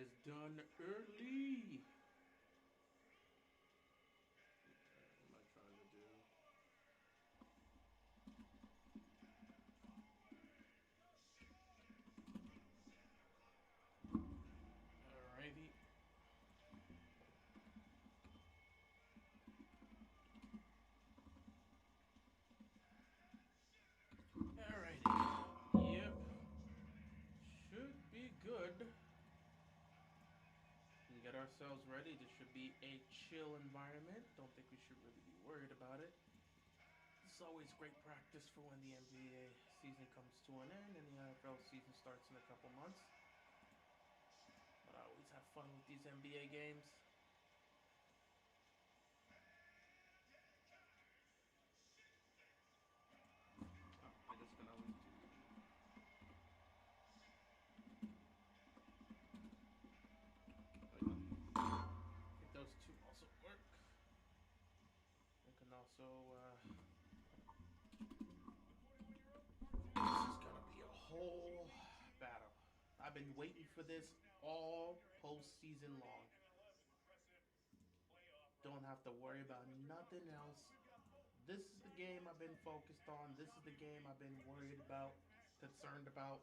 It's done early. What am I trying to do? Alrighty. Alrighty. Yep. Should be good. We get ourselves ready. This should be a chill environment. Don't think we should really be worried about it. It's always great practice for when the NBA season comes to an end and the NFL season starts in a couple months. But I always have fun with these NBA games. I just can always do. I think those two also work. I can also. This is gonna be a whole battle. I've been waiting for this all postseason long. Don't have to worry about nothing else. This is the game I've been focused on. This is the game I've been worried about, concerned about.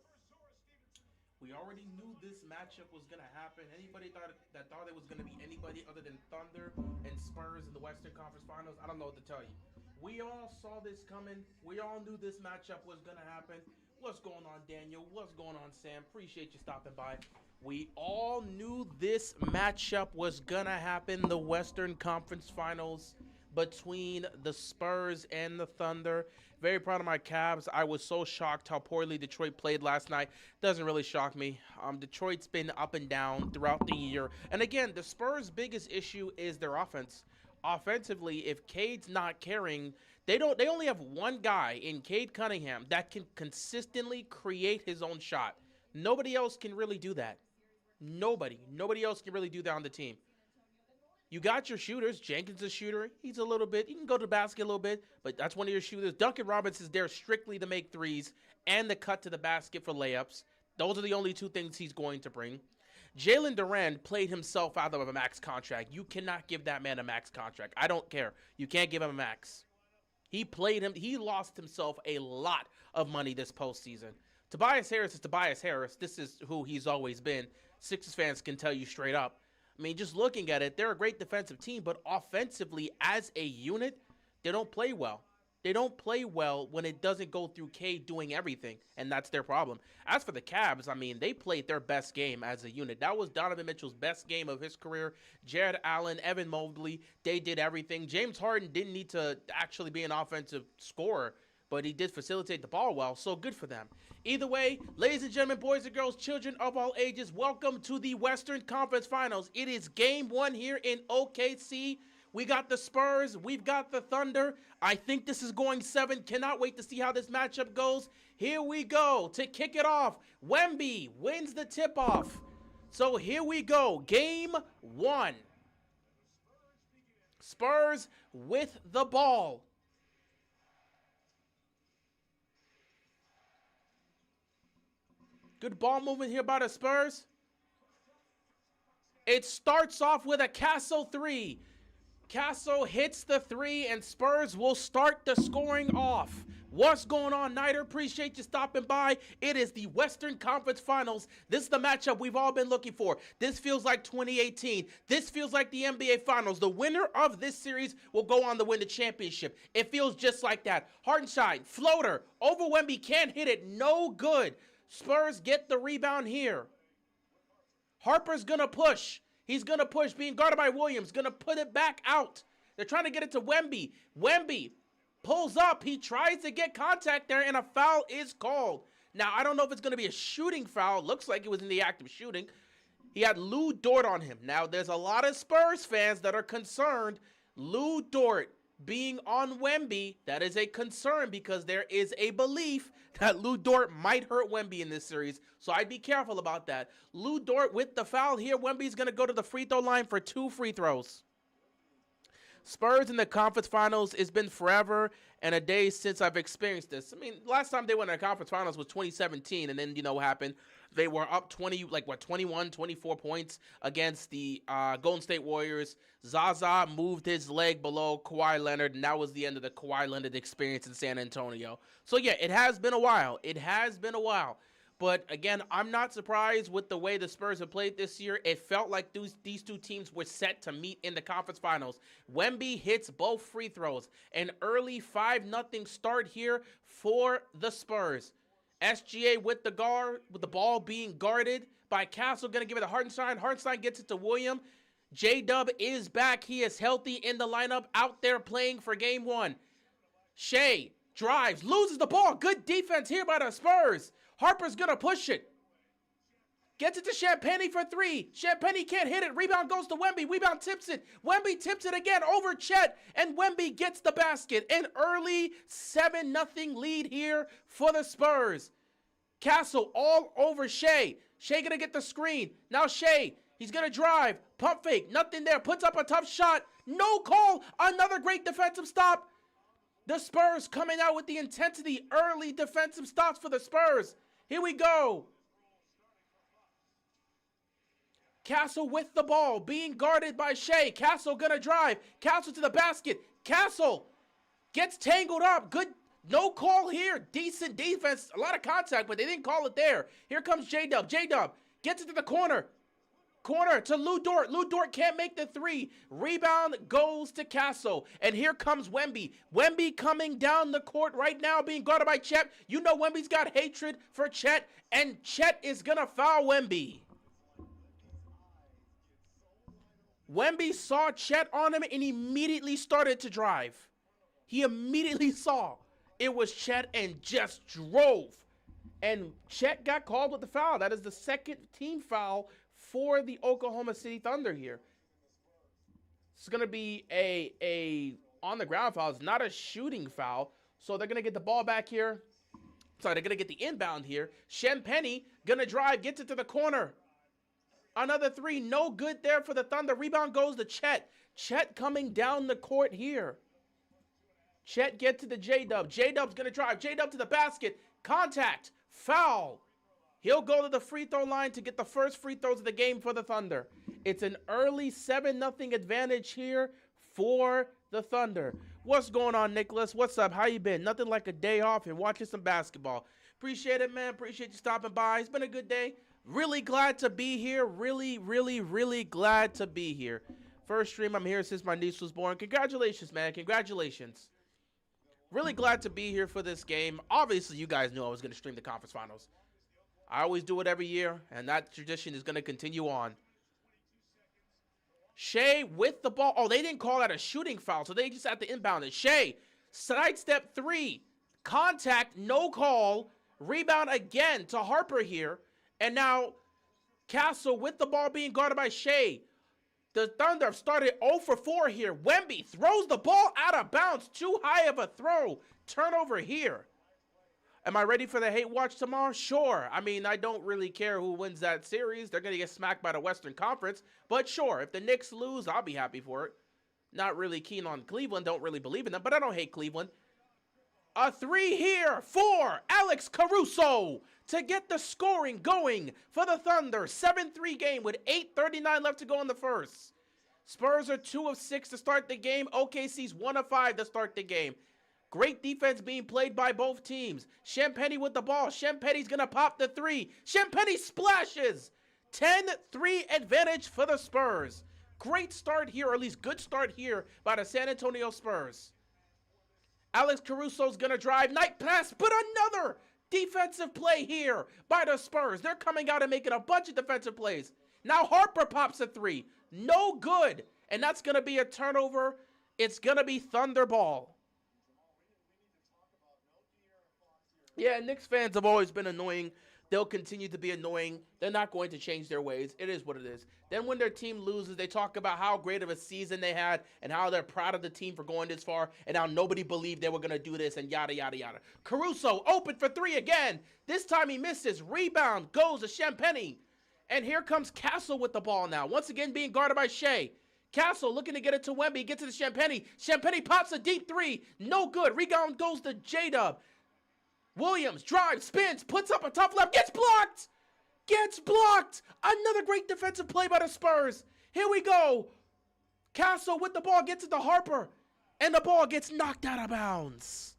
We already knew this matchup was gonna happen. Anybody thought it was gonna be anybody other than Thunder and Spurs in the Western Conference Finals, I don't know what to tell you. We all saw this coming. We all knew this matchup was gonna happen. What's going on, Daniel? What's going on, Sam? Appreciate you stopping by. We all knew this matchup was gonna happen. The Western Conference Finals between the Spurs and the Thunder. Very proud of my Cavs. I was so shocked how poorly Detroit played last night. Doesn't really shock me. Detroit's been up and down throughout the year. And again, the Spurs' biggest issue is their offense. Offensively, if Cade's not carrying, they only have one guy in Cade Cunningham that can consistently create his own shot. Nobody else can really do that. Nobody else can really do that on the team. You got your shooters. Jenkins is a shooter. He's a little bit. You can go to the basket a little bit, but that's one of your shooters. Duncan Robinson is there strictly to make threes and the cut to the basket for layups. Those are the only two things he's going to bring. Jalen Duran played himself out of a max contract. You cannot give that man a max contract. I don't care. You can't give him a max. He lost himself a lot of money this postseason. Tobias Harris is Tobias Harris. This is who he's always been. Sixers fans can tell you straight up. I mean, just looking at it, they're a great defensive team, but offensively, as a unit, they don't play well. They don't play well when it doesn't go through Cade doing everything, and that's their problem. As for the Cavs, I mean, they played their best game as a unit. That was Donovan Mitchell's best game of his career. Jared Allen, Evan Mobley, they did everything. James Harden didn't need to actually be an offensive scorer, but he did facilitate the ball well, so good for them. Either way, ladies and gentlemen, boys and girls, children of all ages, welcome to the Western Conference Finals. It is game one here in OKC. We got the Spurs. We've got the Thunder. I think this is going 7. Cannot wait to see how this matchup goes. Here we go. To kick it off, Wemby wins the tip-off. So here we go. Game 1. Spurs with the ball. Good ball movement here by the Spurs. It starts off with a Castle 3. Castle hits the 3, and Spurs will start the scoring off. What's going on, Nighter? Appreciate you stopping by. It is the Western Conference Finals. This is the matchup we've all been looking for. This feels like 2018. This feels like the NBA Finals. The winner of this series will go on to win the championship. It feels just like that. Hartenstein, floater, over Wemby, can't hit it. No good. Spurs get the rebound here. Harper's going to push. He's going to push, being guarded by Williams. Going to put it back out. They're trying to get it to Wemby. Wemby pulls up. He tries to get contact there, and a foul is called. Now, I don't know if it's going to be a shooting foul. Looks like it was in the act of shooting. He had Lou Dort on him. Now, there's a lot of Spurs fans that are concerned. Lou Dort being on Wemby, that is a concern because there is a belief that Lou Dort might hurt Wemby in this series. So I'd be careful about that. Lou Dort with the foul here. Wemby's going to go to the free throw line for 2 free throws. Spurs in the conference finals, it's been forever and a day since I've experienced this. I mean, last time they went to the conference finals was 2017, and then you know what happened. They were up 21, 24 points against the Golden State Warriors. Zaza moved his leg below Kawhi Leonard, and that was the end of the Kawhi Leonard experience in San Antonio. So yeah, it has been a while. It has been a while. But again, I'm not surprised with the way the Spurs have played this year. It felt like these two teams were set to meet in the conference finals. Wemby hits both free throws. An early 5-0 start here for the Spurs. SGA with the ball being guarded by Castle. Going to give it to Hartenstein. Hartenstein gets it to William. J-Dub is back. He is healthy in the lineup, out there playing for game 1. Shea drives, loses the ball. Good defense here by the Spurs. Harper's going to push it. Gets it to Champagny for 3. Champagny can't hit it. Rebound goes to Wemby. Rebound tips it. Wemby tips it again over Chet. And Wemby gets the basket. An early 7-0 lead here for the Spurs. Castle all over Shea. Shea going to get the screen. Now Shea, he's going to drive. Pump fake. Nothing there. Puts up a tough shot. No call. Another great defensive stop. The Spurs coming out with the intensity. Early defensive stops for the Spurs. Here we go. Castle with the ball, being guarded by Shea. Castle gonna drive. Castle to the basket. Castle gets tangled up. Good, no call here. Decent defense. A lot of contact, but they didn't call it there. Here comes J-Dub. J-Dub gets it to the corner. Corner to Lou Dort. Lou Dort can't make the 3. Rebound goes to Castle. And here comes Wemby. Wemby coming down the court right now, being guarded by Chet. You know Wemby's got hatred for Chet, and Chet is going to foul Wemby. Wemby saw Chet on him and immediately started to drive. He immediately saw it was Chet and just drove. And Chet got called with the foul. That is the second team foul for the Oklahoma City Thunder here. It's going to be a on the ground foul. It's not a shooting foul. So they're going to get the ball back here. Sorry, they're going to get the inbound here. Champagny going to drive, gets it to the corner. Another 3, no good there for the Thunder. Rebound goes to Chet. Chet coming down the court here. Chet gets to the J-Dub. J-Dub's going to drive. J-Dub to the basket. Contact. Foul. He'll go to the free throw line to get the first free throws of the game for the Thunder. It's an early 7-0 advantage here for the Thunder. What's going on, Nicholas? What's up? How you been? Nothing like a day off and watching some basketball. Appreciate it, man. Appreciate you stopping by. It's been a good day. Really glad to be here. Really glad to be here. First stream I'm here since my niece was born. Congratulations, man. Congratulations. Really glad to be here for this game. Obviously, you guys knew I was going to stream the conference finals. I always do it every year, and that tradition is going to continue on. Shea with the ball. Oh, they didn't call that a shooting foul, so they just had to inbound it. Shea, sidestep 3. Contact, no call. Rebound again to Harper here. And now Castle with the ball being guarded by Shea. The Thunder started 0 for 4 here. Wemby throws the ball out of bounds. Too high of a throw. Turnover here. Am I ready for the hate watch tomorrow? Sure. I mean, I don't really care who wins that series. They're going to get smacked by the Western Conference. But sure, if the Knicks lose, I'll be happy for it. Not really keen on Cleveland. Don't really believe in them, but I don't hate Cleveland. A 3 here for Alex Caruso to get the scoring going for the Thunder. 7-3 game with 8:39 left to go in the first. Spurs are 2 of 6 to start the game. OKC's 1 of 5 to start the game. Great defense being played by both teams. Champagny with the ball. Champagny's going to pop the 3. Champagny splashes. 10-3 advantage for the Spurs. Great start here, or at least good start here by the San Antonio Spurs. Alex Caruso's going to drive. Night pass, but another defensive play here by the Spurs. They're coming out and making a bunch of defensive plays. Now Harper pops a 3. No good. And that's going to be a turnover. It's going to be Thunder ball. Yeah, Knicks fans have always been annoying. They'll continue to be annoying. They're not going to change their ways. It is what it is. Then when their team loses, they talk about how great of a season they had and how they're proud of the team for going this far and how nobody believed they were going to do this and yada, yada, yada. Caruso open for three again. This time he misses. Rebound goes to Champagnie. And here comes Castle with the ball now. Once again being guarded by Shea. Castle looking to get it to Wemby. Gets it to Champagnie. Champagnie pops a deep three. No good. Rebound goes to J-Dub. Williams drives, spins, puts up a tough left, gets blocked! Gets blocked! Another great defensive play by the Spurs. Here we go. Castle with the ball gets it to Harper. And the ball gets knocked out of bounds.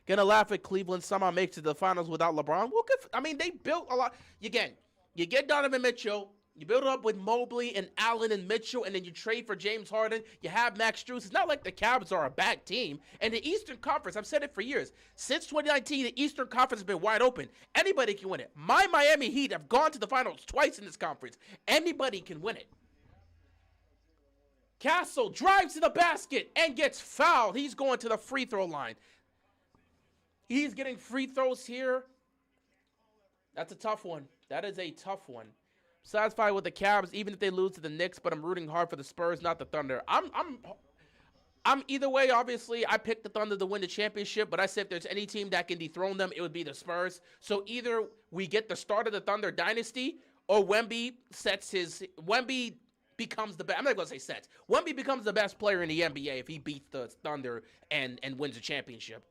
Gonna laugh at Cleveland somehow makes it to the finals without LeBron. Well, I mean, they built a lot. Again, you get Donovan Mitchell. You build it up with Mobley and Allen and Mitchell, and then you trade for James Harden. You have Max Strus. It's not like the Cavs are a bad team. And the Eastern Conference, I've said it for years. Since 2019, the Eastern Conference has been wide open. Anybody can win it. My Miami Heat have gone to the finals twice in this conference. Anybody can win it. Castle drives to the basket and gets fouled. He's going to the free throw line. He's getting free throws here. That's a tough one. That is a tough one. Satisfied with the Cavs, even if they lose to the Knicks, but I'm rooting hard for the Spurs, not the Thunder. I'm either way. Obviously, I picked the Thunder to win the championship, but I said if there's any team that can dethrone them, it would be the Spurs. So either we get the start of the Thunder dynasty, or Wemby becomes the best. I'm not going to say sets. Wemby becomes the best player in the NBA if he beats the Thunder and wins the championship.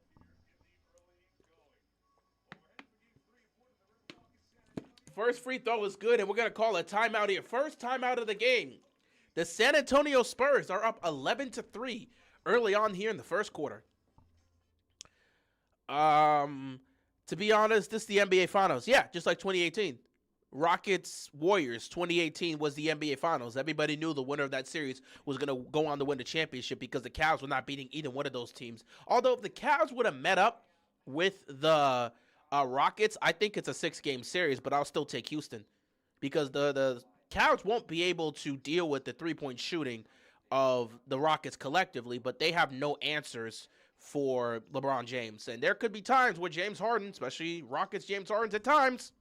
First free throw is good, and we're going to call a timeout here. First timeout of the game. The San Antonio Spurs are up 11-3 early on here in the first quarter. To be honest, this is the NBA Finals. Yeah, just like 2018. Rockets Warriors 2018 was the NBA Finals. Everybody knew the winner of that series was going to go on to win the championship because the Cavs were not beating either one of those teams. Although if the Cavs would have met up with the Rockets, I think it's a 6-game series, but I'll still take Houston because the Cavs won't be able to deal with the three-point shooting of the Rockets collectively, but they have no answers for LeBron James. And there could be times where James Harden, especially Rockets James Harden at times,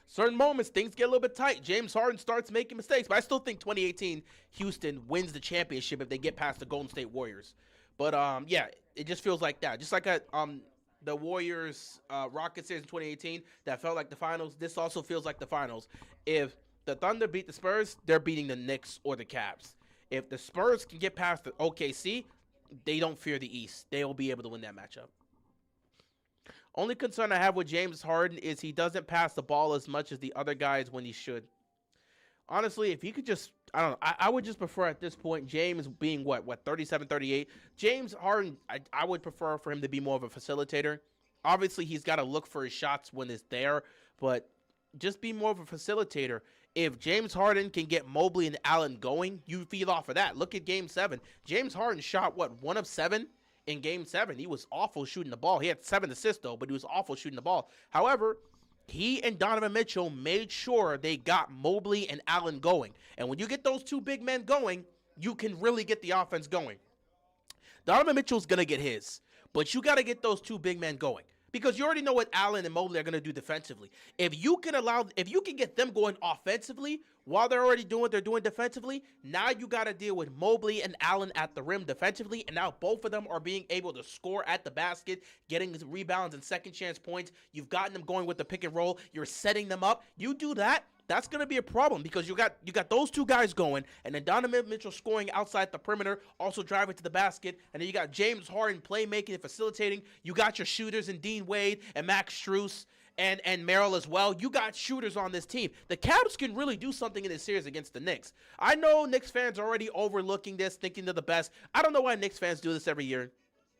certain moments, things get a little bit tight. James Harden starts making mistakes, but I still think 2018 Houston wins the championship if they get past the Golden State Warriors. But, yeah, it just feels like that. Just like the Warriors Rockets series in 2018 that felt like the finals, this also feels like the finals. If the Thunder beat the Spurs, they're beating the Knicks or the Cavs. If the Spurs can get past the OKC, they don't fear the East. They will be able to win that matchup. Only concern I have with James Harden is he doesn't pass the ball as much as the other guys when he should. Honestly, if he could just, I don't know, I would just prefer at this point James being, 37, 38. James Harden, I would prefer for him to be more of a facilitator. Obviously, he's got to look for his shots when it's there, but just be more of a facilitator. If James Harden can get Mobley and Allen going, you feed off of that. Look at Game 7. James Harden shot, 1 of 7 in Game 7. He was awful shooting the ball. He had 7 assists, though, but he was awful shooting the ball. However, he and Donovan Mitchell made sure they got Mobley and Allen going. And when you get those two big men going, you can really get the offense going. Donovan Mitchell's going to get his, but you got to get those two big men going. Because you already know what Allen and Mobley are going to do defensively. If you can get them going offensively while they're already doing what they're doing defensively, now you got to deal with Mobley and Allen at the rim defensively, and now both of them are being able to score at the basket, getting rebounds and second chance points. You've gotten them going with the pick and roll. You're setting them up. You do that, that's going to be a problem because you got those two guys going, and then Donovan Mitchell scoring outside the perimeter, also driving to the basket, and then you got James Harden playmaking and facilitating. You got your shooters in Dean Wade and Max Strus and Merrill as well. You got shooters on this team. The Cavs can really do something in this series against the Knicks. I know Knicks fans are already overlooking this, thinking they're the best. I don't know why Knicks fans do this every year.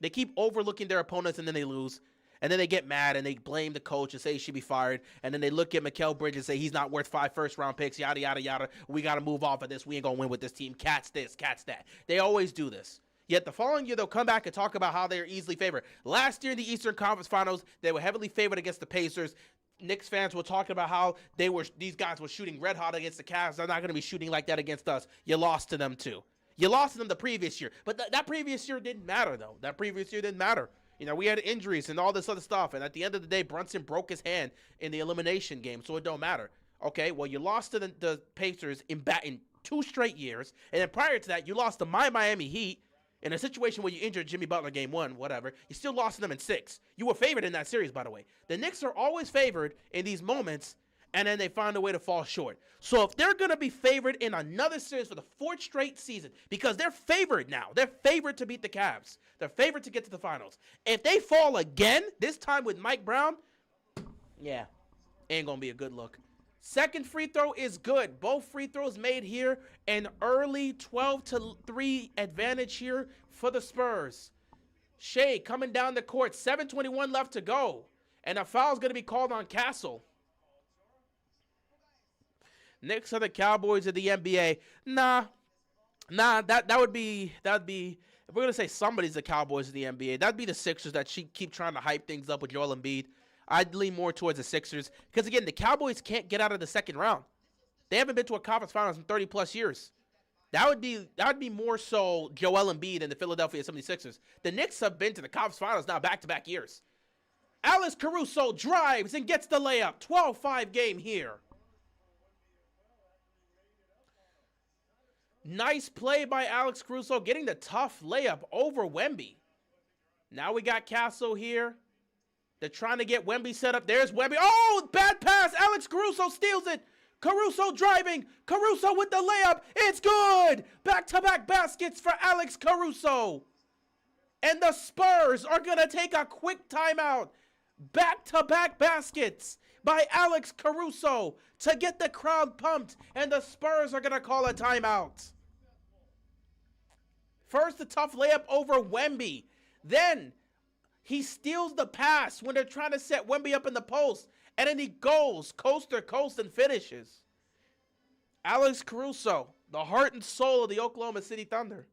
They keep overlooking their opponents, and then they lose. And then they get mad and they blame the coach and say he should be fired. And then they look at Mikal Bridges and say he's not worth 5 first-round picks, yada, yada, yada. We got to move off of this. We ain't going to win with this team. Cats this, cats that. They always do this. Yet the following year, they'll come back and talk about how they're easily favored. Last year in the Eastern Conference Finals, they were heavily favored against the Pacers. Knicks fans were talking about how these guys were shooting red hot against the Cavs. They're not going to be shooting like that against us. You lost to them, too. You lost to them the previous year. But that previous year didn't matter, though. That previous year didn't matter. We had injuries and all this other stuff. And at the end of the day, Brunson broke his hand in the elimination game, so it don't matter. Okay, well, you lost to the Pacers in 2 straight years. And then prior to that, you lost to my Miami Heat in a situation where you injured Jimmy Butler game 1, whatever. You still lost to them in 6. You were favored in that series, by the way. The Knicks are always favored in these moments, and then they find a way to fall short. So if they're going to be favored in another series for the 4th straight season, because they're favored now. They're favored to beat the Cavs. They're favored to get to the finals. If they fall again, this time with Mike Brown, yeah, ain't going to be a good look. Second free throw is good. Both free throws made here. An early 12-3 advantage here for the Spurs. Shea coming down the court. 7:21 left to go. And a foul's going to be called on Castle. Knicks are the Cowboys of the NBA. Nah, that would be, if we're going to say somebody's the Cowboys of the NBA, that'd be the Sixers that keep trying to hype things up with Joel Embiid. I'd lean more towards the Sixers because, again, the Cowboys can't get out of the second round. They haven't been to a conference finals in 30-plus years. That would be more so Joel Embiid and the Philadelphia 76ers. The Knicks have been to the conference finals now back-to-back years. Alex Caruso drives and gets the layup. 12-5 game here. Nice play by Alex Caruso getting the tough layup over Wemby. Now we got Castle here. They're trying to get Wemby set up. There's Wemby. Oh, bad pass. Alex Caruso steals it. Caruso driving. Caruso with the layup. It's good. Back-to-back baskets for Alex Caruso. And the Spurs are going to take a quick timeout. Back-to-back baskets by Alex Caruso to get the crowd pumped. And the Spurs are going to call a timeout. First, the tough layup over Wemby. Then he steals the pass when they're trying to set Wemby up in the post. And then he goes coast to coast and finishes. Alex Caruso, the heart and soul of the Oklahoma City Thunder.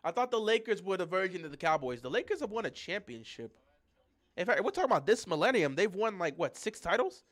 I thought the Lakers were the version of the Cowboys. The Lakers have won a championship. In fact, we're talking about this millennium. They've won, 6 titles?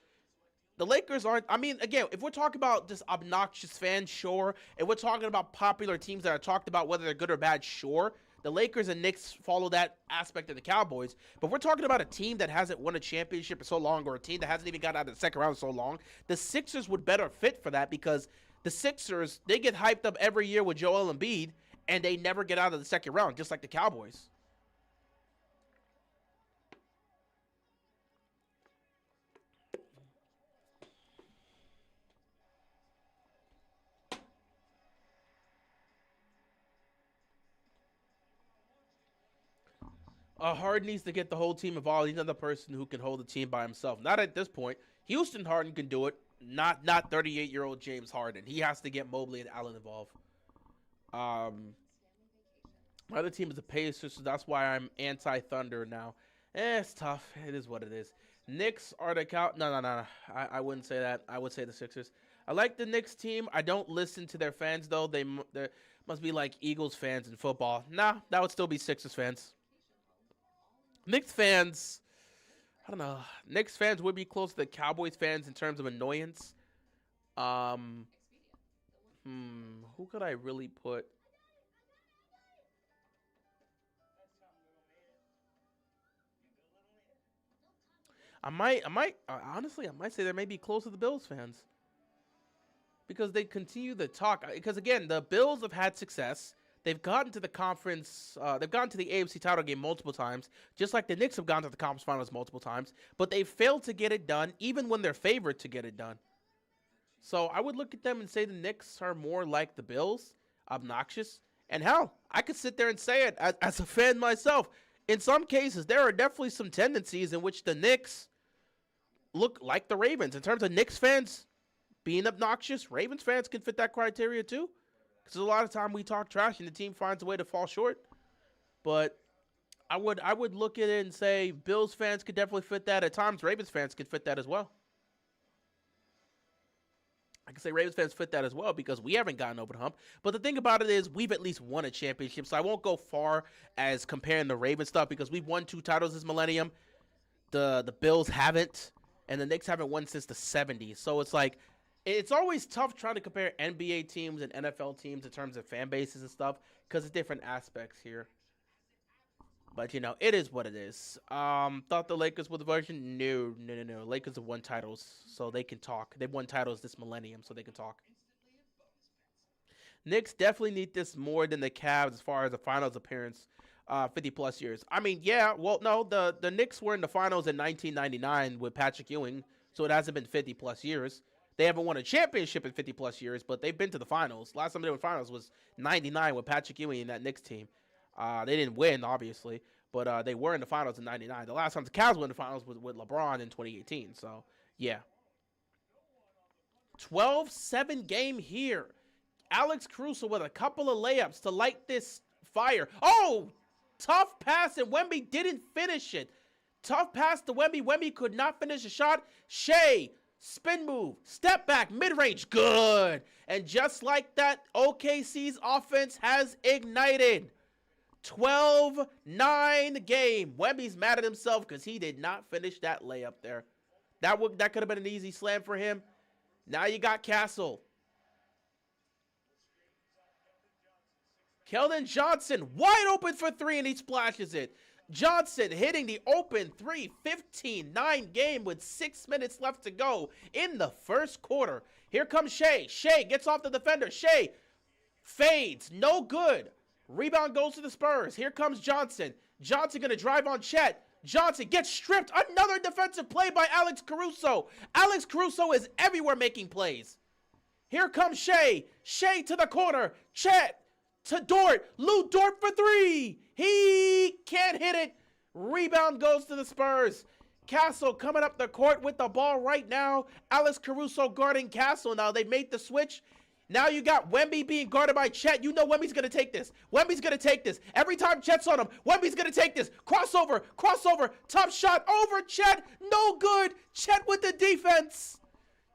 The Lakers aren't, again, if we're talking about just obnoxious fans, sure. If we're talking about popular teams that are talked about whether they're good or bad, sure. The Lakers and Knicks follow that aspect of the Cowboys. But we're talking about a team that hasn't won a championship in so long, or a team that hasn't even got out of the second round in so long. The Sixers would better fit for that because the Sixers, they get hyped up every year with Joel Embiid, and they never get out of the second round, just like the Cowboys. Harden needs to get the whole team involved. He's not the person who can hold the team by himself. Not at this point. Houston Harden can do it. Not 38-year-old James Harden. He has to get Mobley and Allen involved. My other team is the Pacers, so that's why I'm anti-Thunder now. It's tough. It is what it is. Knicks are the No. I wouldn't say that. I would say the Sixers. I like the Knicks team. I don't listen to their fans, though. They must be like Eagles fans in football. Nah, that would still be Sixers fans. Knicks fans, I don't know. Knicks fans would be close to the Cowboys fans in terms of annoyance. Who could I really put? Honestly, I might say they may be close to the Bills fans. Because they continue to talk. Because, again, the Bills have had success. They've gotten to the conference, they've gotten to the AFC title game multiple times, just like the Knicks have gone to the conference finals multiple times, but they've failed to get it done, even when they're favored to get it done. So I would look at them and say the Knicks are more like the Bills, obnoxious. And hell, I could sit there and say it as a fan myself. In some cases, there are definitely some tendencies in which the Knicks look like the Ravens. In terms of Knicks fans being obnoxious, Ravens fans can fit that criteria too. Because a lot of time we talk trash and the team finds a way to fall short. But I would look at it and say Bills fans could definitely fit that. At times, Ravens fans could fit that as well. I can say Ravens fans fit that as well because we haven't gotten over the hump. But the thing about it is we've at least won a championship. So I won't go far as comparing the Ravens stuff because we've won 2 titles this millennium. The Bills haven't. And the Knicks haven't won since the 70s. So it's like, it's always tough trying to compare NBA teams and NFL teams in terms of fan bases and stuff because it's different aspects here. But, it is what it is. Thought the Lakers were the version? No, no, no, no. Lakers have won titles, so they can talk. They've won titles this millennium, so they can talk. Knicks definitely need this more than the Cavs as far as a finals appearance, 50-plus years. I mean, yeah, well, no, the Knicks were in the finals in 1999 with Patrick Ewing, so it hasn't been 50-plus years. They haven't won a championship in 50-plus years, but they've been to the finals. Last time they were in finals was 99 with Patrick Ewing in that Knicks team. They didn't win, obviously, but they were in the finals in 99. The last time the Cavs were in the finals was with LeBron in 2018, so, yeah. 12-7 game here. Alex Caruso with a couple of layups to light this fire. Oh, tough pass, and Wemby didn't finish it. Tough pass to Wemby. Wemby could not finish a shot. Shea, spin move, step back, mid-range, good. And just like that, OKC's offense has ignited. 12-9 game. Wemby's mad at himself because he did not finish that layup there. That could have been an easy slam for him. Now you got Castle. Keldon Johnson wide open for three, and he splashes it. Johnson hitting the open three, 15-9 game with 6 minutes left to go in the first quarter. Here comes Shea. Shea gets off the defender. Shea fades. No good. Rebound goes to the Spurs. Here comes Johnson. Johnson going to drive on Chet. Johnson gets stripped. Another defensive play by Alex Caruso. Alex Caruso is everywhere making plays. Here comes Shea. Shea to the corner. Chet to Dort. Lou Dort for three. He can't hit it. Rebound goes to the Spurs. Castle coming up the court with the ball right now. Alex Caruso guarding Castle. Now they made the switch. Now you got Wemby being guarded by Chet. You know Wemby's going to take this. Wemby's going to take this. Every time Chet's on him, Wemby's going to take this. Crossover, tough shot over Chet. No good. Chet with the defense.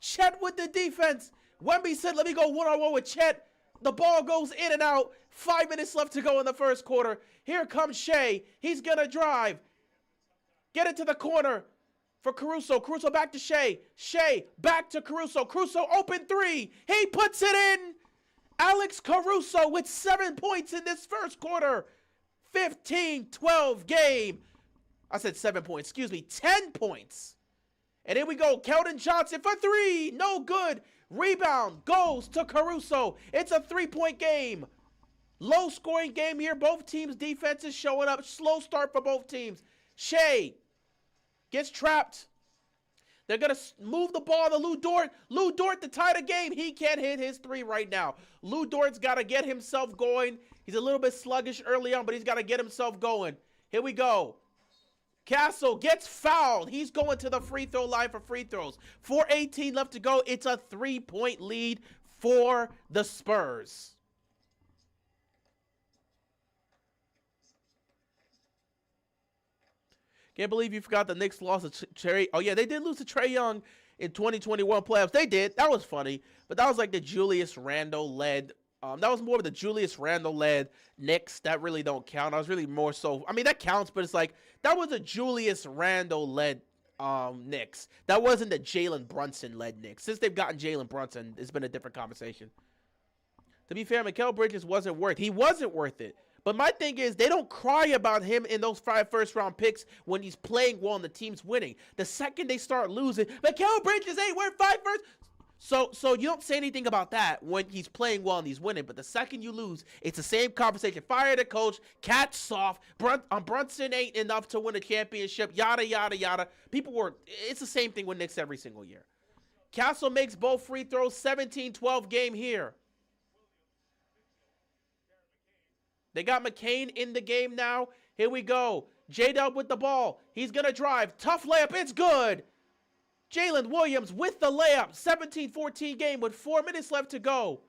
Chet with the defense. Wemby said, let me go one-on-one with Chet. The ball goes in and out. 5 minutes left to go in the first quarter. Here comes Shea. He's going to drive. Get it to the corner for Caruso. Caruso back to Shea. Shea back to Caruso. Caruso open three. He puts it in. Alex Caruso with 7 points in this first quarter. 15-12 game. I said 7 points. Excuse me. 10 points. And here we go. Keldon Johnson for three. No good. Rebound goes to Caruso. It's a 3-point game. Low scoring game here. Both teams' defenses showing up. Slow start for both teams. Shea gets trapped. They're going to move the ball to Lou Dort. Lou Dort to tie the game. He can't hit his three right now. Lou Dort's got to get himself going. He's a little bit sluggish early on, but he's got to get himself going. Here we go. Castle gets fouled. He's going to the free throw line for free throws. 4:18 left to go. It's a 3-point lead for the Spurs. Can't believe you forgot the Knicks lost to Trey. Oh, yeah, they did lose to Trae Young in 2021 playoffs. They did. That was funny. But that was like the Julius Randle-led. That was more of the Julius Randle-led Knicks. That really don't count. I was really more so. I mean, that counts, but it's like that was a Julius Randle-led Knicks. That wasn't the Jalen Brunson-led Knicks. Since they've gotten Jalen Brunson, it's been a different conversation. To be fair, Mikal Bridges wasn't worth it. He wasn't worth it. But my thing is, they don't cry about him in those 5 first-round picks when he's playing well and the team's winning. The second they start losing, Mikal Bridges ain't worth 5 first. So you don't say anything about that when he's playing well and he's winning. But the second you lose, it's the same conversation. Fire the coach, catch soft. Brunson ain't enough to win a championship. Yada, yada, yada. It's the same thing with Knicks every single year. Castle makes both free throws. 17-12 game here. They got McCain in the game now. Here we go. J-Dub with the ball. He's going to drive. Tough layup. It's good. Jalen Williams with the layup. 17-14 game with 4 minutes left to go.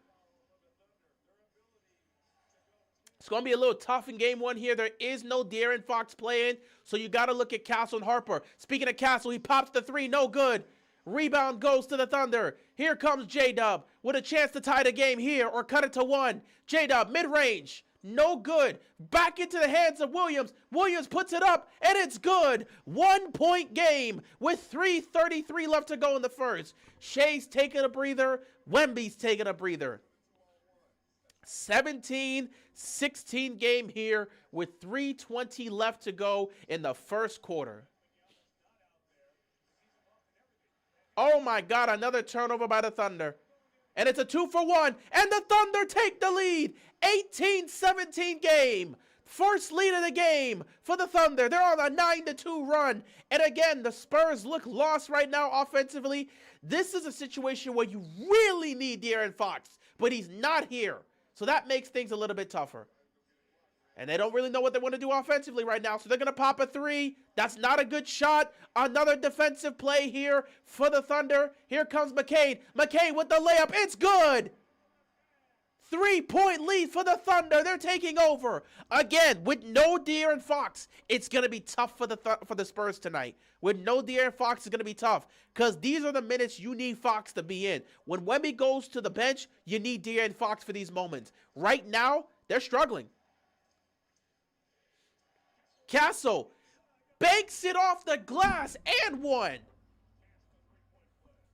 It's going to be a little tough in game one here. There is no De'Aaron Fox playing, so you got to look at Castle and Harper. Speaking of Castle, he pops the three. No good. Rebound goes to the Thunder. Here comes J-Dub with a chance to tie the game here or cut it to 1. J-Dub mid-range. No good. Back into the hands of Williams. Williams puts it up, and it's good. 1-point game with 3:33 left to go in the first. Shea's taking a breather. Wemby's taking a breather. 17-16 game here with 3:20 left to go in the first quarter. Oh my God, another turnover by the Thunder. And it's a 2-for-1, and the Thunder take the lead. 18-17 game. First lead of the game for the Thunder. They're on a 9-2 run. And again, the Spurs look lost right now offensively. This is a situation where you really need De'Aaron Fox, but he's not here. So that makes things a little bit tougher. And they don't really know what they want to do offensively right now, so they're going to pop a three. That's not a good shot. Another defensive play here for the Thunder. Here comes McCain. McCain with the layup. It's good. 3-point lead for the Thunder. They're taking over. Again, with no De'Aaron Fox, it's going to be tough for the Spurs tonight. With no De'Aaron Fox, it's going to be tough because these are the minutes you need Fox to be in. When Wemby goes to the bench, you need De'Aaron Fox for these moments. Right now, they're struggling. Castle banks it off the glass and one.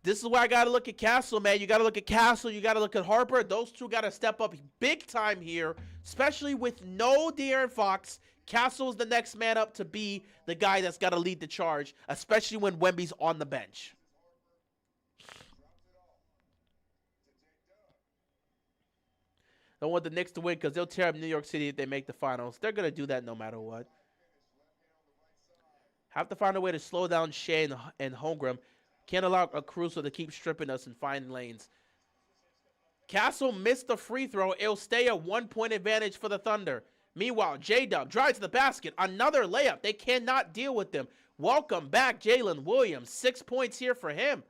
This is why I got to look at Castle, man. You got to look at Castle. You got to look at Harper. Those two got to step up big time here, especially with no De'Aaron Fox. Castle's the next man up to be the guy that's got to lead the charge, especially when Wemby's on the bench. Don't want the Knicks to win because they'll tear up New York City if they make the finals. They're going to do that no matter what. Have to find a way to slow down Shea and Holmgren. Can't allow a Caruso to keep stripping us and finding lanes. Castle missed the free throw. It'll stay a 1-point advantage for the Thunder. Meanwhile, J-Dub drives to the basket. Another layup. They cannot deal with them. Welcome back, Jalen Williams. 6 points here for him.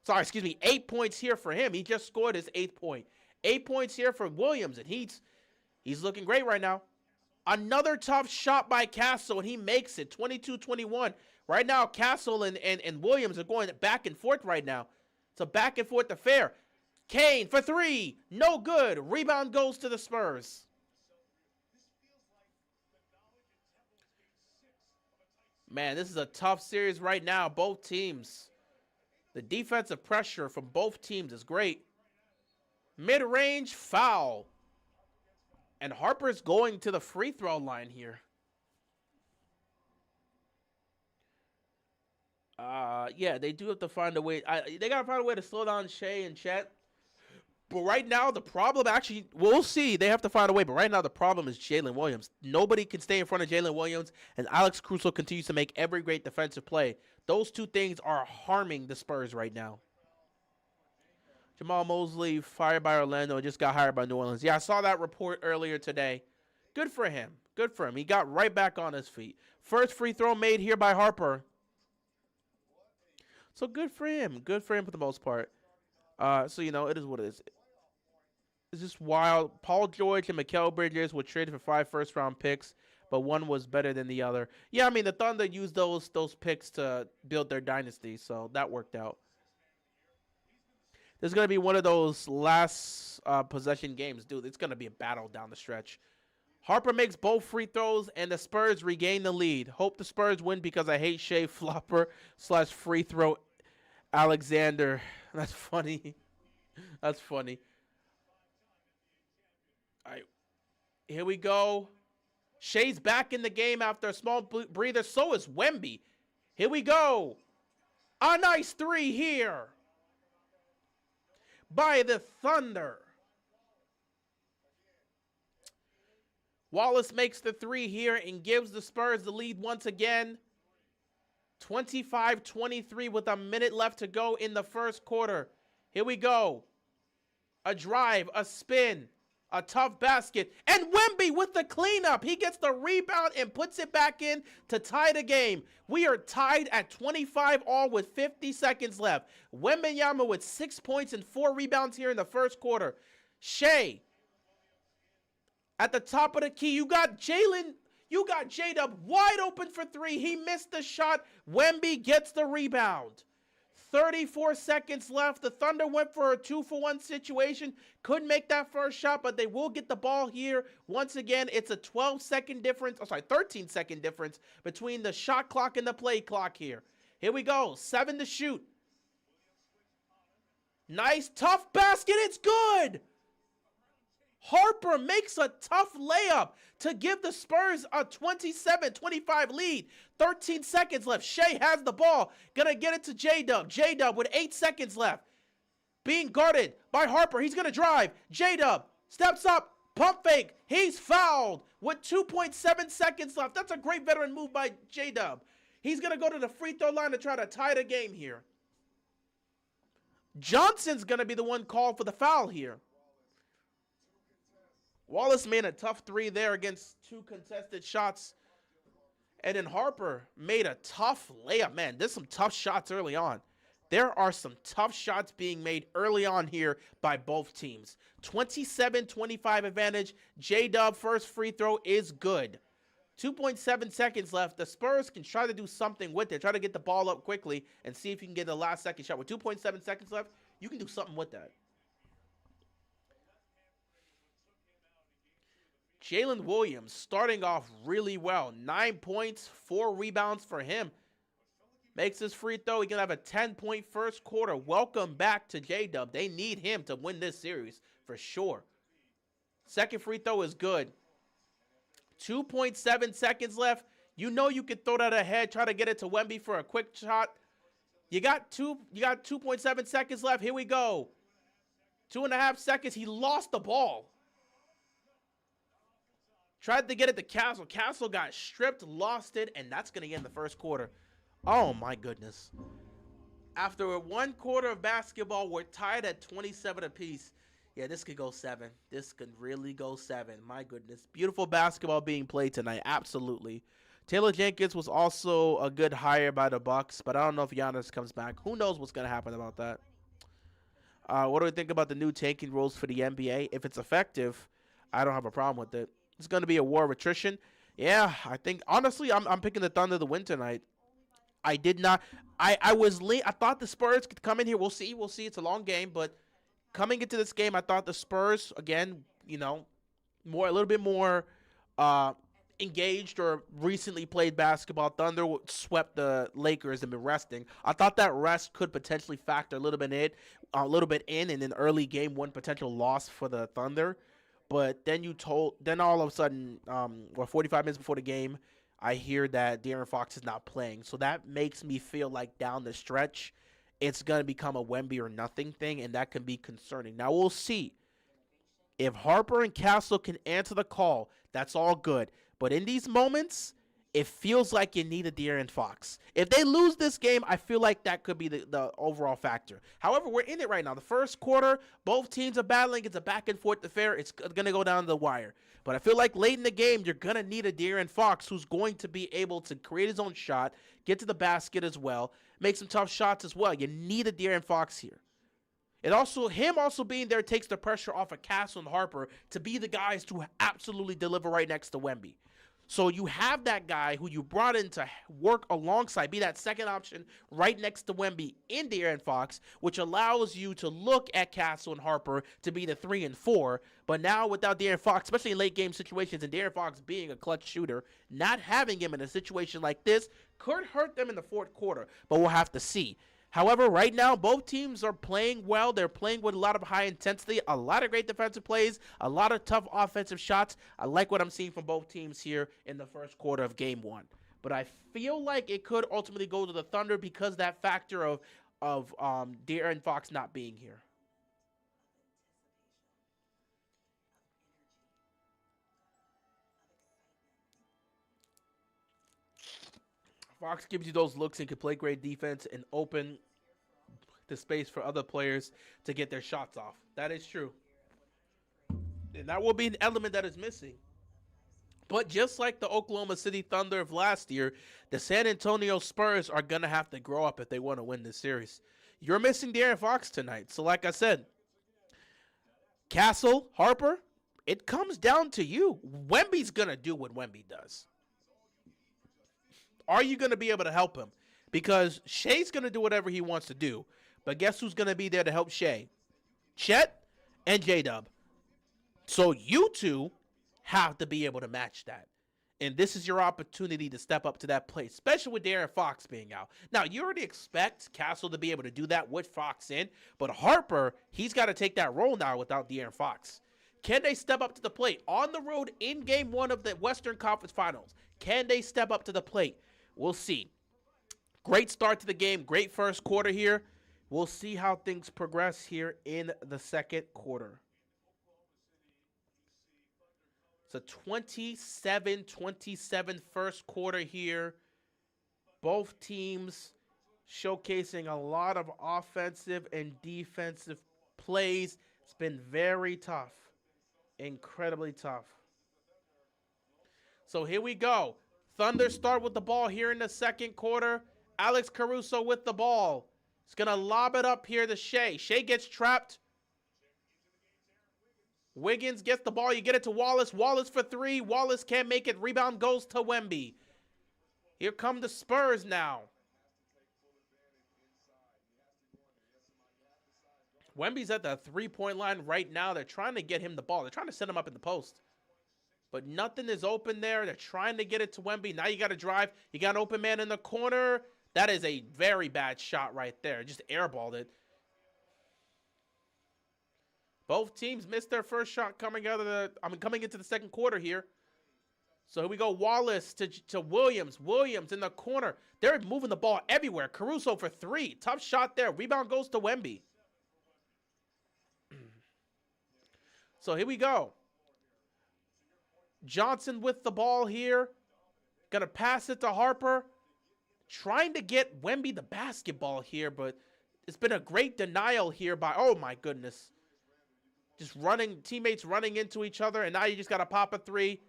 8 points here for him. He just scored his 8th point. 8 points here for Williams, and he's looking great right now. Another tough shot by Castle, and he makes it. 22-21. Right now, Castle and Williams are going back and forth right now. It's a back and forth affair. Kane for three. No good. Rebound goes to the Spurs. Man, this is a tough series right now. Both teams. The defensive pressure from both teams is great. Mid-range foul. And Harper's going to the free throw line here. Yeah, they do have to find a way. They got to find a way to slow down Shea and Chet. But right now, the problem actually, we'll see. They have to find a way. But right now, the problem is Jalen Williams. Nobody can stay in front of Jalen Williams. And Alex Caruso continues to make every great defensive play. Those two things are harming the Spurs right now. Jamal Mosley, fired by Orlando, just got hired by New Orleans. Yeah, I saw that report earlier today. Good for him. Good for him. He got right back on his feet. First free throw made here by Harper. So good for him. Good for him for the most part. So, you know, it is what it is. It's just wild. Paul George and Mikal Bridges were traded for 5 first-round picks, but one was better than the other. Yeah, I mean, the Thunder used those picks to build their dynasty, so that worked out. This is going to be one of those last possession games, dude. It's going to be a battle down the stretch. Harper makes both free throws, and the Spurs regain the lead. Hope the Spurs win because I hate Shea Flopper / free throw Alexander. That's funny. That's funny. All right. Here we go. Shea's back in the game after a small breather. So is Wemby. Here we go. A nice three here by the Thunder. Wallace makes the three here and gives the Spurs the lead once again. 25-23 with a minute left to go in the first quarter. Here we go. A drive, a spin, a tough basket, and Wemby with the cleanup. He gets the rebound and puts it back in to tie the game. We are tied at 25 all with 50 seconds left. Wembanyama with 6 points and 4 rebounds here in the first quarter. Shea at the top of the key. You got Jalen. You got J-Dub wide open for three. He missed the shot. Wemby gets the rebound. 34 seconds left. The Thunder went for a 2-for-1 situation. Couldn't make that first shot, but they will get the ball here. Once again, it's a 12-second difference. 13-second difference between the shot clock and the play clock here. Here we go. 7 to shoot. Nice, tough basket. It's good. Harper makes a tough layup to give the Spurs a 27-25 lead. 13 seconds left. Shea has the ball. Gonna get it to J-Dub. J-Dub with 8 seconds left. Being guarded by Harper. He's gonna drive. J-Dub steps up. Pump fake. He's fouled with 2.7 seconds left. That's a great veteran move by J-Dub. He's gonna go to the free throw line to try to tie the game here. Johnson's gonna be the one called for the foul here. Wallace made a tough three there against 2 contested shots. And then Harper made a tough layup. Man, there's some tough shots early on. There are some tough shots being made early on here by both teams. 27-25 advantage. J-Dub first free throw is good. 2.7 seconds left. The Spurs can try to do something with it. Try to get the ball up quickly and see if you can get the last second shot. With 2.7 seconds left, you can do something with that. Jalen Williams starting off really well. 9 points, 4 rebounds for him. Makes his free throw. He can have a 10-point first quarter. Welcome back to J-Dub. They need him to win this series for sure. Second free throw is good. 2.7 seconds left. You know you can throw that ahead. Try to get it to Wemby for a quick shot. You got 2.7 seconds left. Here we go. 2.5 seconds. He lost the ball. Tried to get it to Castle. Castle got stripped, lost it, and that's going to end the first quarter. Oh, my goodness. After 1 quarter of basketball, we're tied at 27 apiece. Yeah, this could go 7. This could really go 7. My goodness. Beautiful basketball being played tonight. Absolutely. Taylor Jenkins was also a good hire by the Bucks, but I don't know if Giannis comes back. Who knows what's going to happen about that? What do we think about the new tanking rules for the NBA? If it's effective, I don't have a problem with it. It's going to be a war of attrition. Yeah, I think, honestly, I'm picking the Thunder to win tonight. I did not. I thought the Spurs could come in here. We'll see. It's a long game, but coming into this game, I thought the Spurs, again, a little bit more engaged or recently played basketball. Thunder swept the Lakers and been resting. I thought that rest could potentially factor a little bit in an early game 1 potential loss for the Thunder. But then all of a sudden, 45 minutes before the game, I hear that De'Aaron Fox is not playing. So that makes me feel like down the stretch, it's going to become a Wemby or nothing thing, and that can be concerning. Now, we'll see. If Harper and Castle can answer the call, that's all good. But in these moments, it feels like you need a De'Aaron Fox. If they lose this game, I feel like that could be the overall factor. However, we're in it right now. The first quarter, both teams are battling. It's a back-and-forth affair. It's going to go down to the wire. But I feel like late in the game, you're going to need a De'Aaron Fox who's going to be able to create his own shot, get to the basket as well, make some tough shots as well. You need a De'Aaron Fox here. Him also being there takes the pressure off of Castle and Harper to be the guys to absolutely deliver right next to Wemby. So you have that guy who you brought in to work alongside, be that second option right next to Wemby in De'Aaron Fox, which allows you to look at Castle and Harper to be the 3 and 4. But now without De'Aaron Fox, especially in late game situations, and De'Aaron Fox being a clutch shooter, not having him in a situation like this could hurt them in the fourth quarter. But we'll have to see. However, right now, both teams are playing well. They're playing with a lot of high intensity, a lot of great defensive plays, a lot of tough offensive shots. I like what I'm seeing from both teams here in the first quarter of Game 1. But I feel like it could ultimately go to the Thunder because that factor of De'Aaron Fox not being here. Fox gives you those looks and can play great defense and open the space for other players to get their shots off. That is true. And that will be an element that is missing. But just like the Oklahoma City Thunder of last year, the San Antonio Spurs are going to have to grow up if they want to win this series. You're missing De'Aaron Fox tonight. So like I said, Castle, Harper, it comes down to you. Wemby's going to do what Wemby does. Are you going to be able to help him? Because Shea's going to do whatever he wants to do. But guess who's going to be there to help Shea? Chet and J-Dub. So you two have to be able to match that. And this is your opportunity to step up to that plate, especially with De'Aaron Fox being out. Now, you already expect Castle to be able to do that with Fox in. But Harper, he's got to take that role now without De'Aaron Fox. Can they step up to the plate on the road in game 1 of the Western Conference Finals? Can they step up to the plate? We'll see. Great start to the game. Great first quarter here. We'll see how things progress here in the second quarter. It's a 27-27 first quarter here. Both teams showcasing a lot of offensive and defensive plays. It's been very tough. Incredibly tough. So here we go. Thunder start with the ball here in the second quarter. Alex Caruso with the ball. He's going to lob it up here to Shea. Shea gets trapped. Wiggins gets the ball. You get it to Wallace. Wallace for 3. Wallace can't make it. Rebound goes to Wemby. Here come the Spurs now. Wemby's at the three-point line right now. They're trying to get him the ball. They're trying to set him up in the post. But nothing is open there. They're trying to get it to Wemby. Now you got to drive. You got an open man in the corner. That is a very bad shot right there. Just airballed it. Both teams missed their first shot coming into the second quarter here. So here we go. Wallace to Williams. Williams in the corner. They're moving the ball everywhere. Caruso for 3. Tough shot there. Rebound goes to Wemby. So here we go. Johnson with the ball here. Gonna pass it to Harper. Trying to get Wemby the basketball here, but it's been a great denial here by, oh my goodness. Just teammates running into each other, and now you just gotta pop a 3.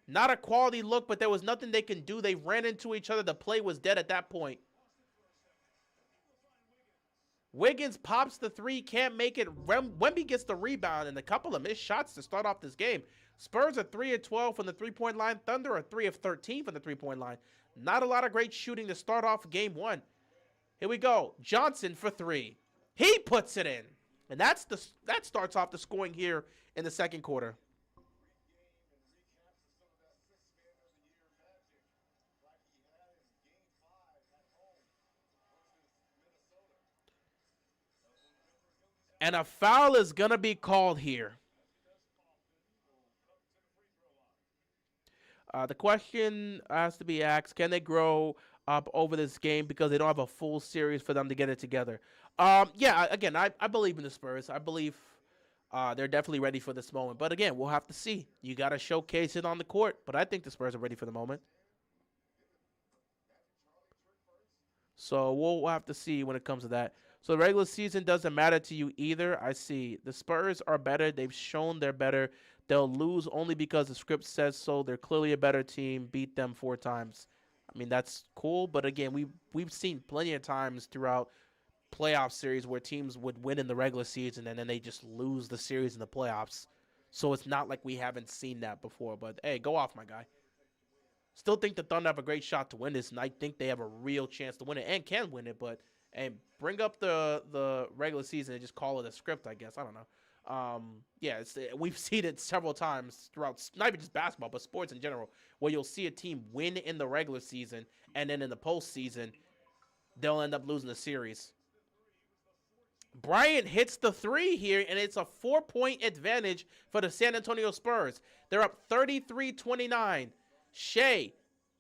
Not a quality look, but there was nothing they can do. They ran into each other. The play was dead at that point. Wiggins pops the 3, can't make it. Wemby gets the rebound and a couple of missed shots to start off this game. Spurs are 3 of 12 from the three-point line. Thunder are 3 of 13 from the three-point line. Not a lot of great shooting to start off game 1. Here we go. Johnson for 3. He puts it in. And that starts off the scoring here in the second quarter. And a foul is going to be called here. The question has to be asked, can they grow up over this game because they don't have a full series for them to get it together? Yeah, again, I believe in the Spurs. I believe they're definitely ready for this moment. But again, we'll have to see. You got to showcase it on the court. But I think the Spurs are ready for the moment. So we'll have to see when it comes to that. So the regular season doesn't matter to you either. I see. The Spurs are better. They've shown they're better. They'll lose only because the script says so. They're clearly a better team. Beat them 4 times. I mean, that's cool. But again, we've seen plenty of times throughout playoff series where teams would win in the regular season and then they just lose the series in the playoffs. So it's not like we haven't seen that before. But, hey, go off, my guy. Still think the Thunder have a great shot to win this, and I think they have a real chance to win it and can win it. But and bring up the regular season and just call it a script, I guess. I don't know. Yeah, we've seen it several times throughout, not even just basketball, but sports in general, where you'll see a team win in the regular season, and then in the postseason, they'll end up losing the series. Bryant hits the 3 here, and it's a 4-point advantage for the San Antonio Spurs. They're up 33-29. Shea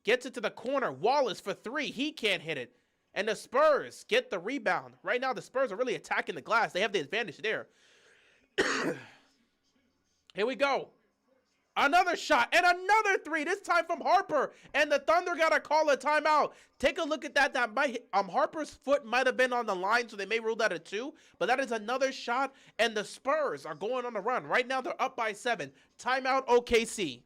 gets it to the corner. Wallace for 3. He can't hit it. And the Spurs get the rebound. Right now, the Spurs are really attacking the glass. They have the advantage there. Here we go. Another shot and another 3. This time from Harper. And the Thunder got to call a timeout. Take a look at that. That might Harper's foot might have been on the line, so they may rule that a 2. But that is another shot. And the Spurs are going on the run. Right now, they're up by 7. Timeout OKC.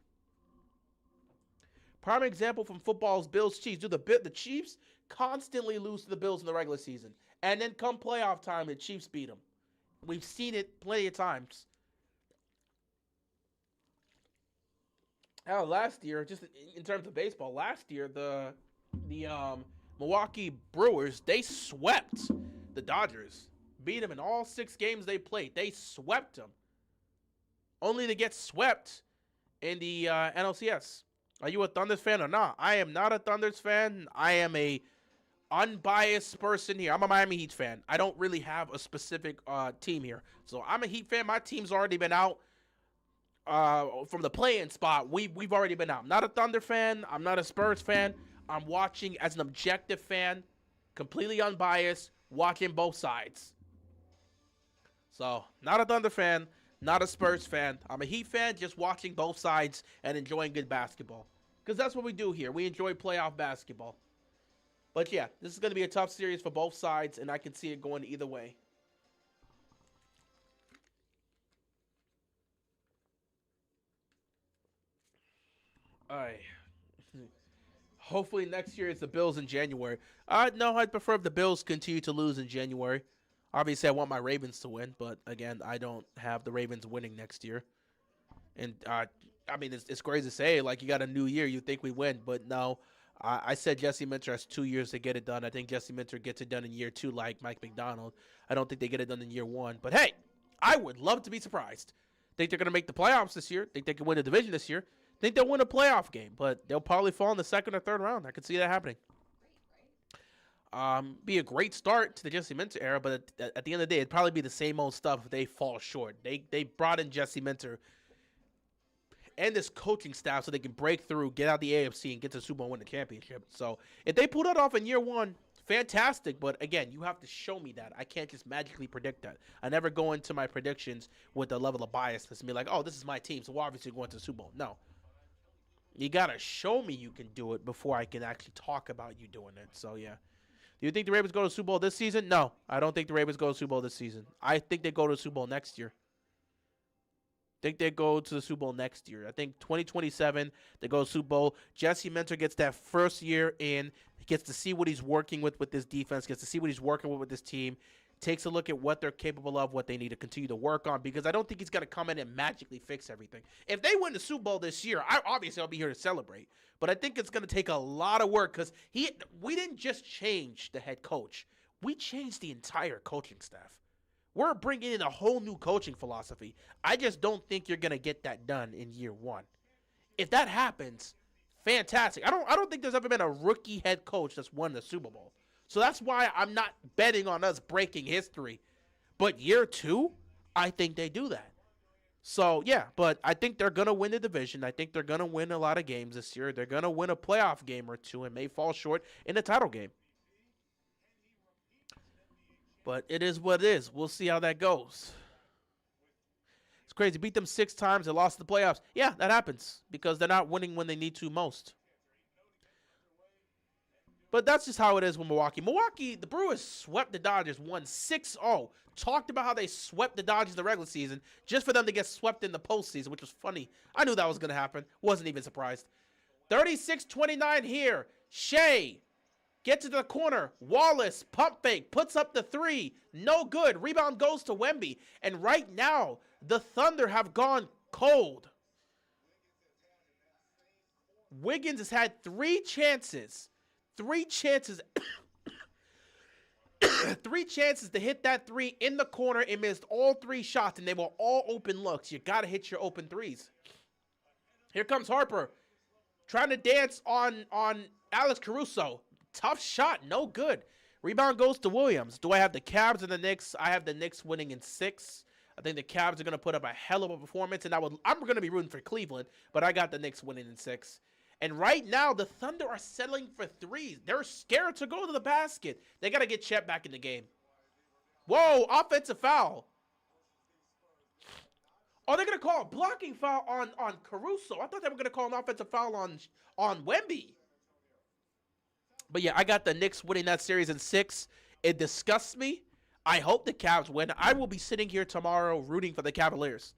Prime example from football's Bills-Chiefs. The Chiefs constantly lose to the Bills in the regular season. And then come playoff time, the Chiefs beat them. We've seen it plenty of times. Last year, just in terms of baseball, last year, the Milwaukee Brewers, they swept the Dodgers. Beat them in all 6 games they played. They swept them. Only to get swept in the NLCS. Are you a Thunders fan or not? I am not a Thunders fan. I am a unbiased person here. I'm a Miami Heat fan. I don't really have a specific team here. So I'm a Heat fan. My team's already been out. from the play-in spot, we've already been out. I'm not a Thunder fan. I'm not a Spurs fan. I'm watching as an objective fan, completely unbiased, watching both sides. So, not a Thunder fan, not a Spurs fan. I'm a Heat fan, just watching both sides and enjoying good basketball. Because that's what we do here. We enjoy playoff basketball. But yeah, this is going to be a tough series for both sides, and I can see it going either way. All right. Hopefully next year it's the Bills in January. No, I'd prefer if the Bills continue to lose in January. Obviously, I want my Ravens to win, but again, I don't have the Ravens winning next year. And I mean, it's crazy to say. Like, you got a new year, you think we win, but no. I said Jesse Minter has 2 years to get it done. I think Jesse Minter gets it done in year 2, like Mike McDonald. I don't think they get it done in year 1. But hey, I would love to be surprised. Think they're going to make the playoffs this year. Think they can win the division this year. Think they'll win a playoff game, but they'll probably fall in the second or third round. I could see that happening. Be a great start to the Jesse Minter era, but at the end of the day, it'd probably be the same old stuff if they fall short. They brought in Jesse Minter and this coaching staff so they can break through, get out the AFC, and get to the Super Bowl and win the championship. So if they pull that off in year 1, fantastic. But again, you have to show me that. I can't just magically predict that. I never go into my predictions with a level of biasness and be like, oh, this is my team, so we're obviously going to the Super Bowl. No. You got to show me you can do it before I can actually talk about you doing it. So, yeah. Do you think the Ravens go to the Super Bowl this season? No, I don't think the Ravens go to the Super Bowl this season. I think they go to the Super Bowl next year. I think they go to the Super Bowl next year. I think 2027, they go to the Super Bowl. Jesse Minter gets that first year in. He gets to see what he's working with this defense, gets to see what he's working with this team, takes a look at what they're capable of, what they need to continue to work on, because I don't think he's going to come in and magically fix everything. If they win the Super Bowl this year, I'll be here to celebrate. But I think it's going to take a lot of work, because we didn't just change the head coach. We changed the entire coaching staff. We're bringing in a whole new coaching philosophy. I just don't think you're going to get that done in year 1. If that happens, fantastic. I don't think there's ever been a rookie head coach that's won the Super Bowl. So that's why I'm not betting on us breaking history. But year 2, I think they do that. So, yeah, but I think they're going to win the division. I think they're going to win a lot of games this year. They're going to win a playoff game or 2 and may fall short in the title game. But it is what it is. We'll see how that goes. It's crazy. Beat them 6 times and lost the playoffs. Yeah, that happens because they're not winning when they need to most. But that's just how it is with Milwaukee. Milwaukee, the Brewers swept the Dodgers, won 6-0. Talked about how they swept the Dodgers in the regular season just for them to get swept in the postseason, which was funny. I knew that was going to happen. Wasn't even surprised. 36-29 here. Shea, get to the corner. Wallace, pump fake, puts up the 3. No good. Rebound goes to Wemby. And right now, the Thunder have gone cold. Wiggins has had 3 chances. 3 chances. 3 chances to hit that 3 in the corner and missed all 3 shots, and they were all open looks. You got to hit your open threes. Here comes Harper. Trying to dance on Alex Caruso. Tough shot. No good. Rebound goes to Williams. Do I have the Cavs and the Knicks? I have the Knicks winning in 6. I think the Cavs are going to put up a hell of a performance, and I'm going to be rooting for Cleveland, but I got the Knicks winning in 6. And right now, the Thunder are settling for 3s. They're scared to go to the basket. They got to get Chet back in the game. Whoa, offensive foul. Oh, they're going to call a blocking foul on Caruso. I thought they were going to call an offensive foul on Wemby. But yeah, I got the Knicks winning that series in 6. It disgusts me. I hope the Cavs win. I will be sitting here tomorrow rooting for the Cavaliers.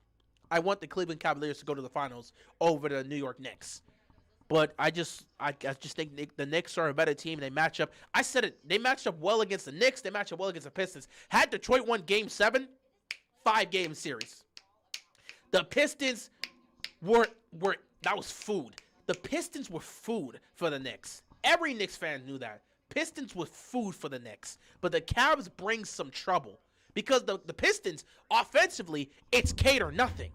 I want the Cleveland Cavaliers to go to the finals over the New York Knicks. But I just think the Knicks are a better team. They match up. I said it. They matched up well against the Knicks. They match up well against the Pistons. Had Detroit won Game 7, 5-game series. The Pistons were that was food. The Pistons were food for the Knicks. Every Knicks fan knew that. Pistons were food for the Knicks. But the Cavs bring some trouble. Because the Pistons, offensively, it's cater nothing.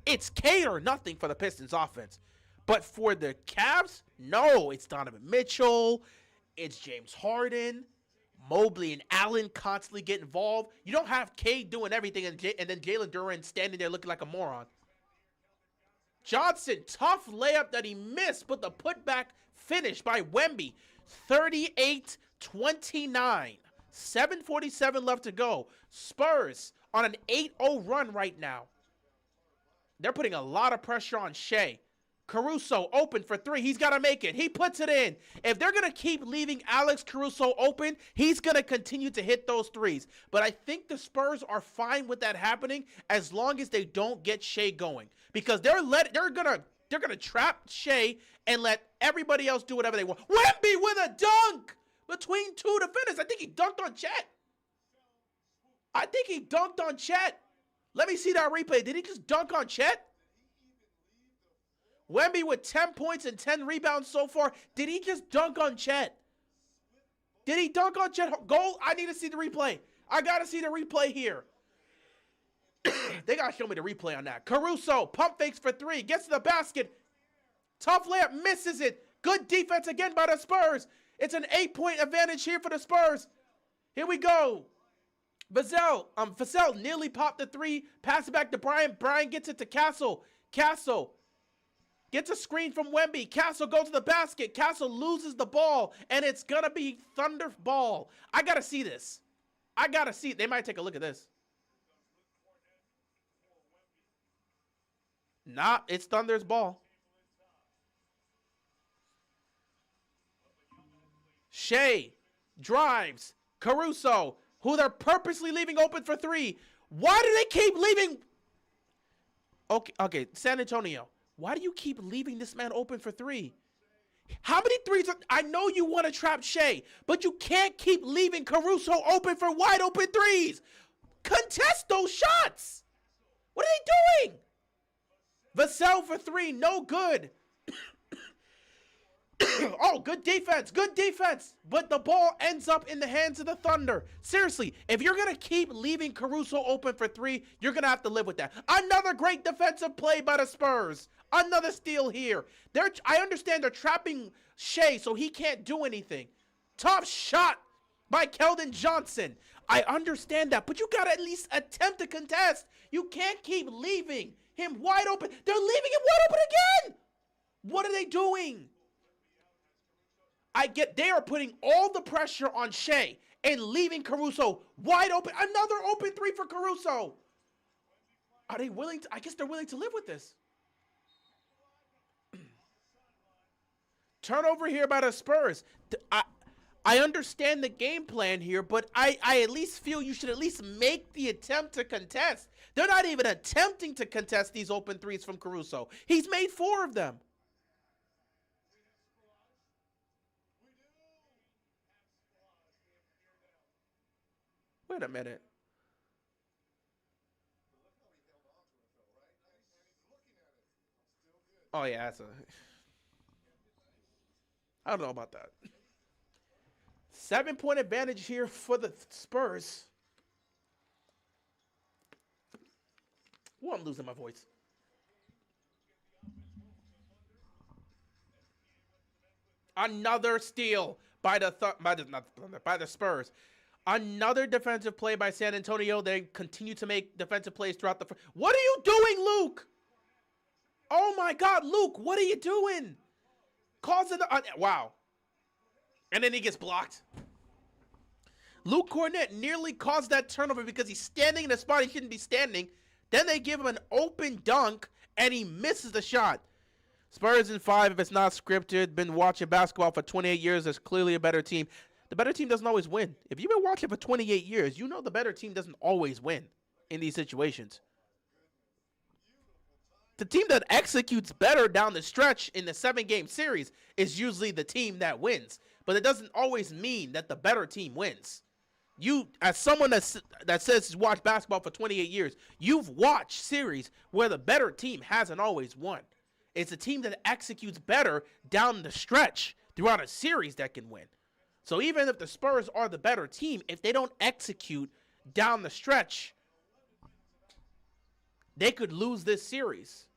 It's cater nothing for the Pistons offense. But for the Cavs, no, it's Donovan Mitchell, it's James Harden, Mobley and Allen constantly get involved. You don't have Cade doing everything and then Jalen Duren standing there looking like a moron. Johnson, tough layup that he missed, but the putback finish by Wemby. 38-29. 7:47 left to go. Spurs on an 8-0 run right now. They're putting a lot of pressure on Shea. Caruso open for three. He's got to make it. He puts it in. If they're going to keep leaving Alex Caruso open, he's going to continue to hit those threes. But I think the Spurs are fine with that happening as long as they don't get Shea going. Because they're going to trap Shea and let everybody else do whatever they want. Wemby with a dunk between two defenders. I think he dunked on Chet. Let me see that replay. Did he just dunk on Chet? Wemby with 10 points and 10 rebounds so far. Did he just dunk on Chet? Did he dunk on Chet? Goal? I need to see the replay. I got to see the replay here. They got to show me the replay on that. Caruso, pump fakes for three. Gets to the basket. Tough layup. Misses it. Good defense again by the Spurs. It's an 8-point advantage here for the Spurs. Here we go. Vassell nearly popped the three. Pass it back to Brian. Brian gets it to Castle. Castle gets a screen from Wemby. Castle goes to the basket. Castle loses the ball, and it's going to be Thunder ball. I got to see this. They might take a look at this. Nah, it's Thunder's ball. Shea drives. Caruso, who they're purposely leaving open for three. Why do they keep leaving? Okay, San Antonio. Why do you keep leaving this man open for three? How many threes? I know you want to trap Shea, but you can't keep leaving Caruso open for wide open threes. Contest those shots. What are they doing? Vassell for three, no good. Oh, good defense. But the ball ends up in the hands of the Thunder. Seriously, if you're going to keep leaving Caruso open for three, you're going to have to live with that. Another great defensive play by the Spurs. Another steal here. I understand they're trapping Shea so he can't do anything. Tough shot by Keldon Johnson. I understand that, but you got to at least attempt to contest. You can't keep leaving him wide open. They're leaving him wide open again. What are they doing? They are putting all the pressure on Shea and leaving Caruso wide open. Another open three for Caruso. Are they willing to? I guess they're willing to live with this. Turnover here by the Spurs. I understand the game plan here, but I at least feel you should at least make the attempt to contest. They're not even attempting to contest these open threes from Caruso. He's made 4 of them. Wait a minute. Oh, yeah, I don't know about that. 7-point advantage here for the Spurs. Oh, I'm losing my voice. Another steal by the Spurs. Another defensive play by San Antonio. They continue to make defensive plays throughout the... What are you doing, Luke? Oh, my God, Luke, what are you doing? Calls it... wow. And then he gets blocked. Luke Cornett nearly caused that turnover because he's standing in a spot he shouldn't be standing. Then they give him an open dunk, and he misses the shot. Spurs in 5 if it's not scripted. Been watching basketball for 28 years. There's clearly a better team. The better team doesn't always win. If you've been watching for 28 years, you know the better team doesn't always win in these situations. The team that executes better down the stretch in the 7-game series is usually the team that wins. But it doesn't always mean that the better team wins. You, as someone that says watch basketball for 28 years, you've watched series where the better team hasn't always won. It's a team that executes better down the stretch throughout a series that can win. So even if the Spurs are the better team, if they don't execute down the stretch, they could lose this series.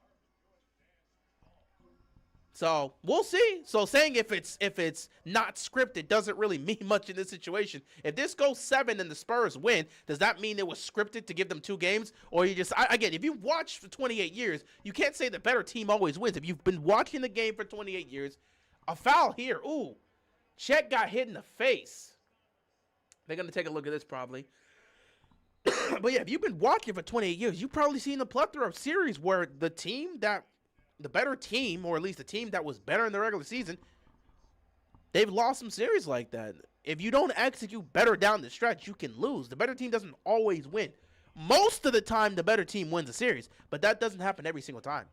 So we'll see. So saying if it's not scripted doesn't really mean much in this situation. If this goes 7 and the Spurs win, does that mean it was scripted to give them 2 games? Or you just again, if you've watched for 28 years, you can't say the better team always wins. If you've been watching the game for 28 years, a foul here. Ooh, Chet got hit in the face. They're gonna take a look at this probably. But yeah, if you've been watching for 28 years, you've probably seen a plethora of series where the better team, or at least the team that was better in the regular season, they've lost some series like that. If you don't execute better down the stretch, you can lose. The better team doesn't always win. Most of the time, the better team wins a series, but that doesn't happen every single time.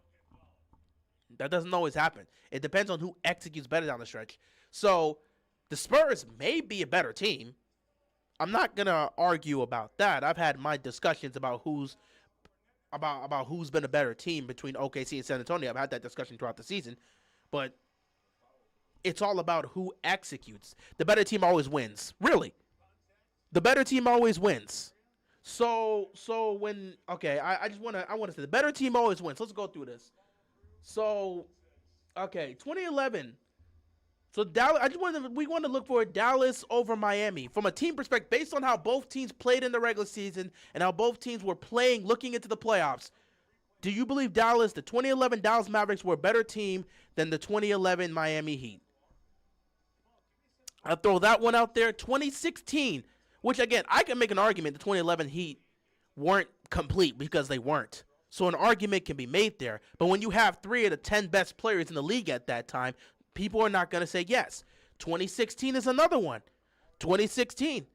That doesn't always happen. It depends on who executes better down the stretch. So the Spurs may be a better team. I'm not going to argue about that. I've had my discussions about who's been a better team between OKC and San Antonio. I've had that discussion throughout the season, but it's all about who executes. The better team always wins. Really. The better team always wins. So when I want to say the better team always wins. Let's go through this. So 2011. So Dallas, we want to look for Dallas over Miami from a team perspective, based on how both teams played in the regular season and how both teams were playing, looking into the playoffs. Do you believe the 2011 Dallas Mavericks were a better team than the 2011 Miami Heat? I'll throw that one out there. 2016, which again, I can make an argument the 2011 Heat weren't complete because they weren't. So an argument can be made there. But when you have 3 of the 10 best players in the league at that time, people are not going to say yes. 2016 is another one. 2016.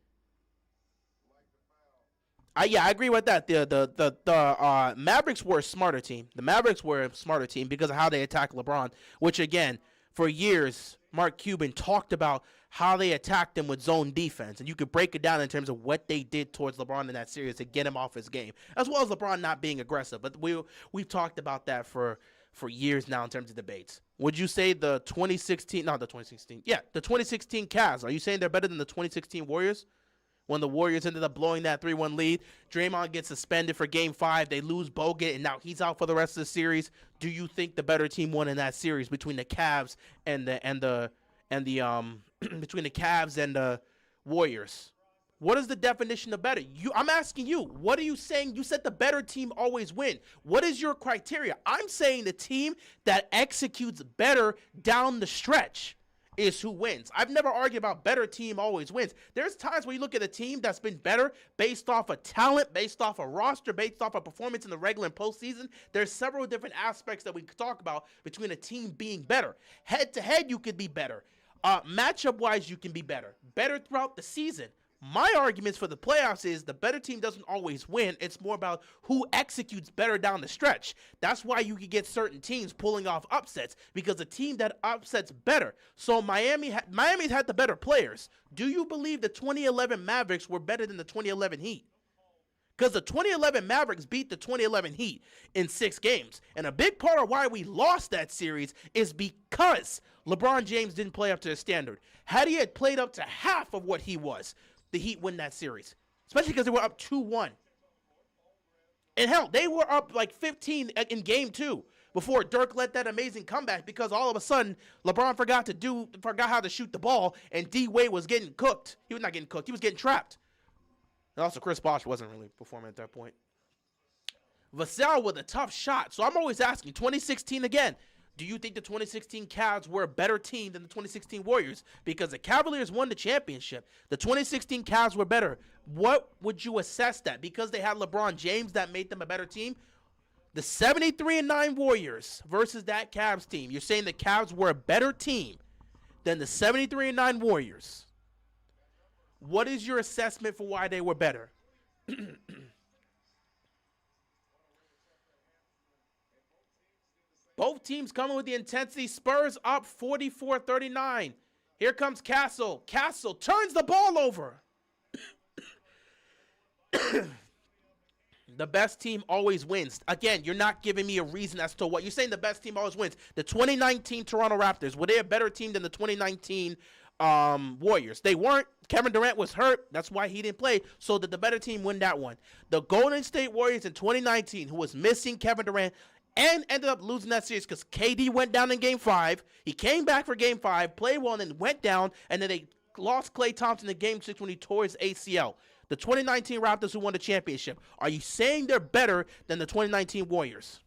I agree with that. The Mavericks were a smarter team. The Mavericks were a smarter team because of how they attacked LeBron, which again, for years, Mark Cuban talked about how they attacked him with zone defense. And you could break it down in terms of what they did towards LeBron in that series to get him off his game, as well as LeBron not being aggressive. But we've talked about that for years now in terms of debates. Would you say the 2016 Cavs, are you saying they're better than the 2016 Warriors? When the Warriors ended up blowing that 3-1 lead, Draymond gets suspended for Game 5. They lose Bogut, and now he's out for the rest of the series. Do you think the better team won in that series between the Cavs and the between the Cavs and the Warriors? What is the definition of better? I'm asking you, what are you saying? You said the better team always win. What is your criteria? I'm saying the team that executes better down the stretch is who wins. I've never argued about better team always wins. There's times where you look at a team that's been better based off of talent, based off a roster, based off of performance in the regular and postseason. There's several different aspects that we could talk about between a team being better. Head to head, you could be better. Matchup wise, you can be better. Better throughout the season. My arguments for the playoffs is the better team doesn't always win. It's more about who executes better down the stretch. That's why you can get certain teams pulling off upsets, because the team that upsets better. So Miami's had the better players. Do you believe the 2011 Mavericks were better than the 2011 Heat? Because the 2011 Mavericks beat the 2011 Heat in 6 games. And a big part of why we lost that series is because LeBron James didn't play up to his standard. Had he had played up to half of what he was, the Heat win that series, especially because they were up 2-1. And hell, they were up like 15 in game 2 before Dirk led that amazing comeback, because all of a sudden LeBron forgot how to shoot the ball, and D Wade was getting cooked. He was not getting cooked. He was getting trapped. And also Chris Bosh wasn't really performing at that point. Vassell with a tough shot. So I'm always asking, 2016 again. Do you think the 2016 Cavs were a better team than the 2016 Warriors? Because the Cavaliers won the championship. The 2016 Cavs were better. What would you assess that? Because they had LeBron James, that made them a better team? The 73-9 Warriors versus that Cavs team. You're saying the Cavs were a better team than the 73-9 Warriors. What is your assessment for why they were better? Both teams coming with the intensity. Spurs up 44-39. Here comes Castle. Castle turns the ball over. The best team always wins. Again, you're not giving me a reason as to what. You're saying the best team always wins. The 2019 Toronto Raptors, were they a better team than the 2019 Warriors? They weren't. Kevin Durant was hurt. That's why he didn't play. So did the better team win that one? The Golden State Warriors in 2019, who was missing Kevin Durant, and ended up losing that series because KD went down in Game 5. He came back for Game 5, played well, and then went down, and then they lost Klay Thompson in Game 6 when he tore his ACL. The 2019 Raptors who won the championship. Are you saying they're better than the 2019 Warriors?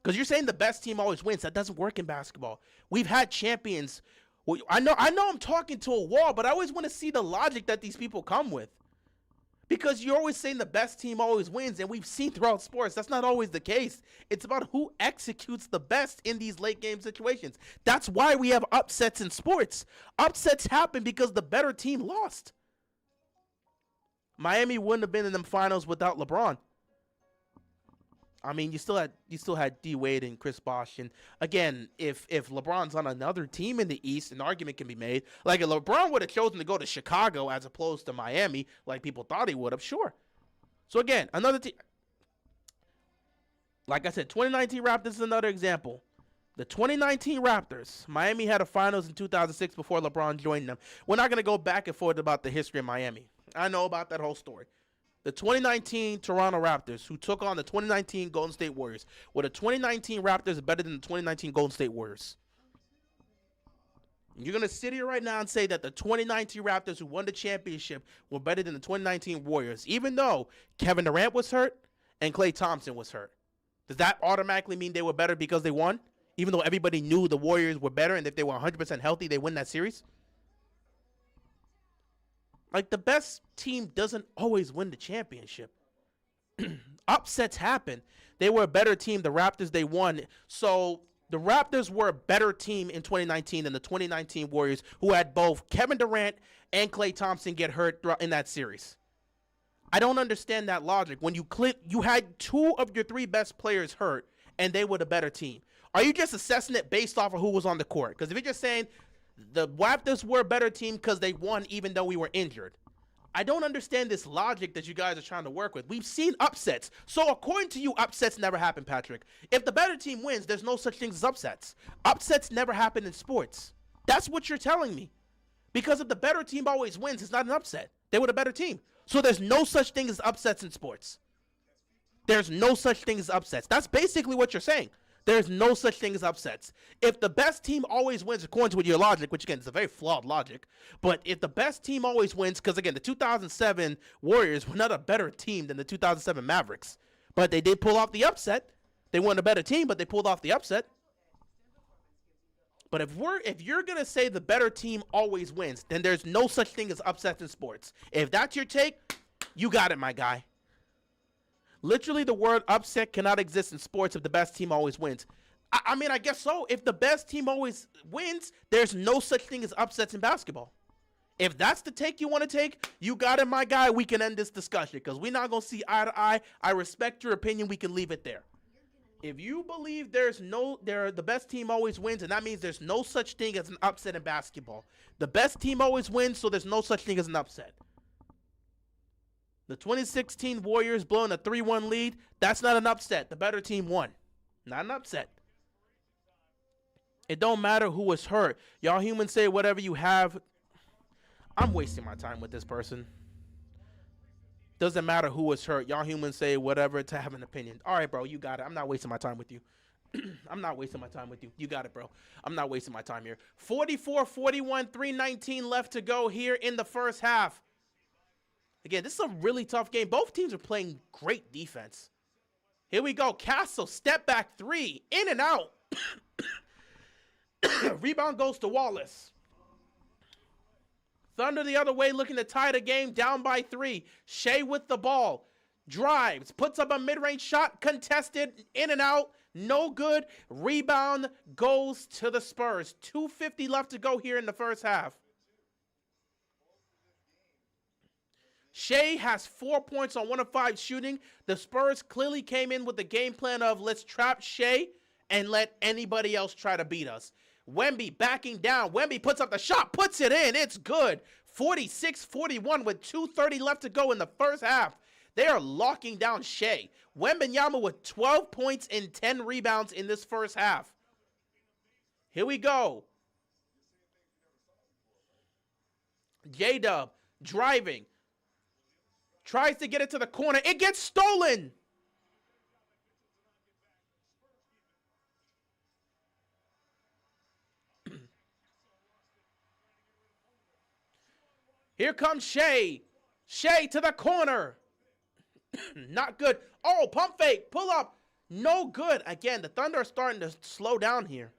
Because you're saying the best team always wins. That doesn't work in basketball. We've had champions. Well, I know I'm talking to a wall, but I always want to see the logic that these people come with. Because you're always saying the best team always wins, and we've seen throughout sports that's not always the case. It's about who executes the best in these late game situations. That's why we have upsets in sports. Upsets happen because the better team lost. Miami wouldn't have been in them finals without LeBron. I mean, you still had D Wade and Chris Bosh, and again, if LeBron's on another team in the East, an argument can be made. Like if LeBron would have chosen to go to Chicago as opposed to Miami, like people thought he would have, sure. So again, another team. Like I said, 2019 Raptors is another example. The 2019 Raptors, Miami had a finals in 2006 before LeBron joined them. We're not going to go back and forth about the history of Miami. I know about that whole story. The 2019 Toronto Raptors, who took on the 2019 Golden State Warriors, were the 2019 Raptors better than the 2019 Golden State Warriors? You're going to sit here right now and say that the 2019 Raptors who won the championship were better than the 2019 Warriors, even though Kevin Durant was hurt and Klay Thompson was hurt. Does that automatically mean they were better because they won? Even though everybody knew the Warriors were better, and if they were 100% healthy, they win that series? Like, the best team doesn't always win the championship. Upsets happen. They were a better team. The Raptors, they won. So, the Raptors were a better team in 2019 than the 2019 Warriors, who had both Kevin Durant and Klay Thompson get hurt in that series. I don't understand that logic. When you had two of your three best players hurt, and they were the better team. Are you just assessing it based off of who was on the court? Because if you're just saying the Raptors were a better team because they won even though we were injured, I don't understand this logic that you guys are trying to work with. We've seen upsets. So according to you, upsets never happen, Patrick. If the better team wins, there's no such thing as upsets. Upsets never happen in sports. That's what you're telling me. Because if the better team always wins, it's not an upset. They were the better team. So there's no such thing as upsets in sports. There's no such thing as upsets. That's basically what you're saying. There's no such thing as upsets. If the best team always wins, according to your logic, which again is a very flawed logic, but if the best team always wins, because again, the 2007 Warriors were not a better team than the 2007 Mavericks, but they did pull off the upset. They weren't a better team, but they pulled off the upset. But if you're gonna say the better team always wins, then there's no such thing as upsets in sports. If that's your take, you got it, my guy. Literally, the word upset cannot exist in sports if the best team always wins. I mean, I guess so. If the best team always wins, there's no such thing as upsets in basketball. If that's the take you want to take, you got it, my guy. We can end this discussion because we're not going to see eye to eye. I respect your opinion. We can leave it there. If you believe the best team always wins, and that means there's no such thing as an upset in basketball. The best team always wins, so there's no such thing as an upset. The 2016 Warriors blowing a 3-1 lead, that's not an upset. The better team won. Not an upset. It don't matter who was hurt. Y'all humans say whatever you have. I'm wasting my time with this person. Doesn't matter who was hurt. Y'all humans say whatever to have an opinion. All right, bro, you got it. I'm not wasting my time with you. I'm not wasting my time with you. You got it, bro. I'm not wasting my time here. 44-41, 3:19 left to go here in the first half. Again, this is a really tough game. Both teams are playing great defense. Here we go. Castle, step back three. In and out. Rebound goes to Wallace. Thunder the other way, looking to tie the game, down by 3. Shea with the ball. Drives. Puts up a mid-range shot. Contested. In and out. No good. Rebound goes to the Spurs. 2:50 left to go here in the first half. Shea has 4 points on 1 of 5 shooting. The Spurs clearly came in with the game plan of let's trap Shea and let anybody else try to beat us. Wemby backing down. Wemby puts up the shot, puts it in. It's good. 46-41 with 2:30 left to go in the first half. They are locking down Shea. Wembanyama with 12 points and 10 rebounds in this first half. Here we go. J-Dub driving. Tries to get it to the corner. It gets stolen. Here comes Shea. Shea to the corner. Not good. Oh, pump fake. Pull up. No good. Again, the Thunder are starting to slow down here.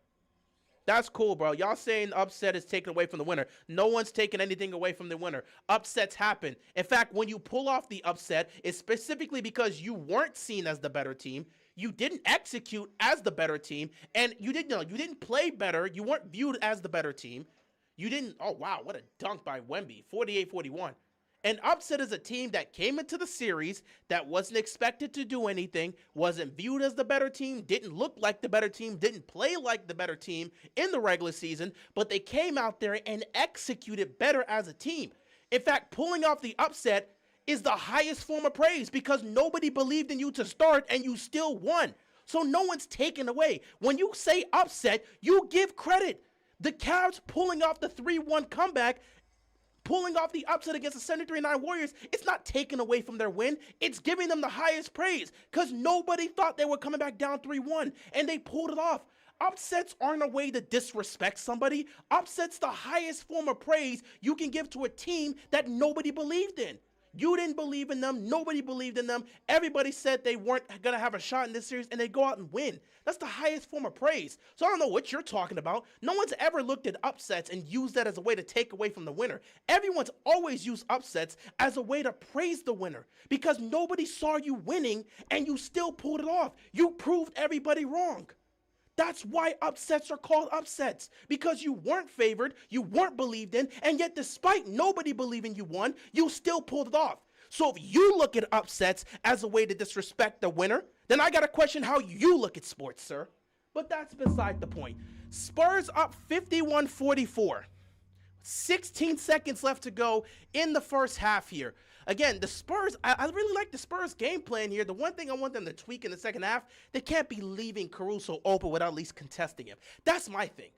That's cool, bro. Y'all saying upset is taken away from the winner. No one's taking anything away from the winner. Upsets happen. In fact, when you pull off the upset, it's specifically because you weren't seen as the better team. You didn't execute as the better team, and you didn't play better. You weren't viewed as the better team. You didn't. Oh wow, what a dunk by Wemby, 48-41. An upset is a team that came into the series that wasn't expected to do anything, wasn't viewed as the better team, didn't look like the better team, didn't play like the better team in the regular season, but they came out there and executed better as a team. In fact, pulling off the upset is the highest form of praise because nobody believed in you to start and you still won. So no one's taken away. When you say upset, you give credit. The Cavs pulling off the 3-1 comeback, pulling off the upset against the 73-9 Warriors, it's not taking away from their win. It's giving them the highest praise because nobody thought they were coming back down 3-1, and they pulled it off. Upsets aren't a way to disrespect somebody. Upsets the highest form of praise you can give to a team that nobody believed in. You didn't believe in them. Nobody believed in them. Everybody said they weren't going to have a shot in this series, and they go out and win. That's the highest form of praise. So I don't know what you're talking about. No one's ever looked at upsets and used that as a way to take away from the winner. Everyone's always used upsets as a way to praise the winner because nobody saw you winning, and you still pulled it off. You proved everybody wrong. That's why upsets are called upsets, because you weren't favored, you weren't believed in, and yet despite nobody believing you won, you still pulled it off. So if you look at upsets as a way to disrespect the winner, then I gotta question how you look at sports, sir. But that's beside the point. Spurs up 51-44. 16 seconds left to go in the first half here. Again, the Spurs, I really like the Spurs game plan here. The one thing I want them to tweak in the second half, they can't be leaving Caruso open without at least contesting him. That's my thing.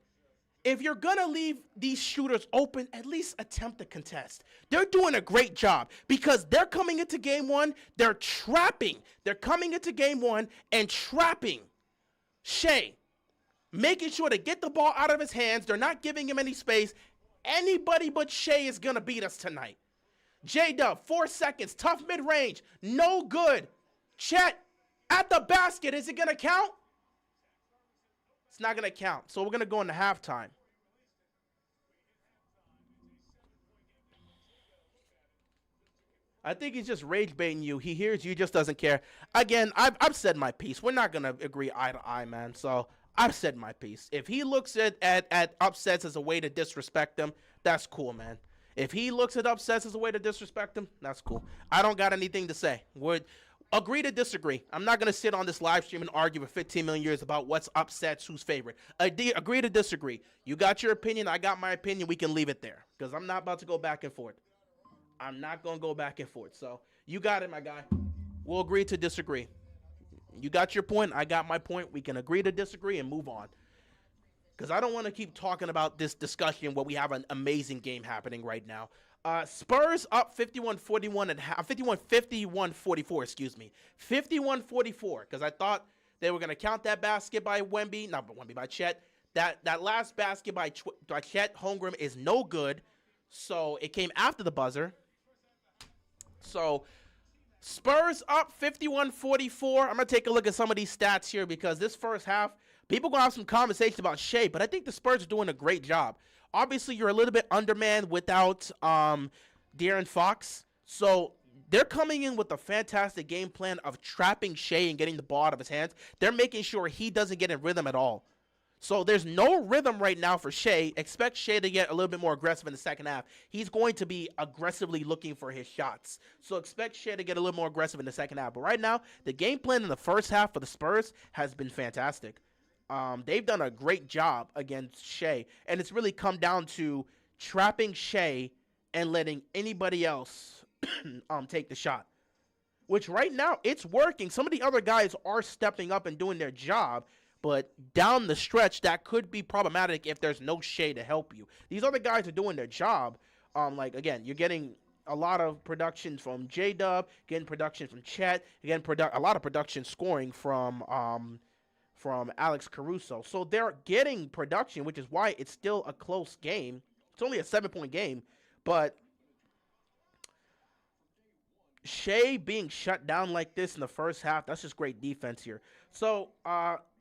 If you're going to leave these shooters open, at least attempt to contest. They're doing a great job because they're coming into game one, they're trapping. They're coming into game one and trapping Shea, making sure to get the ball out of his hands. They're not giving him any space. Anybody but Shea is going to beat us tonight. J-Dub, 4 seconds, tough mid-range, no good. Chet, at the basket, is it going to count? It's not going to count, so we're going to go into halftime. I think he's just rage baiting you. He hears you, just doesn't care. Again, I've said my piece. We're not going to agree eye to eye, man, so I've said my piece. If he looks at upsets as a way to disrespect them, that's cool, man. If he looks at upsets as a way to disrespect him, that's cool. I don't got anything to say. We're agree to disagree. I'm not going to sit on this live stream and argue for 15 million years about what's upsets, who's favorite. Agree to disagree. You got your opinion. I got my opinion. We can leave it there because I'm not about to go back and forth. I'm not going to go back and forth. So you got it, my guy. We'll agree to disagree. You got your point. I got my point. We can agree to disagree and move on. Because I don't want to keep talking about this discussion where we have an amazing game happening right now. Spurs up 51-41 and 51-44, excuse me. 51-44, because I thought they were going to count that basket by Wemby, not by Wemby, by Chet. That last basket by Chet Holmgren is no good, so it came after the buzzer. So Spurs up 51-44. I'm going to take a look at some of these stats here because this first half, people going to have some conversation about Shea, but I think the Spurs are doing a great job. Obviously, you're a little bit undermanned without De'Aaron Fox. So they're coming in with a fantastic game plan of trapping Shea and getting the ball out of his hands. They're making sure he doesn't get in rhythm at all. So there's no rhythm right now for Shea. Expect Shea to get a little bit more aggressive in the second half. He's going to be aggressively looking for his shots. So expect Shea to get a little more aggressive in the second half. But right now, the game plan in the first half for the Spurs has been fantastic. They've done a great job against Shea, and it's really come down to trapping Shea and letting anybody else take the shot, which right now it's working. Some of the other guys are stepping up and doing their job, but down the stretch that could be problematic if there's no Shea to help you. These other guys are doing their job. Like again, you're getting a lot of production from J-Dub, getting production from Chet, again a lot of production scoring from Alex Caruso. So they're getting production, which is why it's still a close game. It's only a 7-point game, but Shea being shut down like this in the first half, that's just great defense here. So,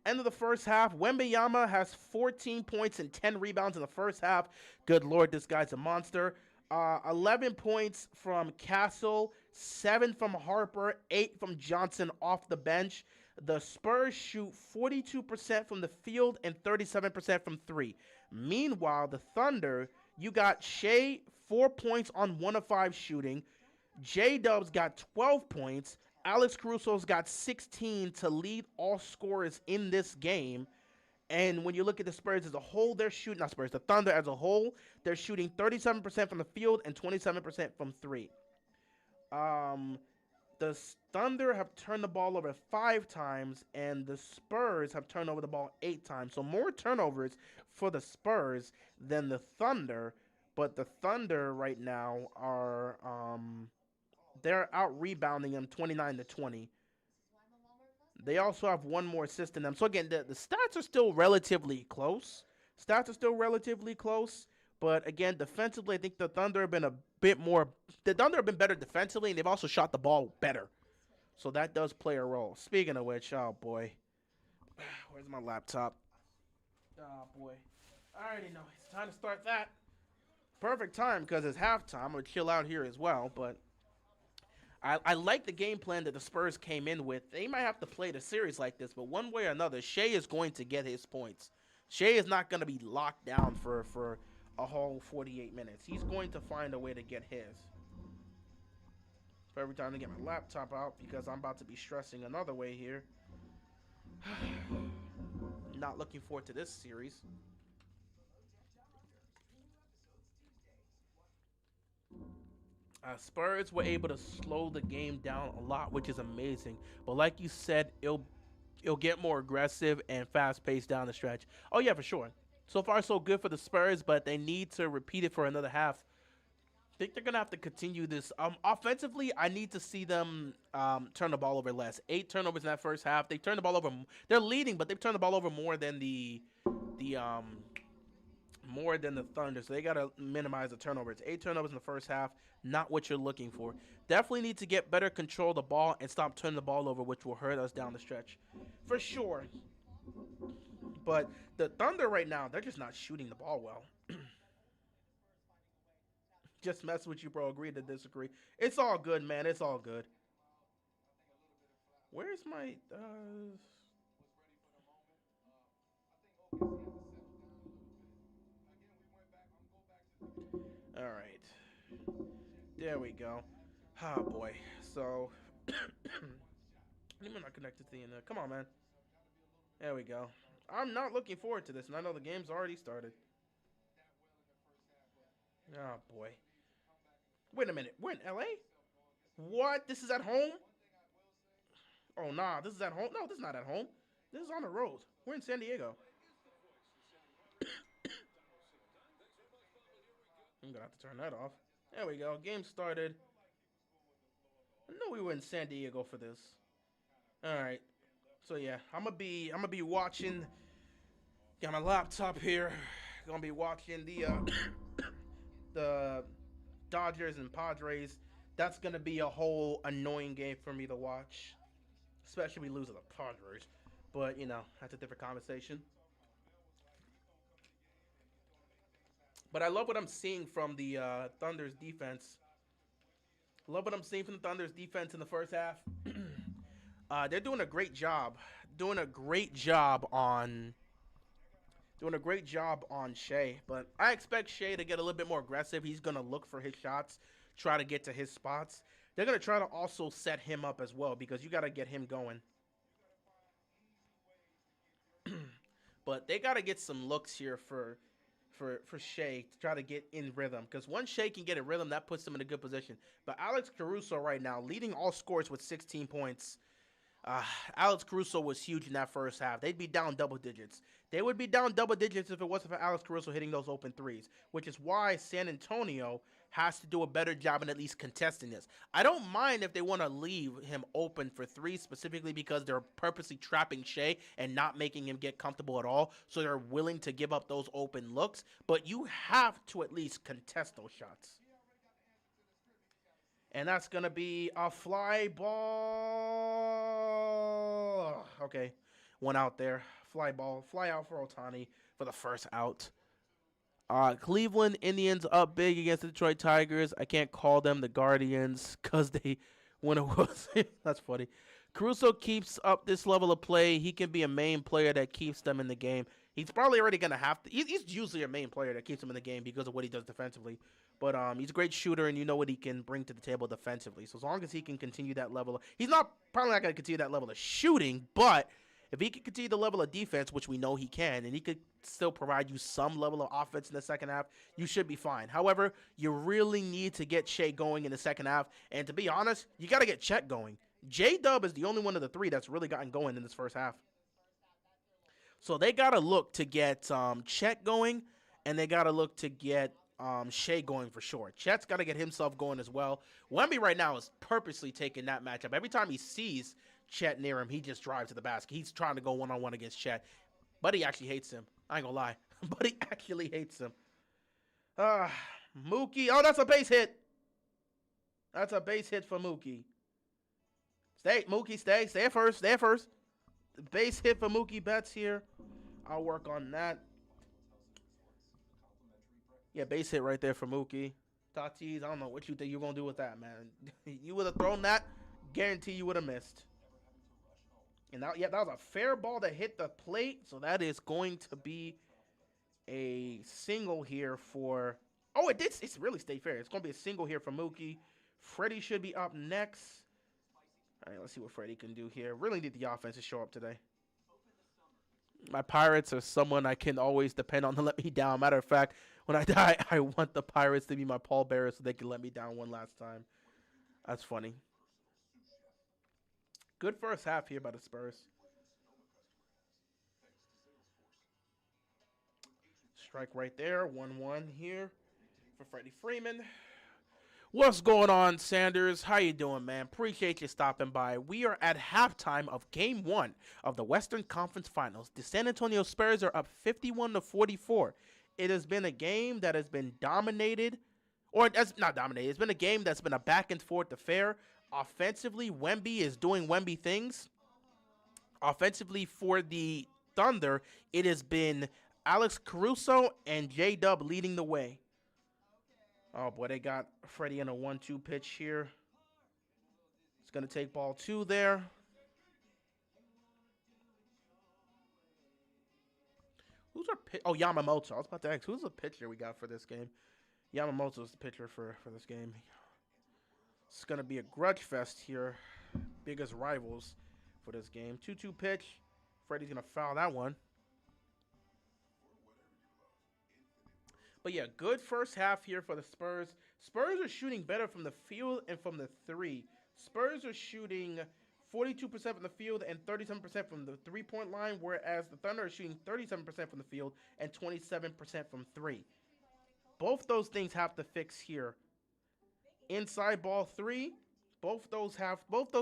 end of the first half, Wembanyama has 14 points and 10 rebounds in the first half. Good Lord, this guy's a monster. 11 points from Castle, 7 from Harper, 8 from Johnson off the bench. The Spurs shoot 42% from the field and 37% from three. Meanwhile, the Thunder, you got Shea, 4 points on 1 of 5 shooting. J-Dub's got 12 points. Alex Caruso's got 16 to lead all scorers in this game. And when you look at the Spurs as a whole, they're shooting, not Spurs, the Thunder as a whole, they're shooting 37% from the field and 27% from three. The Thunder have turned the ball over 5 times, and the Spurs have turned over the ball 8 times. So more turnovers for the Spurs than the Thunder. But the Thunder right now are they're out rebounding them 29-20. They also have one more assist than them. So again, the stats are still relatively close. But again, defensively, I think the Thunder have been a bit more. The Thunder have been better defensively, and they've also shot the ball better. So that does play a role. Speaking of which, oh boy, where's my laptop? Oh boy, I already know it's time to start that. Perfect time because it's halftime. I'm gonna chill out here as well, but I like the game plan that the Spurs came in with. They might have to play the series like this, but one way or another, Shea is going to get his points. Shea is not going to be locked down for a whole 48 minutes. He's going to find a way to get his. Every time to get my laptop out because I'm about to be stressing another way here. Not looking forward to this series. Spurs were able to slow the game down a lot, which is amazing. But like you said, it'll get more aggressive and fast-paced down the stretch. Oh, yeah, for sure. So far, so good for the Spurs, but they need to repeat it for another half. I think they're going to have to continue this. Offensively, I need to see them turn the ball over less. 8 turnovers in that first half. They turned the ball over. They're leading, but they've turned the ball over more than the Thunder, so they got to minimize the turnovers. 8 turnovers in the first half, not what you're looking for. Definitely need to get better control of the ball and stop turning the ball over, which will hurt us down the stretch. For sure. But the Thunder right now, they're just not shooting the ball well. Just mess with you, bro. Agree to disagree. It's all good, man. It's all good. Where's my... All right. There we go. Ah, boy. So, I'm not connected to the internet. Come on, man. There we go. I'm not looking forward to this, and I know the game's already started. Oh, boy. Wait a minute. We're in LA? What? This is at home? Oh, nah. This is at home? No, this is not at home. This is on the road. We're in San Diego. I'm going to have to turn that off. There we go. Game started. I knew we were in San Diego for this. All right. So yeah, I'm gonna be watching. Got my laptop here. Gonna be watching the Dodgers and Padres. That's gonna be a whole annoying game for me to watch, especially if we lose to the Padres. But you know, that's a different conversation. But I love what I'm seeing from the Thunder's defense. Love what I'm seeing from the Thunder's defense in the first half. They're doing a great job. Doing a great job on Shea. But I expect Shea to get a little bit more aggressive. He's gonna look for his shots, try to get to his spots. They're gonna try to also set him up as well because you gotta get him going. But they gotta get some looks here for Shea to try to get in rhythm. Because once Shea can get in rhythm, that puts him in a good position. But Alex Caruso right now, leading all scores with 16 points. Alex Caruso was huge in that first half. They'd be down double digits. They would be down double digits if it wasn't for Alex Caruso hitting those open threes, which is why San Antonio has to do a better job in at least contesting this. I don't mind if they want to leave him open for threes, specifically because they're purposely trapping Shea and not making him get comfortable at all, so they're willing to give up those open looks, but you have to at least contest those shots. And that's going to be a fly ball. Okay, one out there. Fly ball. Fly out for Otani for the first out. Cleveland Indians up big against the Detroit Tigers. I can't call them the Guardians because they win a World Series. That's funny. Caruso keeps up this level of play. He can be a main player that keeps them in the game. He's probably already going to have to. He's usually a main player that keeps him in the game because of what he does defensively. But he's a great shooter, and you know what he can bring to the table defensively. So as long as he can continue that level, he's probably not going to continue that level of shooting, but if he can continue the level of defense, which we know he can, and he could still provide you some level of offense in the second half, you should be fine. However, you really need to get Shea going in the second half, and to be honest, you got to get Chet going. J-Dub is the only one of the three that's really gotten going in this first half. So they got to look to get Chet going, and they got to look to get Shea going for sure. Chet's got to get himself going as well. Wemby right now is purposely taking that matchup. Every time he sees Chet near him, he just drives to the basket. He's trying to go one-on-one against Chet. But he actually hates him. I ain't gonna lie. But he actually hates him. Mookie. Oh, that's a base hit. That's a base hit for Mookie. Stay, Mookie, stay. Stay at first. Stay at first. Base hit for Mookie Betts here. I'll work on that. Yeah, base hit right there for Mookie. Tatis, I don't know what you think you're going to do with that, man. You would have thrown that. Guarantee you would have missed. And that was a fair ball that hit the plate. So that is going to be a single here for... Oh, it did. It's really stayed fair. It's going to be a single here for Mookie. Freddie should be up next. All right, let's see what Freddie can do here. Really need the offense to show up today. My Pirates are someone I can always depend on to let me down. Matter of fact, when I die, I want the Pirates to be my pallbearers so they can let me down one last time. That's funny. Good first half here by the Spurs. Strike right there. 1-1 here for Freddie Freeman. What's going on, Sanders? How you doing, man? Appreciate you stopping by. We are at halftime of Game 1 of the Western Conference Finals. The San Antonio Spurs are up 51-44. It has been a game that has been dominated, or that's not dominated. It's been a game that's been a back-and-forth affair. Offensively, Wemby is doing Wemby things. Offensively for the Thunder, it has been Alex Caruso and J-Dub leading the way. Oh, boy, they got Freddie in a 1-2 pitch here. It's going to take ball 2 there. Who's our pitcher? Oh, Yamamoto. I was about to ask, who's the pitcher we got for this game? Yamamoto's the pitcher for this game. It's going to be a grudge fest here. Biggest rivals for this game. 2-2 pitch. Freddie's going to foul that one. But yeah, good first half here for the Spurs. Spurs are shooting better from the field and from the three. Spurs are shooting 42% from the field and 37% from the three-point line, whereas the Thunder are shooting 37% from the field and 27% from three. Both those things have to fix here. Inside ball 3, both those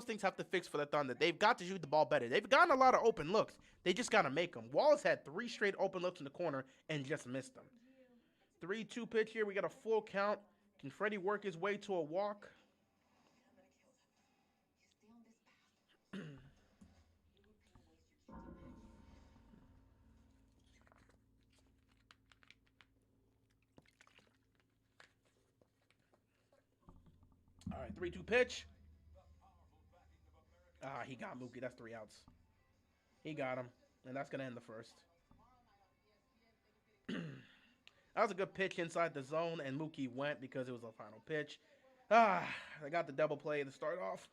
things have to fix for the Thunder. They've got to shoot the ball better. They've gotten a lot of open looks. They just got to make them. Wallace had 3 straight open looks in the corner and just missed them. 3-2 pitch here. We got a full count. Can Freddie work his way to a walk? All right, 3-2 pitch. He got Mookie. That's 3 outs. He got him, and that's going to end the first. That was a good pitch inside the zone, and Mookie went because it was a final pitch. I got the double play to start off.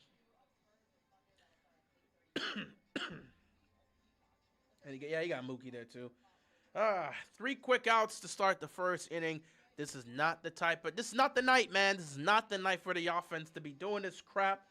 And he got Mookie there too. 3 quick outs to start the first inning. This is not the night, man. This is not the night for the offense to be doing this crap.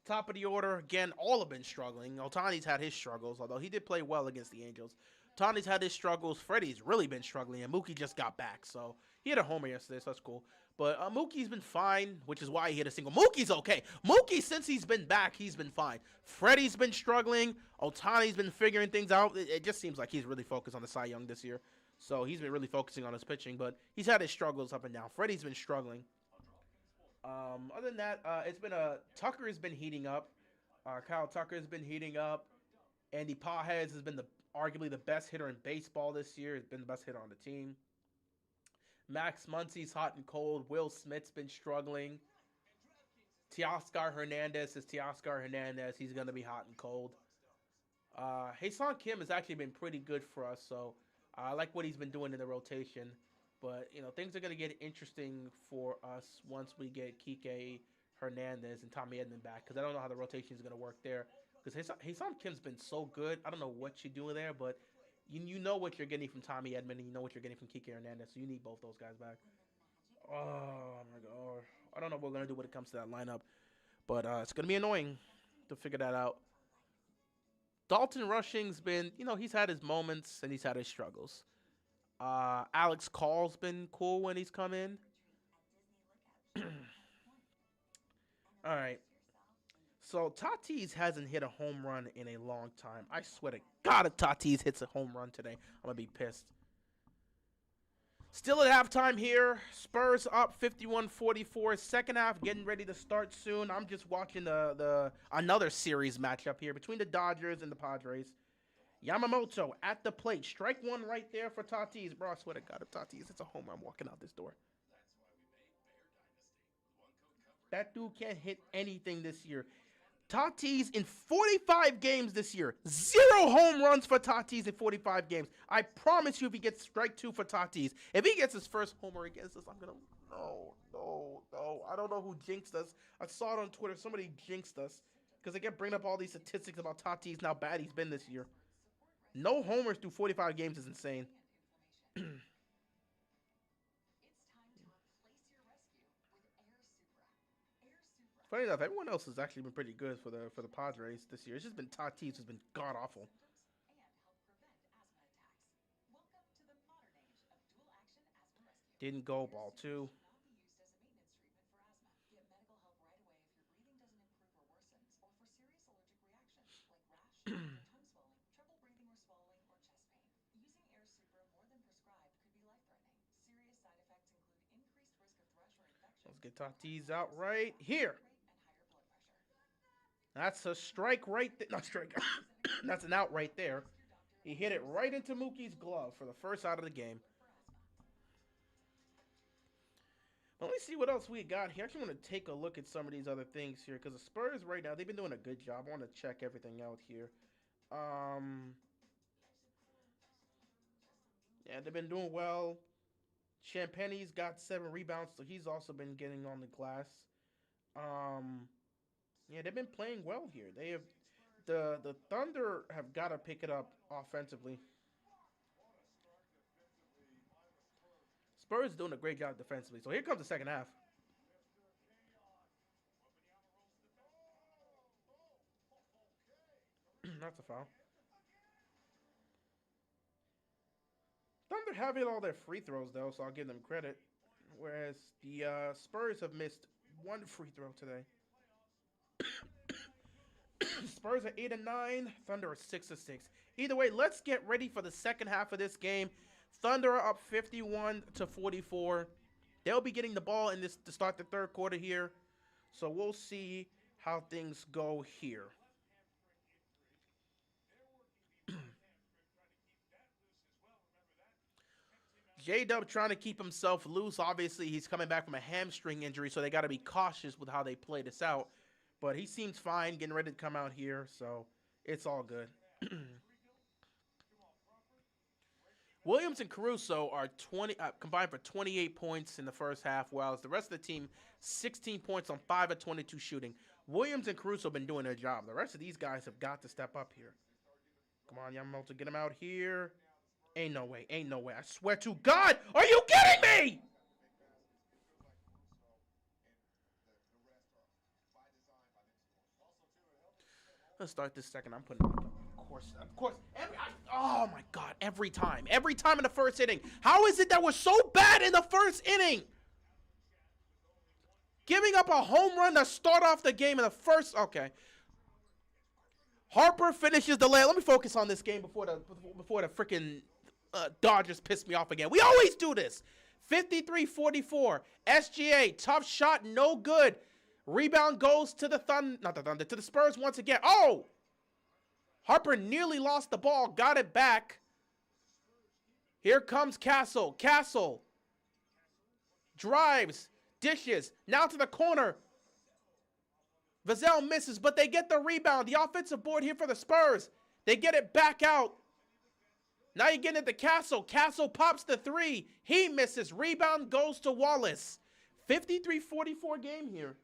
Top of the order, again, all have been struggling. Otani's had his struggles, although he did play well against the Angels. Otani's had his struggles. Freddie's really been struggling, and Mookie just got back. So he had a homer yesterday, so that's cool. But Mookie's been fine, which is why he hit a single. Mookie's okay. Mookie, since he's been back, he's been fine. Freddie's been struggling. Otani's been figuring things out. It just seems like he's really focused on the Cy Young this year. So he's been really focusing on his pitching, but he's had his struggles up and down. Freddie's been struggling. Other than that, it's been Tucker has been heating up. Kyle Tucker has been heating up. Andy Pages has been arguably the best hitter in baseball this year. He's been the best hitter on the team. Max Muncy's hot and cold. Will Smith's been struggling. Teoscar Hernandez is Teoscar Hernandez. He's going to be hot and cold. Hae-Sung Kim has actually been pretty good for us, so I like what he's been doing in the rotation. But, things are going to get interesting for us once we get Kike Hernandez and Tommy Edman back, because I don't know how the rotation is going to work there. Because Hae-Sung Kim's been so good. I don't know what you're doing there, but you know what you're getting from Tommy Edman, and you know what you're getting from Kike Hernandez, so you need both those guys back. Oh, my God. I don't know what we're going to do when it comes to that lineup, but it's going to be annoying to figure that out. Dalton Rushing's been, he's had his moments and he's had his struggles. Alex Call's been cool when he's come in. All right. So Tatis hasn't hit a home run in a long time. I swear to God, if Tatis hits a home run today, I'm going to be pissed. Still at halftime here. Spurs up 51-44. Second half getting ready to start soon. I'm just watching the another series matchup here between the Dodgers and the Padres. Yamamoto at the plate. Strike one right there for Tatis. Bro, I swear to God, if Tatis hits a home run, I'm walking out this door. That dude can't hit anything this year. Tatis in 45 games this year. 0 home runs for Tatis in 45 games. I promise you if he gets strike 2 for Tatis. If he gets his first homer against us, I'm going to... No. I don't know who jinxed us. I saw it on Twitter. Somebody jinxed us. Because they kept bringing up all these statistics about Tatis and how bad he's been this year. No homers through 45 games is insane. Funny enough, everyone else has actually been pretty good for the Padres this year. It's just been Tatis who's been god awful. Didn't go ball 2. Let's get Tatis out right here. That's a strike right there. Not strike. That's an out right there. He hit it right into Mookie's glove for the first out of the game. Let me see what else we got here. I actually want to take a look at some of these other things here because the Spurs right now, they've been doing a good job. I want to check everything out here. Yeah, they've been doing well. Champagne's got 7 rebounds, so he's also been getting on the glass. Yeah, they've been playing well here. They have the Thunder have got to pick it up offensively. Spurs doing a great job defensively. So here comes the second half. That's a foul. Thunder have hit all their free throws, though, so I'll give them credit. Whereas the Spurs have missed 1 free throw today. Spurs are 8-9. Thunder are 6-6. Either way, let's get ready for the second half of this game. Thunder are up 51-44. They'll be getting the ball in this to start the third quarter here. So we'll see how things go here. J-Dub trying to keep himself loose. Obviously, he's coming back from a hamstring injury, so they got to be cautious with how they play this out. But he seems fine, getting ready to come out here, so it's all good. Williams and Caruso are combined for 28 points in the first half, while the rest of the team, 16 points on 5 of 22 shooting. Williams and Caruso have been doing their job. The rest of these guys have got to step up here. Come on, Yamamoto, get him out here. Ain't no way. I swear to God, are you kidding me? Let's start this second. I'm putting, of course. Oh my God, every time in the first inning. How is it that we're so bad in the first inning? Giving up a home run to start off the game in the first. Okay. Harper finishes the layup. Let me focus on this game before the freaking Dodgers piss me off again. We always do this. 53-44. SGA, tough shot, no good. Rebound goes to the to the Spurs once again. Oh! Harper nearly lost the ball, got it back. Here comes Castle. Castle drives, dishes, now to the corner. Vassell misses, but they get the rebound. The offensive board here for the Spurs. They get it back out. Now you get into Castle. Castle pops the three. He misses. Rebound goes to Wallace. 53-44 game here.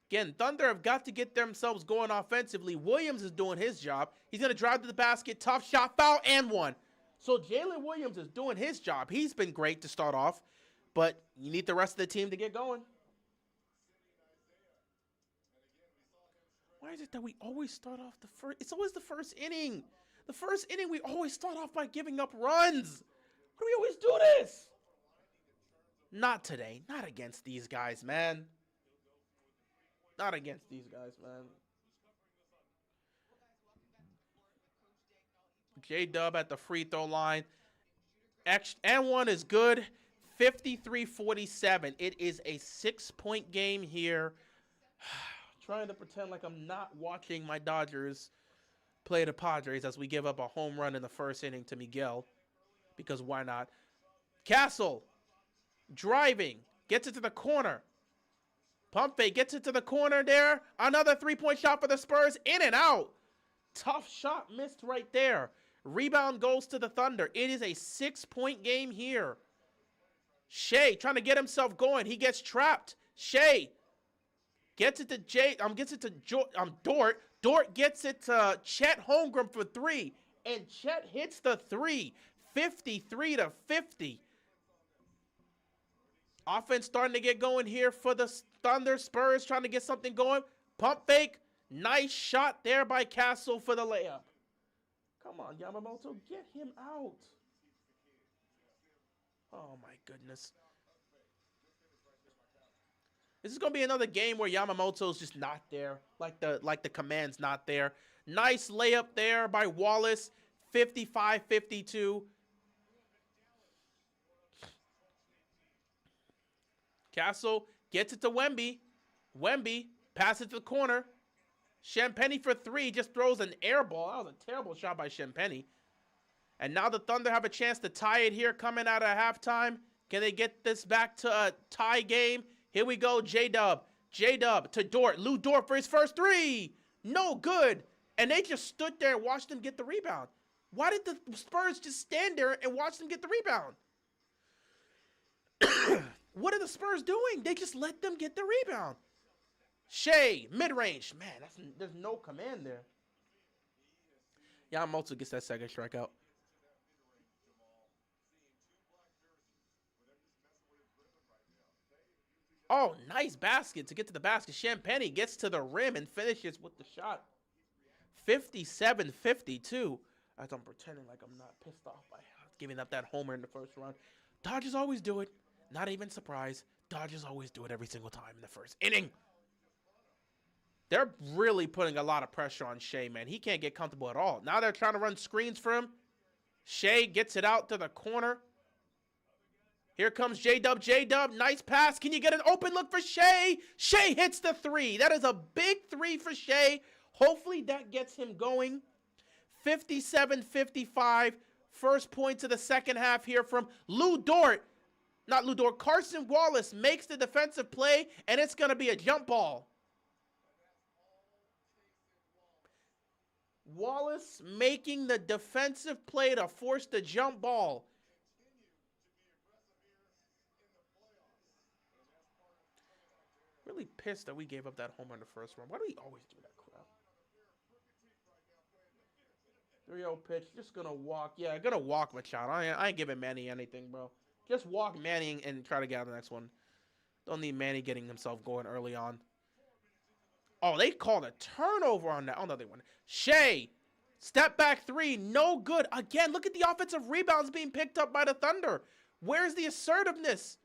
Again, Thunder have got to get themselves going offensively. Williams is doing his job. He's going to drive to the basket. Tough shot, foul, and one. So Jalen Williams is doing his job. He's been great to start off, but you need the rest of the team to get going. Why is it that we always start off the first? It's always the first inning. The first inning, we always start off by giving up runs. Why do we always do this? Not today. Not against these guys, man. Not against these guys, man. J-Dub at the free throw line. And one is good. 53-47. It is a 6-point game here. Trying to pretend like I'm not watching my Dodgers play the Padres as we give up a home run in the first inning to Miguel. Because why not? Castle driving. Gets it to the corner. Pump fake gets it to the corner there. Another 3-point shot for the Spurs. In and out. Tough shot missed right there. Rebound goes to the Thunder. It is a 6-point game here. Shea trying to get himself going. He gets trapped. Shea gets it to Dort. Dort gets it to Chet Holmgren for three. And Chet hits the three. 53-50. Offense starting to get going here for the Thunder. Spurs trying to get something going. Pump fake. Nice shot there by Castle for the layup. Come on, Yamamoto. Get him out. Oh, my goodness. This is going to be another game where Yamamoto's just not there. Like the command's not there. Nice layup there by Wallace. 55-52. Castle gets it to Wemby. Wemby passes it to the corner. Champagny for three, just throws an air ball. That was a terrible shot by Champagny. And now the Thunder have a chance to tie it here coming out of halftime. Can they get this back to a tie game? Here we go, J-Dub. J-Dub to Dort. Lou Dort for his first three. No good. And they just stood there and watched them get the rebound. Why did the Spurs just stand there and watch them get the rebound? What are the Spurs doing? They just let them get the rebound. Shea, mid-range. Man, there's no command there. Yamamoto gets that second strikeout. Oh, nice basket to get to the basket. Champagny gets to the rim and finishes with the shot. 57-52. As I'm pretending like I'm not pissed off by giving up that homer in the first round. Dodgers always do it. Not even surprised. Dodgers always do it every single time in the first inning. They're really putting a lot of pressure on Shea, man. He can't get comfortable at all. Now they're trying to run screens for him. Shea gets it out to the corner. Here comes J-Dub. J-Dub, nice pass. Can you get an open look for Shea? Shea hits the three. That is a big three for Shea. Hopefully that gets him going. 57-55. First point to the second half here from Lou Dort. Not Lou Dort. Carson Wallace makes the defensive play, and it's going to be a jump ball. Wallace making the defensive play to force the jump ball. Really pissed that we gave up that homer in the first round. Why do we always do that crap? 3-0 pitch. Just going to walk. Yeah, going to walk Machado. I ain't giving Manny anything, bro. Just walk Manny and try to get out the next one. Don't need Manny getting himself going early on. Oh, they called a turnover on that. Oh, no, they won. Shea, step back three, no good. Again, look at the offensive rebounds being picked up by the Thunder. Where's the assertiveness?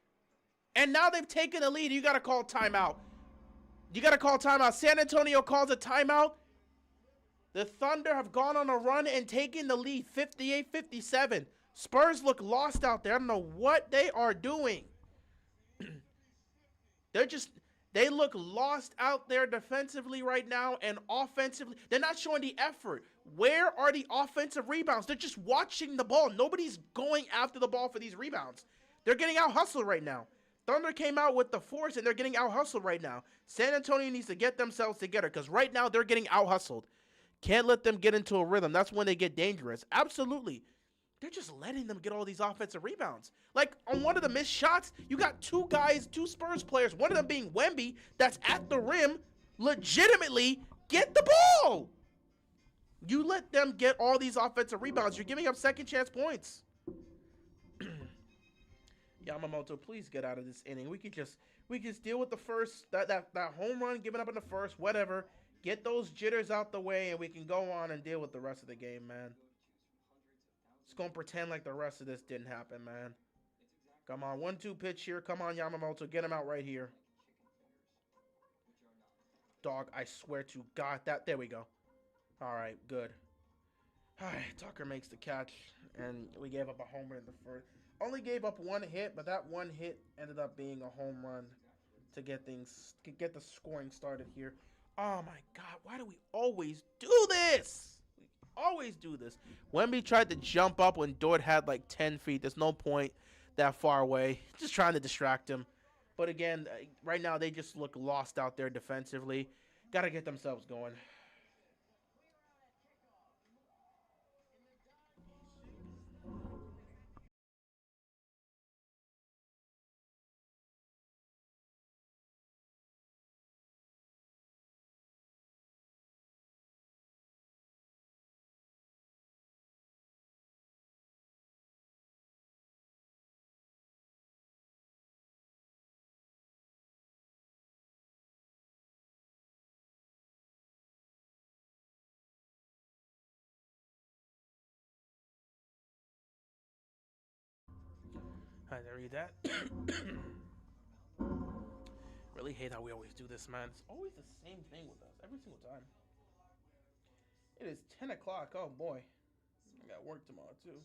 And now they've taken a lead. You got to call timeout. You got to call timeout. San Antonio calls a timeout. The Thunder have gone on a run and taken the lead, 58-57. Spurs look lost out there. I don't know what they are doing. They're just they look lost out there defensively right now and offensively. They're not showing the effort. Where are the offensive rebounds? They're just watching the ball. Nobody's going after the ball for these rebounds. They're getting out hustled right now. Thunder came out with the force and they're getting out hustled right now. San Antonio needs to get themselves together because right now they're getting out hustled. Can't let them get into a rhythm. That's when they get dangerous. Absolutely. They're just letting them get all these offensive rebounds. Like, on one of the missed shots, you got two guys, two Spurs players, one of them being Wemby, that's at the rim, legitimately get the ball. You let them get all these offensive rebounds. You're giving up second chance points. Yamamoto, please get out of this inning. We could just deal with the first, that home run given up in the first, whatever. Get those jitters out the way, and we can go on and deal with the rest of the game, man. Just gonna pretend like the rest of this didn't happen, man. Come on, 1-2 pitch here. Come on, Yamamoto, get him out right here. Dog, I swear to God, there we go. All right, good. All right, Tucker makes the catch, and we gave up a home run in the first. Only gave up one hit, but that one hit ended up being a home run to get the scoring started here. Oh my God, why do we always do this? We always do this. Wemby tried to jump up when Dort had like 10 feet. There's no point that far away. Just trying to distract him. But again, right now they just look lost out there defensively. Got to get themselves going. I didn't read that. Really hate how we always do this, man. It's always the same thing with us every single time. It is 10 o'clock. Oh boy, I got work tomorrow too.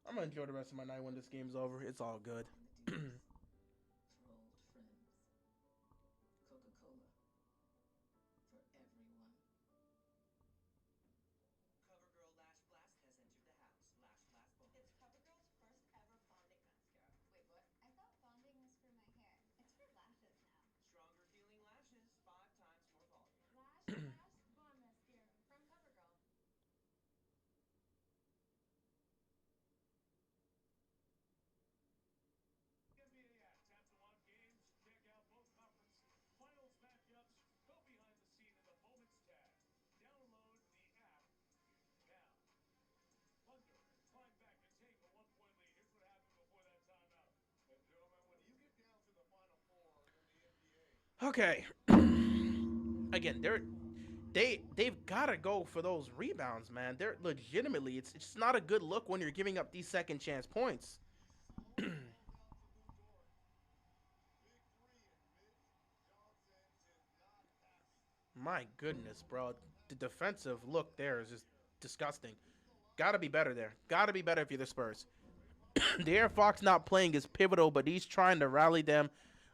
I'm gonna enjoy the rest of my night when this game's over. It's all good. Okay. Again, they've got to go for those rebounds, man. They're legitimately. It's not a good look when you're giving up these second chance points. My goodness, bro. The defensive look there is just disgusting. Gotta be better there. Gotta be better if you're the Spurs. De'Aaron Fox not playing is pivotal, but he's trying to rally them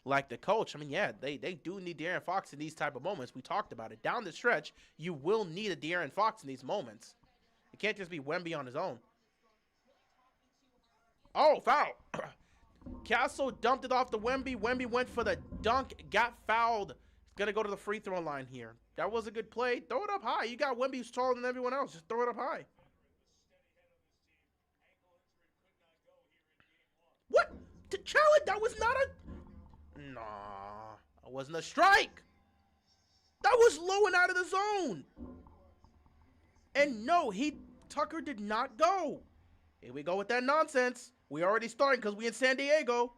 like the coach. I mean, yeah, they do need De'Aaron Fox in these type of moments. We talked about it. Down the stretch, you will need a De'Aaron Fox in these moments. It can't just be Wemby on his own. Oh, foul. Castle dumped it off to Wemby. Wemby went for the dunk, got fouled. He's going to go to the free throw line here. That was a good play. Throw it up high. You got Wemby who's taller than everyone else. Just throw it up high. What? To challenge? That was not a... Nah. That wasn't a strike. That was low and out of the zone. And no, Tucker did not go. Here we go with that nonsense. We already starting because we in San Diego.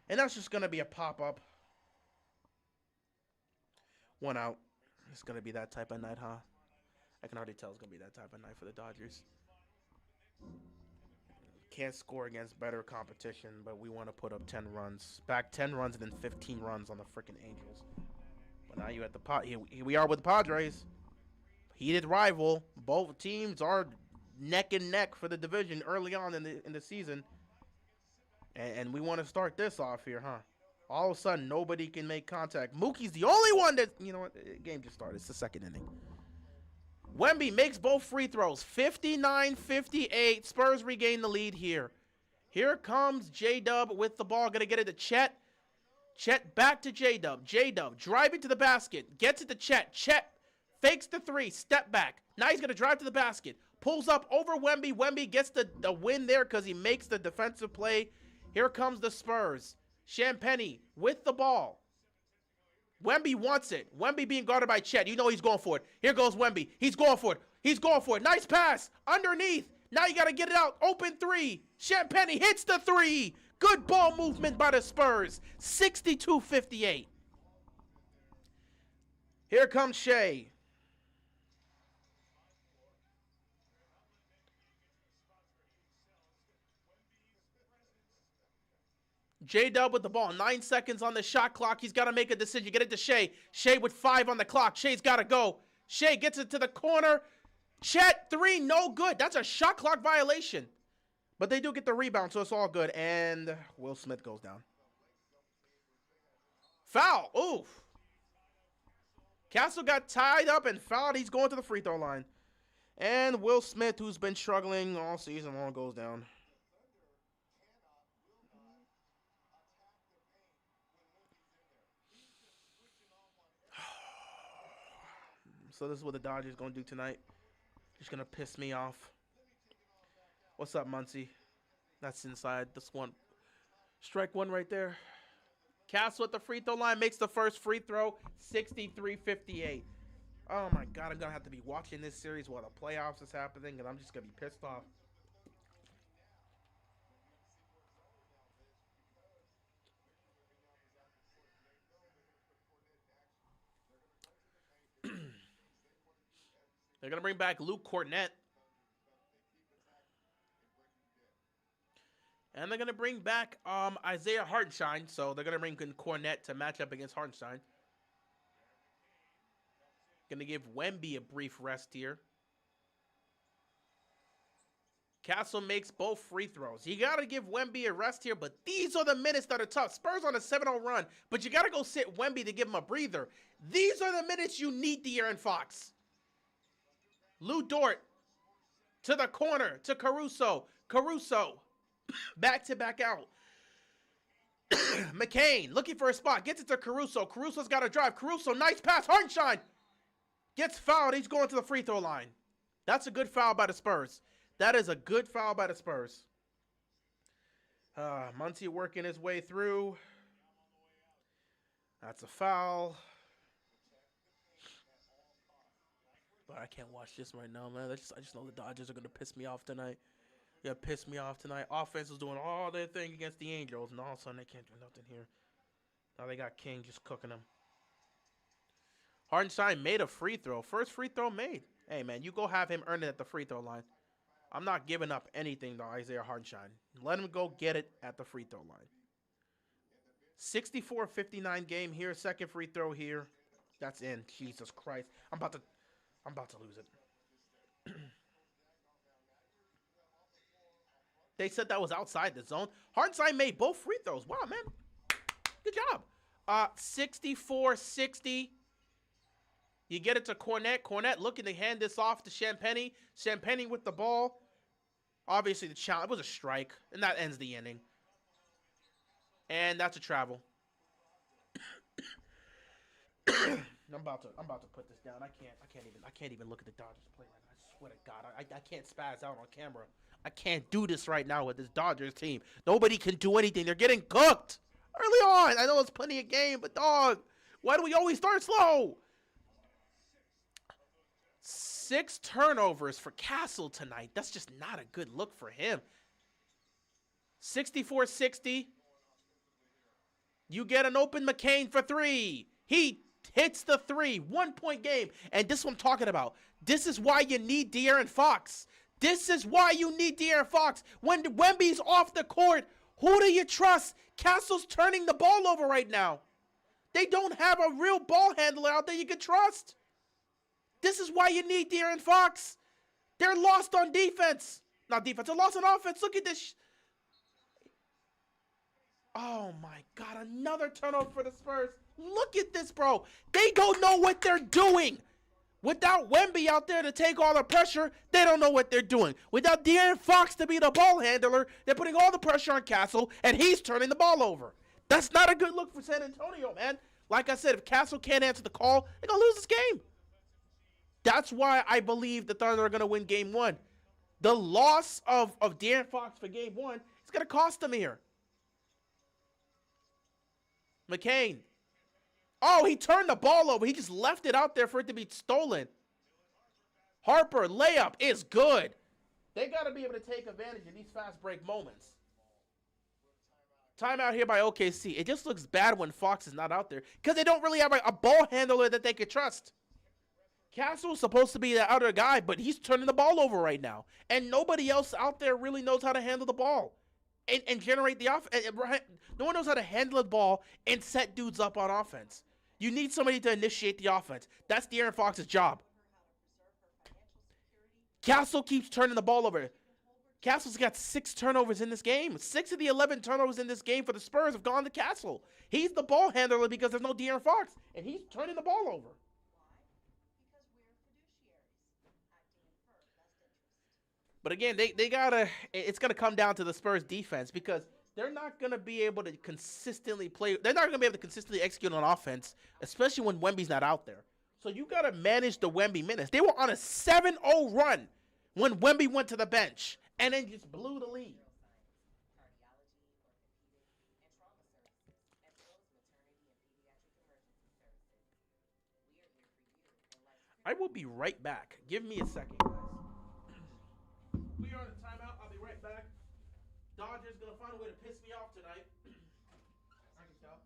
And that's just going to be a pop-up. One out. It's going to be that type of night, huh? I can already tell it's going to be that type of night for the Dodgers. Can't score against better competition, but we want to put up 10 runs. Back 10 runs and then 15 runs on the freaking Angels. But now you at the here we are with the Padres. Heated rival. Both teams are neck and neck for the division early on in the season. And we want to start this off here, huh? All of a sudden, nobody can make contact. Mookie's the only one that, you know what, the game just started. It's the second inning. Wemby makes both free throws. 59-58. Spurs regain the lead here. Here comes J-Dub with the ball. Going to get it to Chet. Chet back to J-Dub. J-Dub driving to the basket. Gets it to Chet. Chet fakes the three. Step back. Now he's going to drive to the basket. Pulls up over Wemby. Wemby gets the win there because he makes the defensive play. Here comes the Spurs. Champagnie with the ball. Wemby wants it. Wemby being guarded by Chet. You know he's going for it. Here goes Wemby. He's going for it. He's going for it. Nice pass. Underneath. Now you got to get it out. Open three. Champagnie hits the three. Good ball movement by the Spurs. 62-58. Here comes Shea. J-Dub with the ball. 9 seconds on the shot clock. He's got to make a decision. Get it to Shea. Shea with 5 on the clock. Shea's got to go. Shea gets it to the corner. Chet, 3, no good. That's a shot clock violation. But they do get the rebound, so it's all good. And Will Smith goes down. Foul. Oof. Castle got tied up and fouled. He's going to the free throw line. And Will Smith, who's been struggling all season long, goes down. So this is what the Dodgers going to do tonight. Just going to piss me off. What's up, Muncie? That's inside this one. Strike one right there. Castle at the free throw line makes the first free throw. 63-58. Oh, my God. I'm going to have to be watching this series while the playoffs is happening, and I'm just going to be pissed off. They're going to bring back Luke Cornett. And they're going to bring back Isaiah Hartenstein. So they're going to bring Cornett to match up against Hartenstein. Going to give Wemby a brief rest here. Castle makes both free throws. You got to give Wemby a rest here, but these are the minutes that are tough. Spurs on a 7-0 run, but you got to go sit Wemby to give him a breather. These are the minutes you need De'Aaron Fox. Lou Dort to the corner to Caruso. Caruso back to back out. McCain looking for a spot. Gets it to Caruso. Caruso's got to drive. Caruso, nice pass. Hartenstein gets fouled. He's going to the free throw line. That's a good foul by the Spurs. That is a good foul by the Spurs. Muncie working his way through. That's a foul. But I can't watch this right now, man. I just know the Dodgers are going to piss me off tonight. Yeah, piss me off tonight. Offense is doing all their thing against the Angels, and all of a sudden they can't do nothing here. Now they got King just cooking them. Hartenstein made a free throw. First free throw made. Hey, man, you go have him earn it at the free throw line. I'm not giving up anything to Isaiah Hartenstein. Let him go get it at the free throw line. 64-59 game here. Second free throw here. That's in. Jesus Christ. I'm about to lose it. They said that was outside the zone. Hartenstein made both free throws. Wow, man. Good job. 64-60. You get it to Cornett. Cornett looking to hand this off to Champagnie. Champagnie with the ball. Obviously, the challenge was a strike, and that ends the inning. And that's a travel. I'm about to put this down. I can't even look at the Dodgers play right now. I swear to God, I can't spaz out on camera. I can't do this right now with this Dodgers team. Nobody can do anything. They're getting cooked early on. I know it's plenty of game, but dog, why do we always start slow? 6 turnovers for Castle tonight. That's just not a good look for him. 64-60. You get an open McCain for 3. He hits the 3. 1 point game. And this is what I'm talking about. This is why you need De'Aaron Fox. This is why you need De'Aaron Fox. When Wemby's off the court, who do you trust? Castle's turning the ball over right now. They don't have a real ball handler out there you can trust. This is why you need De'Aaron Fox. They're lost on defense. Not defense. They're lost on offense. Look at this. Oh, my God. Another turnover for the Spurs. Look at this, bro. They don't know what they're doing. Without Wemby out there to take all the pressure, they don't know what they're doing. Without De'Aaron Fox to be the ball handler, they're putting all the pressure on Castle, and he's turning the ball over. That's not a good look for San Antonio, man. Like I said, if Castle can't answer the call, they're going to lose this game. That's why I believe the Thunder are going to win game one. The loss of De'Aaron Fox for game one is going to cost them here. McCain. Oh, he turned the ball over. He just left it out there for it to be stolen. Harper, layup is good. They got to be able to take advantage of these fast break moments. Timeout here by OKC. It just looks bad when Fox is not out there because they don't really have a ball handler that they could trust. Castle's supposed to be the other guy, but he's turning the ball over right now. And nobody else out there really knows how to handle the ball and generate the offense. No one knows how to handle the ball and set dudes up on offense. You need somebody to initiate the offense. That's De'Aaron Fox's job. Castle keeps turning the ball over. Castle's got 6 turnovers in this game. 6 of the 11 turnovers in this game for the Spurs have gone to Castle. He's the ball handler because there's no De'Aaron Fox, and he's turning the ball over. But again, they gotta. It's gonna come down to the Spurs defense because they're not gonna be able to consistently play. They're not gonna be able to consistently execute on offense, especially when Wemby's not out there. So you gotta manage the Wemby minutes. They were on a 7-0 run when Wemby went to the bench and then just blew the lead. I will be right back. Give me a second, guys. We are on a timeout. I'll be right back. Dodgers gonna find a way to piss me off tonight. I can tell.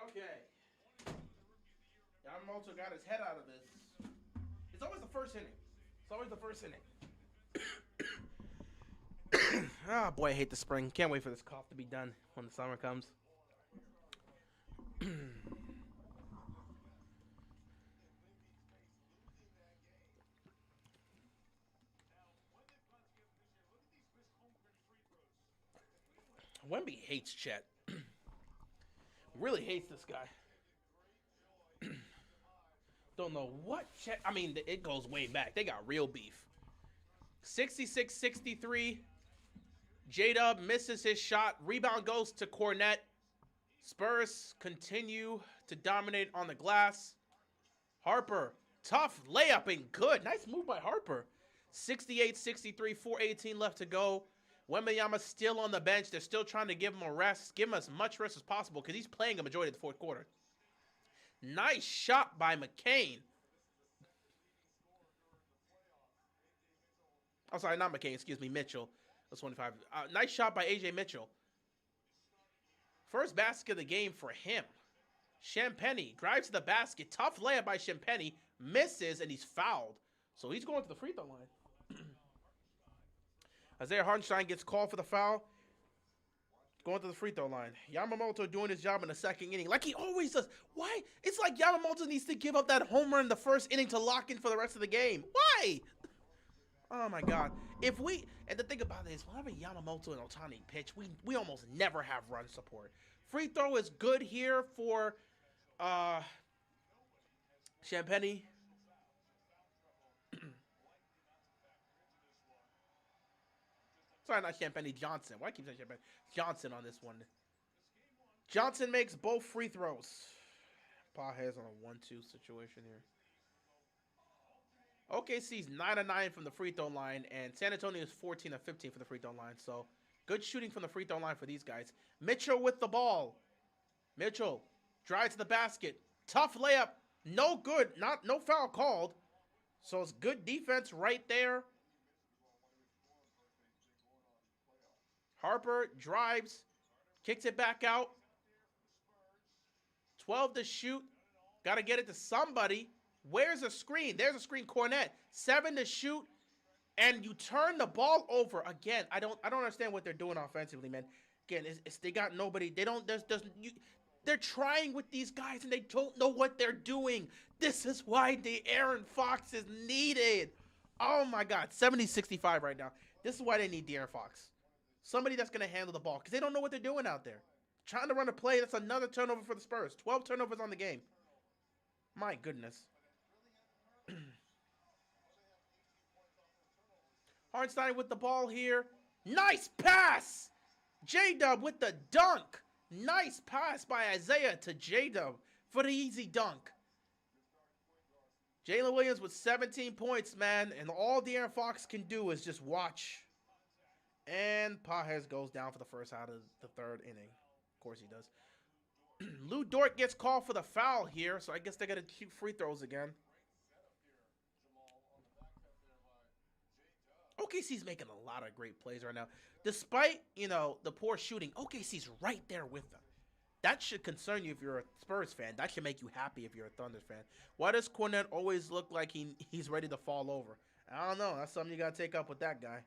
Okay. Yamamoto got his head out of this. It's always the first inning. It's always the first inning. Ah, boy, I hate the spring. Can't wait for this cough to be done when the summer comes. Wemby hates Chet. Really hates this guy. Don't know what Chet. I mean, it goes way back. They got real beef. 66-63. J-Dub misses his shot. Rebound goes to Cornette. Spurs continue to dominate on the glass. Harper, tough layup and good. Nice move by Harper. 68-63, 4:18 left to go. Wembanyama still on the bench. They're still trying to give him a rest. Give him as much rest as possible because he's playing a majority of the fourth quarter. Nice shot by McCain. I'm sorry, not McCain. Excuse me, Mitchell. That's 25. Nice shot by A.J. Mitchell. First basket of the game for him. Champagny drives to the basket. Tough layup by Champagny. Misses, and he's fouled. So he's going to the free throw line. Isaiah Hartenstein gets called for the foul. Going to the free throw line. Yamamoto doing his job in the second inning, like he always does. Why? It's like Yamamoto needs to give up that home run in the first inning to lock in for the rest of the game. Why? Oh my God. And the thing about it is, whenever Yamamoto and Ohtani pitch, we almost never have run support. Free throw is good here for Champagny. Sorry, not Champagny, Johnson. Why keep saying Champagny? Johnson on this one. Johnson makes both free throws. Pages on a 1-2 situation here. OKC's 9-9 from the free throw line, and San Antonio is 14-15 for the free throw line. So good shooting from the free throw line for these guys. Mitchell with the ball. Mitchell drives to the basket. Tough layup. No good. No foul called. So it's good defense right there. Harper drives, kicks it back out. 12 to shoot. Got to get it to somebody. Where's the screen? There's a screen. Cornette. 7 to shoot, and you turn the ball over again. I don't understand what they're doing offensively, man. Again, it's they got nobody. They don't. They're trying with these guys, and they don't know what they're doing. This is why the De'Aaron Fox is needed. Oh my God, 70-65 right now. This is why they need De'Aaron Fox. Somebody that's going to handle the ball because they don't know what they're doing out there. Trying to run a play, that's another turnover for the Spurs. 12 turnovers on the game. My goodness. Hartenstein with the ball here. Nice pass. J-Dub with the dunk. Nice pass by Isaiah to J-Dub for the easy dunk. Jalen Williams with 17 points, man. And all De'Aaron Fox can do is just watch. And Pages goes down for the first out of the third inning. Of course he does. Lou Dort gets called for the foul here, so I guess they're going to shoot free throws again. OKC's making a lot of great plays right now. Despite, the poor shooting, OKC's right there with them. That should concern you if you're a Spurs fan. That should make you happy if you're a Thunder fan. Why does Cornette always look like he's ready to fall over? I don't know. That's something you got to take up with that guy.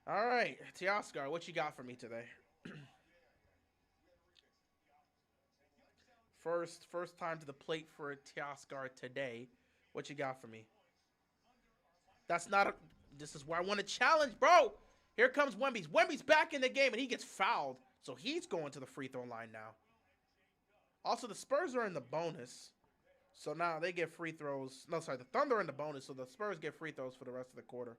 All right, Teoscar, what you got for me today? First time to the plate for Teoscar today. What you got for me? This is where I want to challenge, bro. Here comes Wemby. Wemby's back in the game, and he gets fouled. So he's going to the free throw line now. Also, the Spurs are in the bonus. So now they get free throws. No, sorry, the Thunder are in the bonus, so the Spurs get free throws for the rest of the quarter.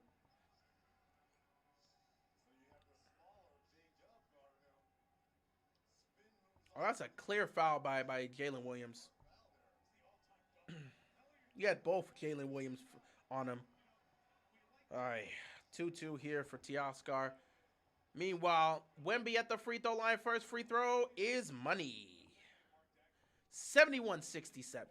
Oh, that's a clear foul by Jalen Williams. You had both Jalen Williams on him. All right, 2-2 here for Teoscar. Meanwhile, Wemby at the free throw line. First free throw is money. 71-67.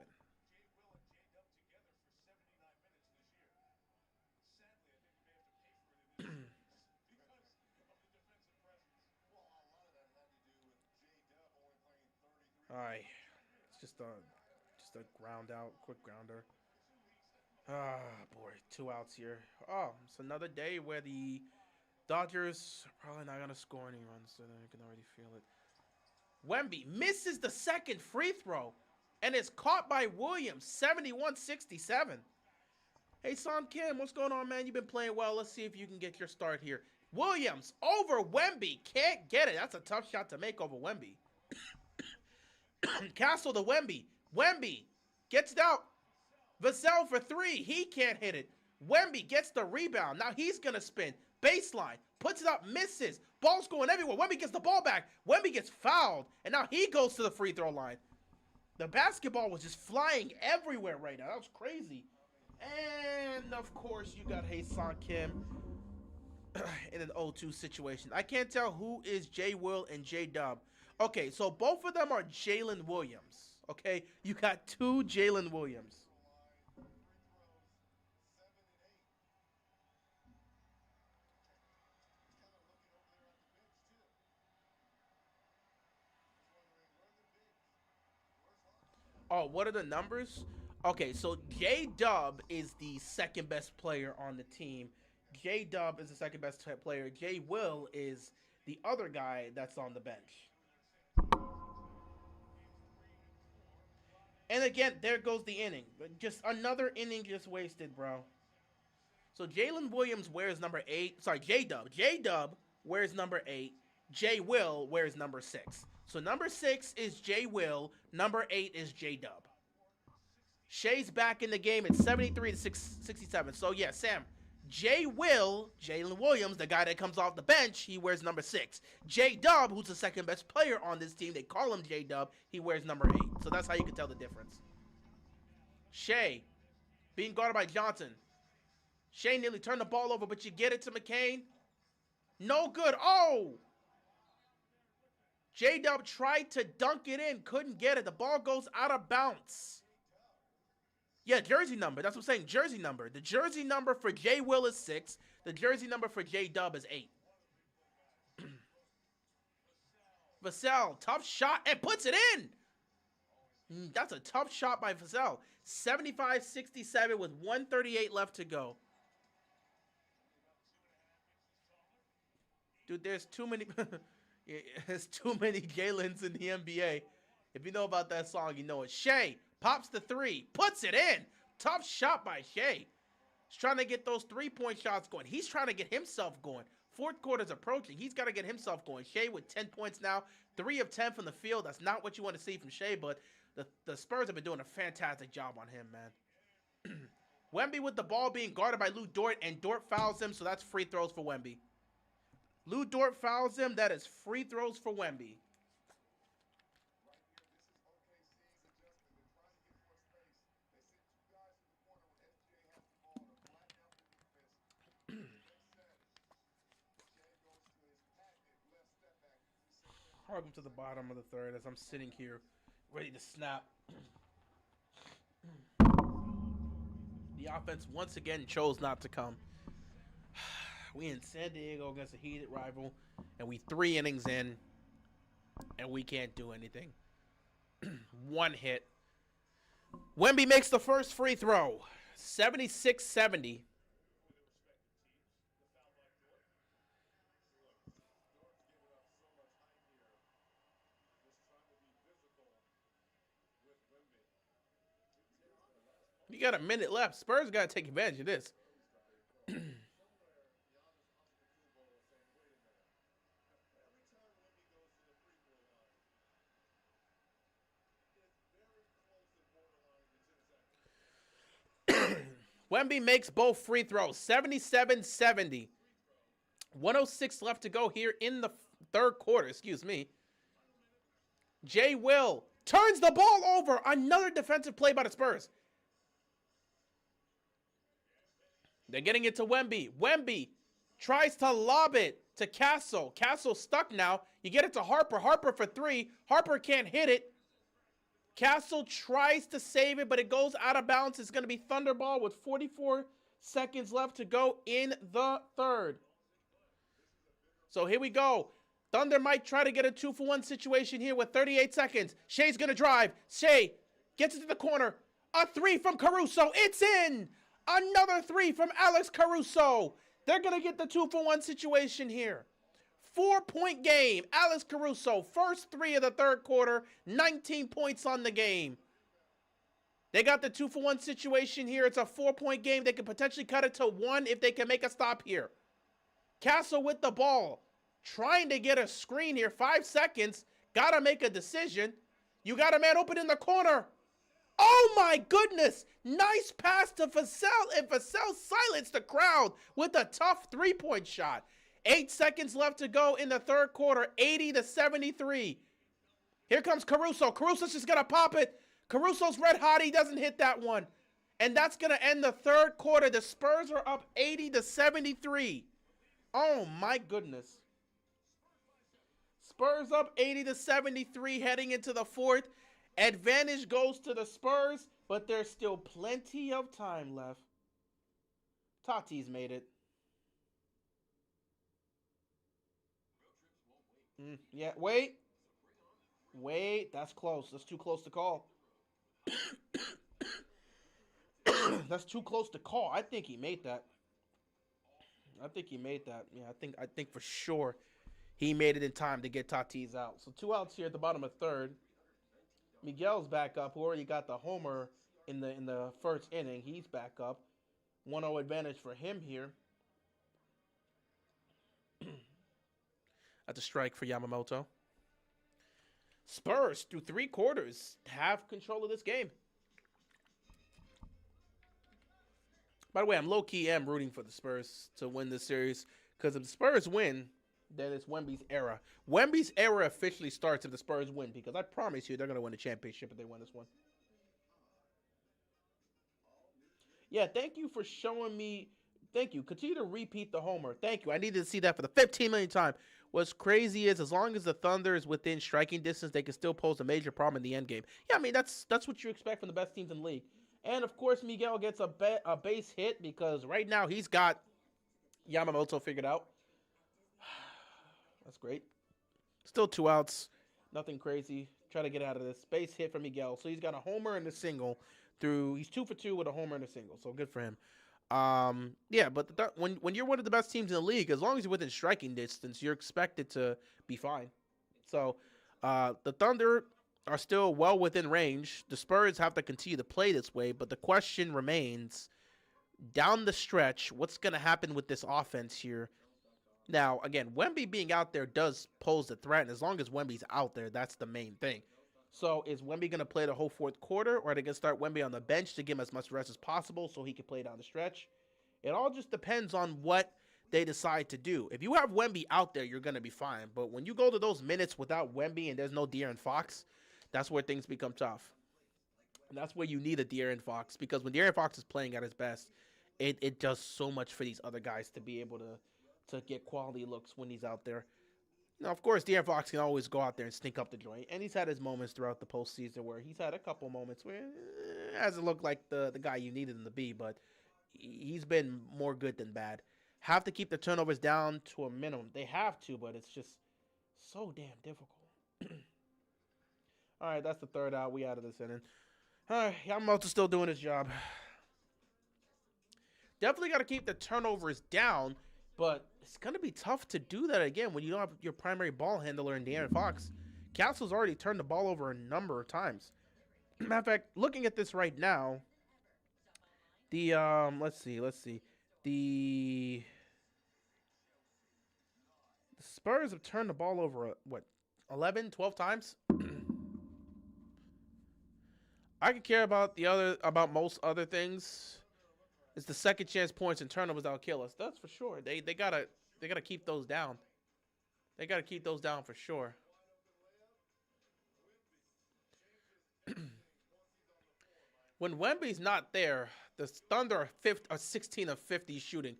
All right, it's just a ground out, quick grounder. Ah, boy, 2 outs here. Oh, it's another day where the Dodgers are probably not gonna score any runs, so you can already feel it. Wemby misses the second free throw, and is caught by Williams. 71-67. Hey, Son Kim, what's going on, man? You've been playing well. Let's see if you can get your start here. Williams over Wemby. Can't get it. That's a tough shot to make over Wemby. Castle to Wemby. Wemby gets it out. Vassell for 3. He can't hit it. Wemby gets the rebound. Now he's going to spin. Baseline. Puts it up. Misses. Ball's going everywhere. Wemby gets the ball back. Wemby gets fouled. And now he goes to the free throw line. The basketball was just flying everywhere right now. That was crazy. And, of course, you got Hae-Sung Kim in an 0-2 situation. I can't tell who is J. Will and J. Dub. Okay, so both of them are Jalen Williams. Okay, you got two Jalen Williams. Oh, what are the numbers? Okay, so J Dub is the second best player on the team. J Dub is the second best player. J Will is the other guy that's on the bench. And again, there goes the inning. Just another inning just wasted, bro. So Jalen Williams wears number 8. Sorry, J Dub. J Dub wears number 8. J Will wears number 6. So number 6 is J Will. Number 8 is J Dub. Shea's back in the game at 73 to 67. So yeah, Sam. J Will, Jalen Williams, the guy that comes off the bench, he wears number 6. J Dub, who's the second best player on this team, they call him J Dub, he wears number 8. So that's how you can tell the difference. Shea, being guarded by Johnson. Shea nearly turned the ball over, but you get it to McCain. No good. Oh! J Dub tried to dunk it in, couldn't get it. The ball goes out of bounds. Yeah, jersey number. That's what I'm saying. Jersey number. The jersey number for J Will is 6. The jersey number for J Dub is 8. Vassell, tough shot, and puts it in. That's a tough shot by Vassell. 75-67 with 1:38 left to go. Dude, there's too many. There's too many Jalen's in the NBA. If you know about that song, you know it. Shea pops the 3, puts it in. Tough shot by Shea. He's trying to get those 3-point shots going. He's trying to get himself going. Fourth quarter's approaching. He's got to get himself going. Shea with 10 points now. 3 of 10 from the field. That's not what you want to see from Shea, but the Spurs have been doing a fantastic job on him, man. Wemby with the ball being guarded by Lou Dort, and Dort fouls him, so that's free throws for Wemby. Lou Dort fouls him. That is free throws for Wemby. Welcome to the bottom of the third as I'm sitting here ready to snap. The offense once again chose not to come. We in San Diego against a heated rival, and we 3 innings in, and we can't do anything. 1 hit. Wemby makes the first free throw. 76-70. You got a minute left. Spurs got to take advantage of this. Wemby makes both free throws. 77-70. 106 left to go here in the third quarter. Excuse me. J Will turns the ball over. Another defensive play by the Spurs. They're getting it to Wemby. Wemby tries to lob it to Castle. Castle stuck now. You get it to Harper. Harper for 3. Harper can't hit it. Castle tries to save it, but it goes out of bounds. It's going to be Thunderball with 44 seconds left to go in the third. So here we go. Thunder might try to get a 2-for-1 situation here with 38 seconds. Shea's going to drive. Shea gets it to the corner. A 3 from Caruso. It's in. Another 3 from Alex Caruso. They're going to get the 2-for-1 situation here. 4-point game. Alex Caruso, first 3 of the third quarter, 19 points on the game. They got the 2-for-1 situation here. It's a 4-point game. They could potentially cut it to 1 if they can make a stop here. Castle with the ball. Trying to get a screen here. 5 seconds. Got to make a decision. You got a man open in the corner. Oh my goodness! Nice pass to Vassell, and Vassell silenced the crowd with a tough three-point shot. 8 seconds left to go in the third quarter, 80-73. Here comes Caruso. Caruso's just gonna pop it. Caruso's red hot. He doesn't hit that one. And that's gonna end the third quarter. The Spurs are up 80-73. Oh my goodness. Spurs up 80-73 heading into the fourth. Advantage goes to the Spurs, but there's still plenty of time left. Tatis made it. Yeah, wait. Wait, that's close. That's too close to call. That's too close to call. I think he made that. I think he made that. Yeah, I think for sure he made it in time to get Tatis out. So 2 outs here at the bottom of third. Miguel's back up, who already got the homer in the first inning. He's back up. 1-0 advantage for him here. That's a strike for Yamamoto. Spurs, through 3 quarters, have control of this game. By the way, I'm low-key rooting for the Spurs to win this series, because if the Spurs win, then it's Wemby's era. Wemby's era officially starts if the Spurs win, because I promise you they're going to win the championship if they win this one. Yeah, thank you for showing me. Thank you. Continue to repeat the homer. Thank you. I needed to see that for the 15 millionth time. What's crazy is as long as the Thunder is within striking distance, they can still pose a major problem in the end game. Yeah, I mean, that's what you expect from the best teams in the league. And, of course, Miguel gets a base hit because right now he's got Yamamoto figured out. That's great. Still 2 outs. Nothing crazy. Try to get out of this. Base hit for Miguel. So he's got a homer and a single through. He's 2 for 2 with a homer and a single. So good for him. Yeah, but when you're one of the best teams in the league, as long as you're within striking distance, you're expected to be fine. So the Thunder are still well within range. The Spurs have to continue to play this way, but the question remains, down the stretch, what's going to happen with this offense here? Now, again, Wemby being out there does pose a threat, and as long as Wemby's out there, that's the main thing. So is Wemby going to play the whole fourth quarter, or are they going to start Wemby on the bench to give him as much rest as possible so he can play down the stretch? It all just depends on what they decide to do. If you have Wemby out there, you're going to be fine. But when you go to those minutes without Wemby and there's no De'Aaron Fox, that's where things become tough. And that's where you need a De'Aaron Fox, because when De'Aaron Fox is playing at his best, it does so much for these other guys to be able to get quality looks when he's out there. Now, of course, De'Aaron Fox can always go out there and sneak up the joint, and he's had his moments throughout the postseason where he's had a couple moments where it hasn't looked like the guy you needed him to be, but he's been more good than bad. Have to keep the turnovers down to a minimum. They have to, but it's just so damn difficult. All right, that's the third out. We out of this inning. All right, Yamamoto's still doing his job. Definitely got to keep the turnovers down, but it's going to be tough to do that again when you don't have your primary ball handler in De'Aaron Fox. Castle's already turned the ball over a number of times. Matter of fact, looking at this right now, the, let's see. The Spurs have turned the ball over, 11, 12 times? I could care about most other things. It's the second chance points and turnovers that'll kill us. That's for sure. They gotta keep those down. They gotta keep those down for sure. When Wemby's not there, the Thunder are 16 of 50 shooting.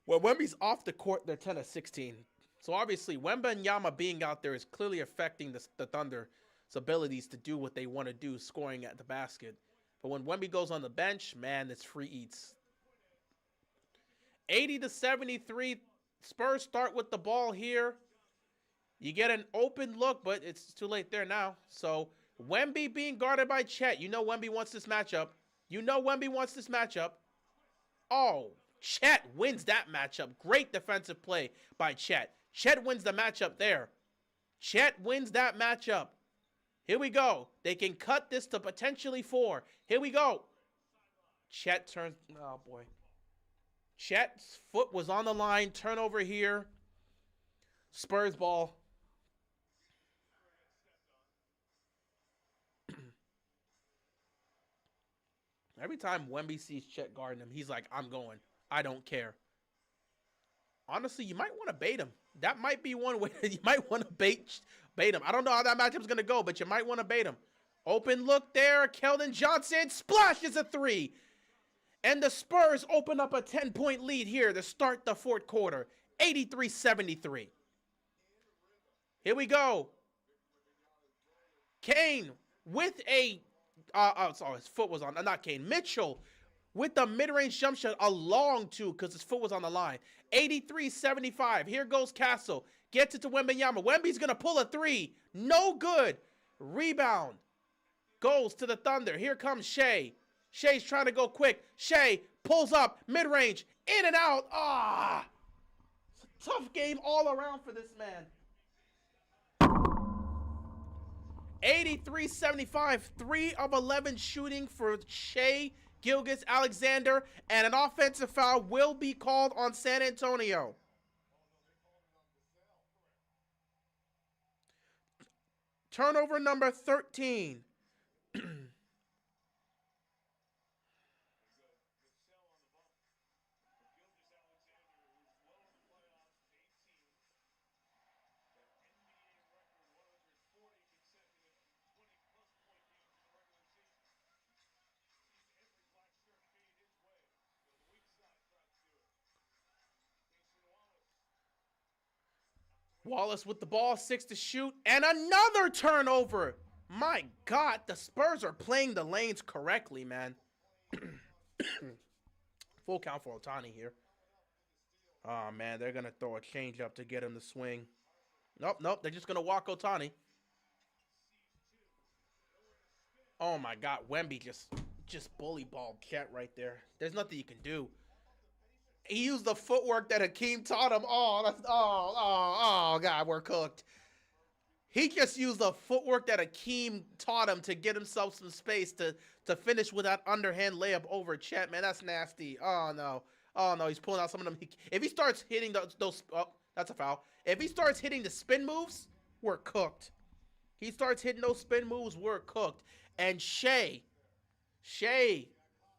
When Wemby's off the court, they're 10 of 16. So obviously, Wemba and Yama being out there is clearly affecting the Thunder's abilities to do what they want to do, scoring at the basket. But when Wemby goes on the bench, man, it's free eats. 80-73, Spurs start with the ball here. You get an open look, but it's too late there now. So Wemby being guarded by Chet. You know Wemby wants this matchup. Oh, Chet wins that matchup. Great defensive play by Chet. Chet wins the matchup there. Chet wins that matchup. Here we go. They can cut this to potentially 4. Here we go. Chet turns. Oh, boy. Chet's foot was on the line. Turnover here. Spurs ball. Every time Wemby sees Chet guarding him, he's like, I'm going. I don't care. Honestly, you might want to bait him. That might be one way. You might want to bait him. I don't know how that matchup's going to go, but you might want to bait him. Open look there. Keldon Johnson splashes a three. And the Spurs open up a 10-point lead here to start the fourth quarter. 83-73. Here we go. Kane with a... sorry, his foot was on... Not Kane. Mitchell with the mid-range jump shot. A long two because his foot was on the line. 83-75. Here goes Castle. Gets it to Wembanyama. Wemby's going to pull a three. No good. Rebound. Goes to the Thunder. Here comes Shea. Shea's trying to go quick. Shea pulls up. Mid-range. In and out. It's a tough game all around for this man. 83-75. 3 of 11 shooting for Shea Gilgeous-Alexander. And an offensive foul will be called on San Antonio. Turnover number 13. Wallace with the ball, 6 to shoot, and another turnover. My God, the Spurs are playing the lanes correctly, man. Full count for Ohtani here. Oh, man, they're going to throw a change up to get him to swing. Nope, they're just going to walk Ohtani. Oh, my God, Wemby just bully balled Chet right there. There's nothing you can do. He used the footwork that Hakeem taught him. Oh, God, we're cooked. He just used the footwork that Hakeem taught him to get himself some space to finish with that underhand layup over Chet. Man, that's nasty. Oh, no, he's pulling out some of them. If he starts hitting those that's a foul. If he starts hitting the spin moves, we're cooked. He starts hitting those spin moves, we're cooked. And Shea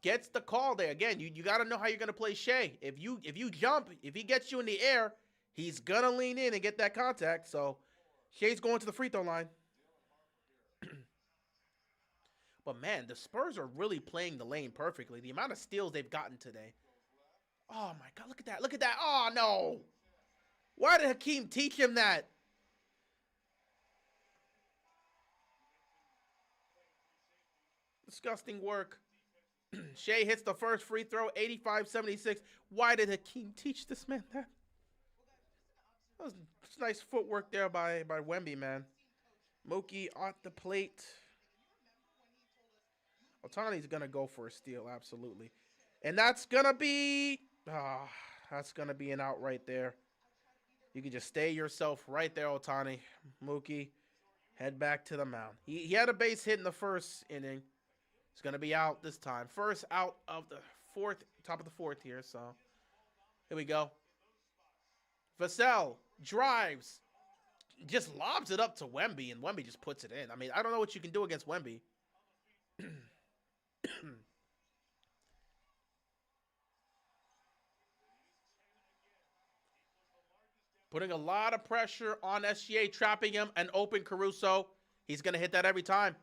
gets the call there. Again, you got to know how you're going to play Shea. If you jump, if he gets you in the air, he's going to lean in and get that contact. So Shea's going to the free throw line. But, man, the Spurs are really playing the lane perfectly. The amount of steals they've gotten today. Oh, my God, look at that. Look at that. Oh, no. Why did Hakeem teach him that? Disgusting work. Shea hits the first free throw, 85-76. Why did Hakeem teach this man that? That was nice footwork there by Wemby, man. Mookie at the plate. Ohtani's going to go for a steal, absolutely. And that's going to be... that's going to be an out right there. You can just stay yourself right there, Ohtani. Mookie, head back to the mound. He had a base hit in the first inning. He's going to be out this time. First out of the top of the fourth here. So, here we go. Vassell drives. Just lobs it up to Wemby, and Wemby just puts it in. I mean, I don't know what you can do against Wemby. Putting a lot of pressure on SGA, trapping him, and open Caruso. He's going to hit that every time.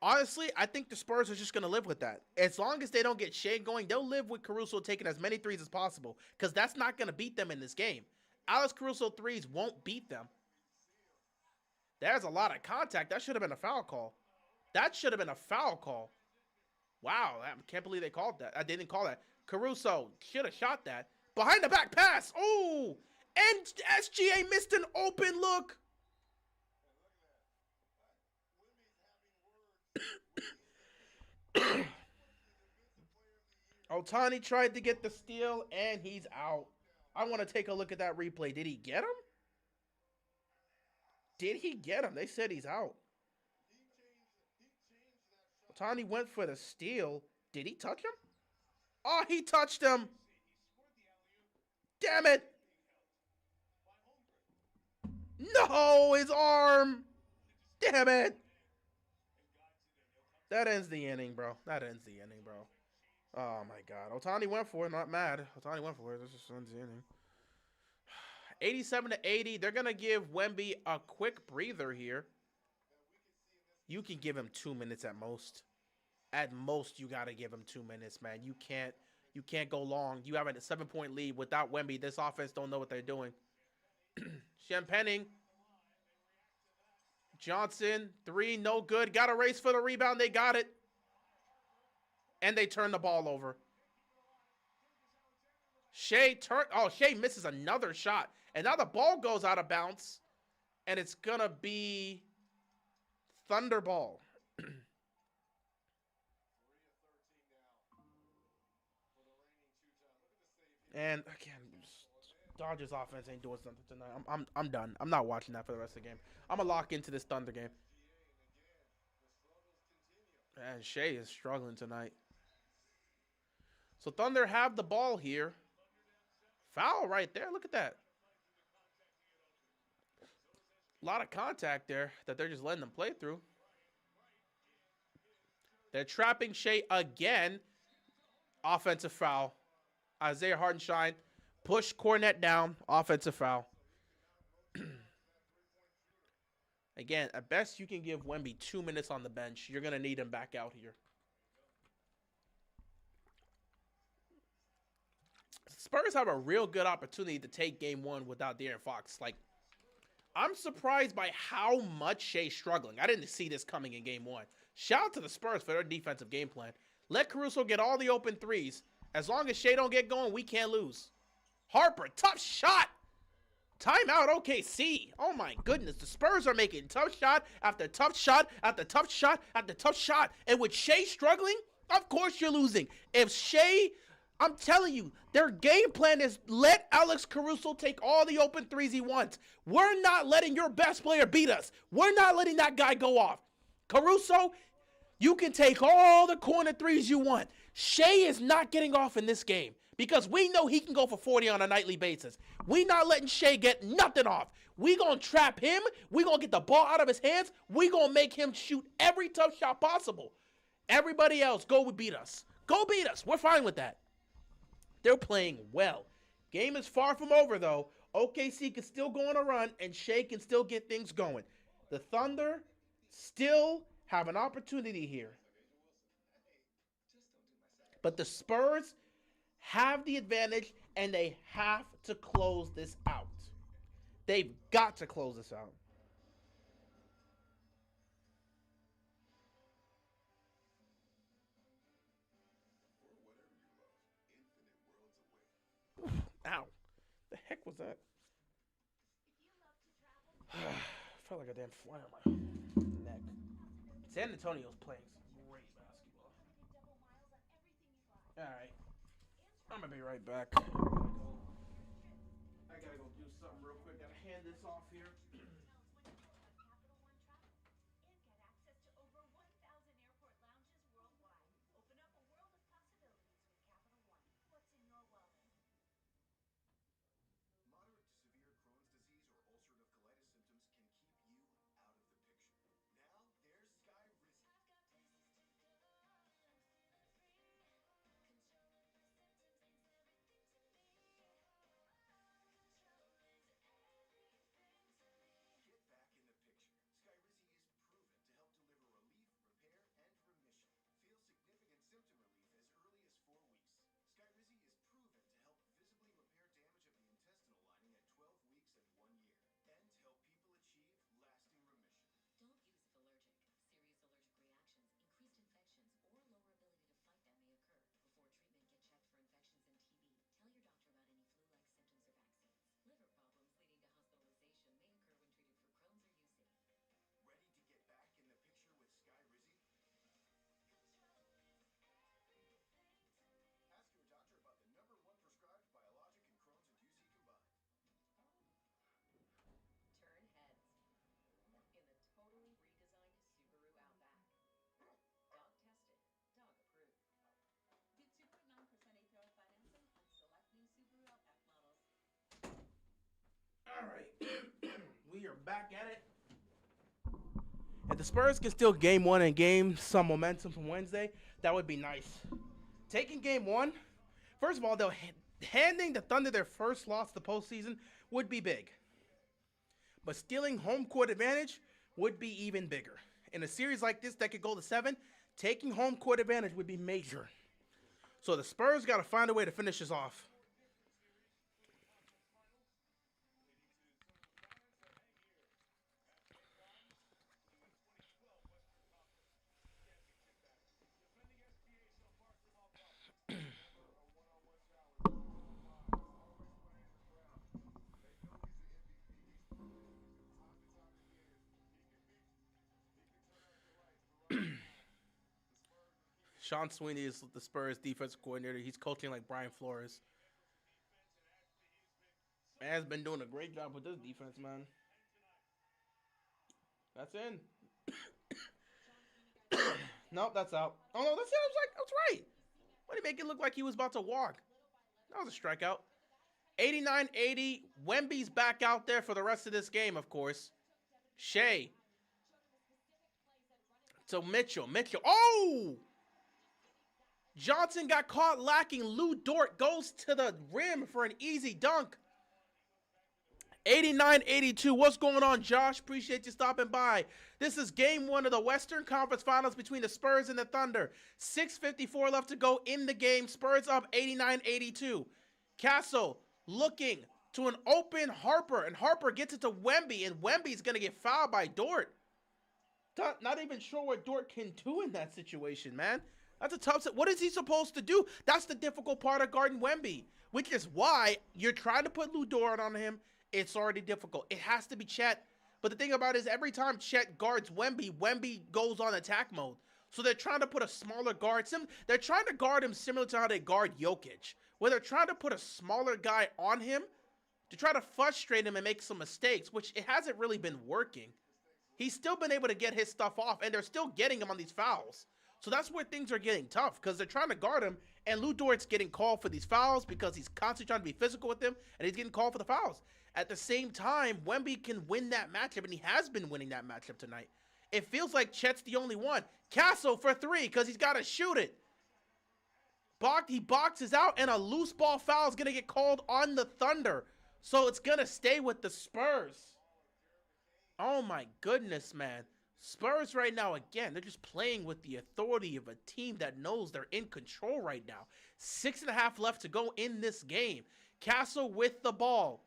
Honestly, I think the Spurs are just going to live with that. As long as they don't get Shea going, they'll live with Caruso taking as many threes as possible, because that's not going to beat them in this game. Alex Caruso threes won't beat them. There's a lot of contact. That should have been a foul call. That should have been a foul call. Wow, I can't believe they called that. I didn't call that. Caruso should have shot that. Behind the back pass. Oh, and SGA missed an open look. Ohtani tried to get the steal, and he's out. I want to take a look at that replay. Did he get him? Did he get him? They said he's out. Ohtani went for the steal. Did he touch him? Oh, he touched him. Damn it. No, his arm. Damn it. That ends the inning, bro. That ends the inning, bro. Oh my God. Otani went for it. Not mad. Otani went for it. This just ends the inning. 87 to 80. They're gonna give Wemby a quick breather here. You can give him 2 minutes at most. At most, you gotta give him 2 minutes, man. You can't go long. You have a 7 point lead without Wemby. This offense don't know what they're doing. Champagning. Johnson, three, no good. Got a race for the rebound. They got it. And they turn the ball over. Shea misses another shot. And now the ball goes out of bounds. And it's gonna be Thunderball. And again, Dodgers offense ain't doing something tonight. I'm done. I'm not watching that for the rest of the game. I'm gonna lock into this Thunder game. And Shea is struggling tonight. So Thunder have the ball here. Foul right there. Look at that. A lot of contact there that they're just letting them play through. They're trapping Shea again. Offensive foul. Isaiah Hartenstein push Cornette down. Offensive foul. Again, at best you can give Wemby 2 minutes on the bench. You're going to need him back out here. Spurs have a real good opportunity to take game one without De'Aaron Fox. Like, I'm surprised by how much Shea's struggling. I didn't see this coming in game one. Shout out to the Spurs for their defensive game plan. Let Caruso get all the open threes. As long as Shea don't get going, we can't lose. Harper, tough shot. Timeout, OKC. Oh my goodness, the Spurs are making tough shot after tough shot after tough shot after tough shot. And with Shea struggling, of course you're losing. If Shea, I'm telling you, their game plan is let Alex Caruso take all the open threes he wants. We're not letting your best player beat us. We're not letting that guy go off. Caruso, you can take all the corner threes you want. Shea is not getting off in this game because we know he can go for 40 on a nightly basis. We not letting Shea get nothing off. We gonna trap him. We gonna get the ball out of his hands. We gonna make him shoot every tough shot possible. Everybody else, go beat us. Go beat us. We're fine with that. They're playing well. Game is far from over, though. OKC can still go on a run, and Shea can still get things going. The Thunder still have an opportunity here. But the Spurs have the advantage, and they have to close this out. They've got to close this out. Ow. The heck was that? Felt like a damn fly on my neck. San Antonio's playing some great basketball. Alright. I'm gonna be right back. I gotta go do something real quick. Gotta hand this off here. Alright. We are back at it. the Spurs can still game one and game some momentum from Wednesday, that would be nice. Taking game one, first of all, they'll handing the Thunder their first loss of the postseason would be big. But stealing home court advantage would be even bigger. In a series like this that could go to 7, taking home court advantage would be major. So the Spurs got to find a way to finish this off. Sean Sweeney is the Spurs defensive coordinator. He's coaching like Brian Flores. Man has been doing a great job with this defense, man. That's in. Nope, that's out. Oh no, that's it. I was right. Why did he make it look like he was about to walk? That was a strikeout. 89-80. Wemby's back out there for the rest of this game, of course. Shea. To Mitchell. Oh! Johnson got caught lacking. Lou Dort goes to the rim for an easy dunk. 89-82. What's going on, Josh? Appreciate you stopping by. This is game one of the Western Conference Finals between the Spurs and the Thunder. 6:54 left to go in the game. Spurs up 89-82. Castle looking to an open Harper, and Harper gets it to Wemby, and Wemby's going to get fouled by Dort. Not even sure what Dort can do in that situation, man. That's a tough set. What is he supposed to do? That's the difficult part of guarding Wemby, which is why you're trying to put Lou Dort on him. It's already difficult. It has to be Chet. But the thing about it is every time Chet guards Wemby, Wemby goes on attack mode. So they're trying to put a smaller guard. They're trying to guard him similar to how they guard Jokic, where they're trying to put a smaller guy on him to try to frustrate him and make some mistakes, which it hasn't really been working. He's still been able to get his stuff off, and they're still getting him on these fouls. So that's where things are getting tough, because they're trying to guard him, and Lou Dort's getting called for these fouls because he's constantly trying to be physical with him, and he's getting called for the fouls. At the same time, Wemby can win that matchup, and he has been winning that matchup tonight. It feels like Chet's the only one. Castle for 3 because he's got to shoot it. He boxes out, and a loose ball foul is going to get called on the Thunder. So it's going to stay with the Spurs. Oh, my goodness, man. Spurs right now, again, they're just playing with the authority of a team that knows they're in control right now. 6.5 left to go in this game. Castle with the ball.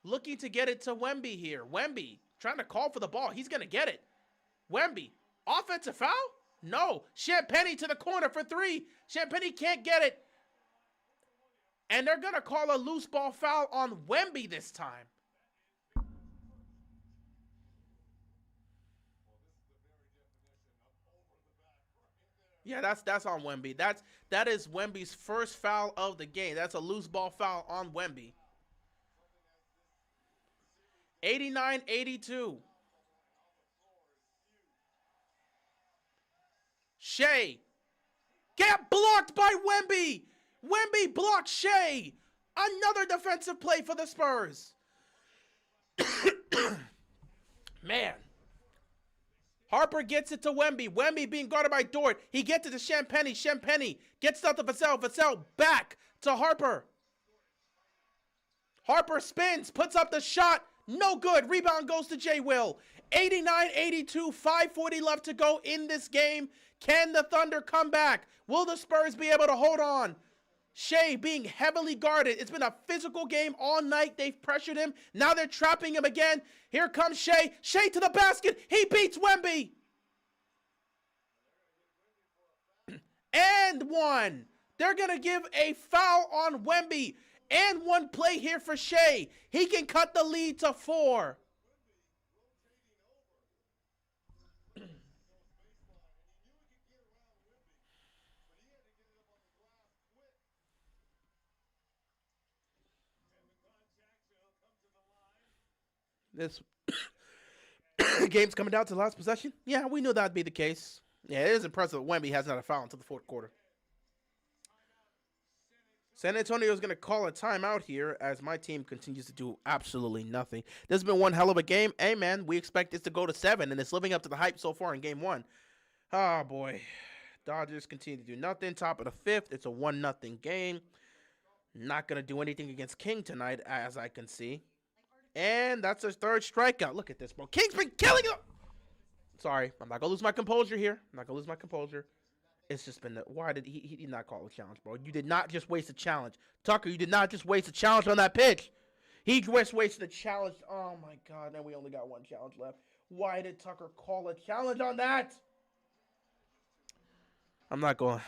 Looking to get it to Wemby here. Wemby trying to call for the ball. He's going to get it. Wemby. Offensive foul? No. Champagnie to the corner for 3. Champagnie can't get it. And they're going to call a loose ball foul on Wemby this time. Yeah, that's on Wemby. That is Wemby's first foul of the game. That's a loose ball foul on Wemby. 89-82. Shea. Get blocked by Wemby. Wemby blocked Shea. Another defensive play for the Spurs. Man. Harper gets it to Wemby. Wemby being guarded by Dort. He gets it to Champagnie. Champagnie gets it to Vassell. Vassell back to Harper. Harper spins, puts up the shot. No good. Rebound goes to Jay Will. 89-82, 5:40 left to go in this game. Can the Thunder come back? Will the Spurs be able to hold on? Shea being heavily guarded. It's been a physical game all night. They've pressured him. Now they're trapping him again. Here comes Shea. Shea to the basket. He beats Wemby. And one. They're going to give a foul on Wemby. And one play here for Shea. He can cut the lead to 4. This game's coming down to the last possession. Yeah, we knew that'd be the case. Yeah, it is impressive that Wemby hasn't had a foul until the fourth quarter. San Antonio is going to call a timeout here as my team continues to do absolutely nothing. This has been one hell of a game. Hey, man, we expect this to go to 7, and it's living up to the hype so far in game 1. Oh, boy. Dodgers continue to do nothing. Top of the 5th. It's a 1-0 game. Not going to do anything against King tonight, as I can see. And that's his 3rd strikeout. Look at this, bro. King's been killing him. Sorry, I'm not going to lose my composure here. I'm not going to lose my composure. It's just been why did he did not call a challenge, bro? You did not just waste a challenge. Tucker, you did not just waste a challenge on that pitch. He just wasted a challenge. Oh, my God. And we only got 1 challenge left. Why did Tucker call a challenge on that? I'm not going.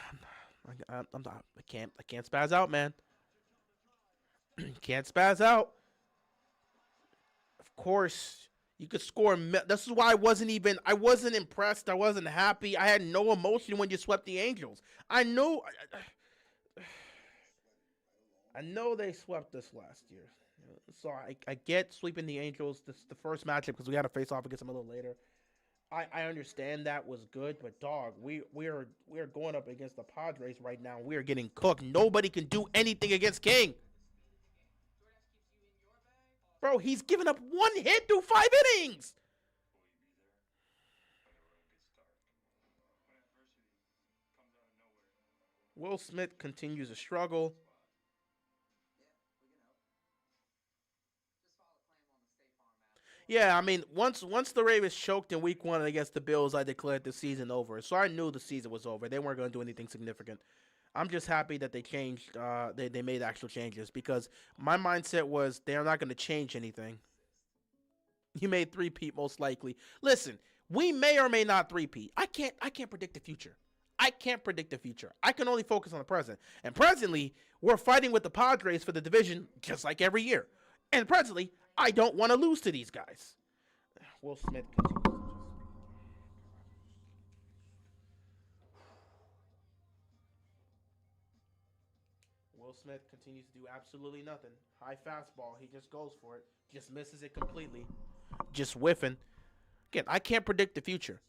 I'm not. I can't spaz out, man. Can't spaz out. Of course, you could score. This is why I wasn't impressed. I wasn't happy. I had no emotion when you swept the Angels. I know they swept this last year. So I get sweeping the Angels. This is the first matchup because we got to face off against them a little later. I understand that was good, but dog, we are going up against the Padres right now. We are getting cooked. Nobody can do anything against King. Bro, he's given up 1 hit through 5 innings. Will Smith continues to struggle. Yeah, I mean, once the Ravens choked in Week 1 against the Bills, I declared the season over. So I knew the season was over. They weren't going to do anything significant. I'm just happy that they changed. They made actual changes because my mindset was they're not going to change anything. You made 3-peat most likely. Listen, we may or may not 3-peat. I can't predict the future. I can't predict the future. I can only focus on the present. And presently, we're fighting with the Padres for the division just like every year. And presently, I don't want to lose to these guys. Will Smith continues. Will Smith continues to do absolutely nothing. High fastball. He just goes for it. Just misses it completely. Just whiffing. Again, I can't predict the future.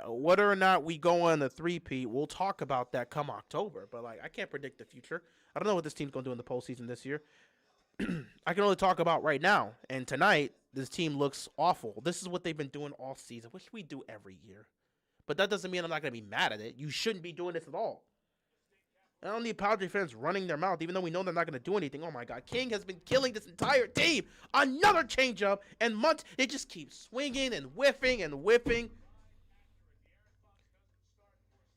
Whether or not we go on the 3-peat, we'll talk about that come October. But I can't predict the future. I don't know what this team's going to do in the postseason this year. I can only talk about right now. And tonight, this team looks awful. This is what they've been doing all season, which we do every year. But that doesn't mean I'm not going to be mad at it. You shouldn't be doing this at all. I don't need Padre fans running their mouth, even though we know they're not going to do anything. Oh, my God. King has been killing this entire team. Another changeup. And Munt, it just keeps swinging and whiffing and whiffing.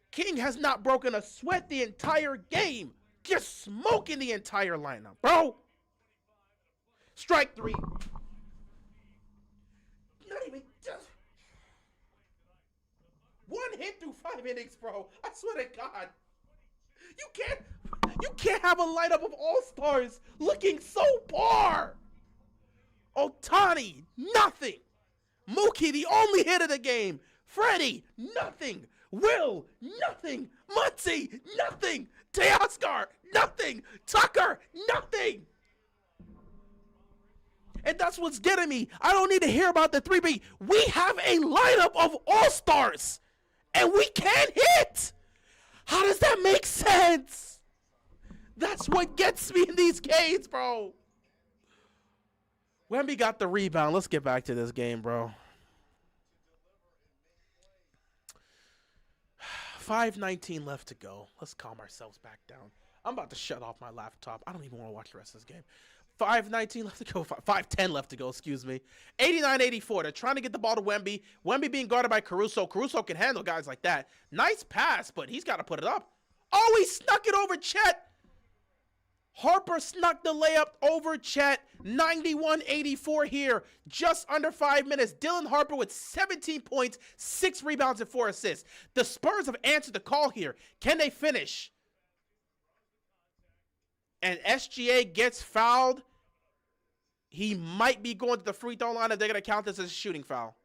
King has not broken a sweat the entire game. Just smoking the entire lineup, bro. Strike 3. Not even just 1 hit through 5 innings, bro. I swear to God. You can't have a lineup of all-stars looking so poor. Ohtani, nothing. Mookie, the only hit of the game. Freddie, nothing. Will, nothing. Muncy, nothing. Teoscar, nothing. Tucker, nothing. And that's what's getting me. I don't need to hear about the 3B. We have a lineup of all-stars, and we can't hit. How does that make sense? That's what gets me in these games, bro. Wemby got the rebound. Let's get back to this game, bro. 5:19 left to go. Let's calm ourselves back down. I'm about to shut off my laptop. I don't even want to watch the rest of this game. 5:19 left to go. 5:10 left to go, excuse me. 89-84. They're trying to get the ball to Wemby. Wemby being guarded by Caruso. Caruso can handle guys like that. Nice pass, but he's got to put it up. Oh, he snuck it over Chet. Harper snuck the layup over Chet. 91-84 here. Just under 5 minutes. Dylan Harper with 17 points, 6 rebounds, and 4 assists. The Spurs have answered the call here. Can they finish? And SGA gets fouled. He might be going to the free throw line if they're going to count this as a shooting foul.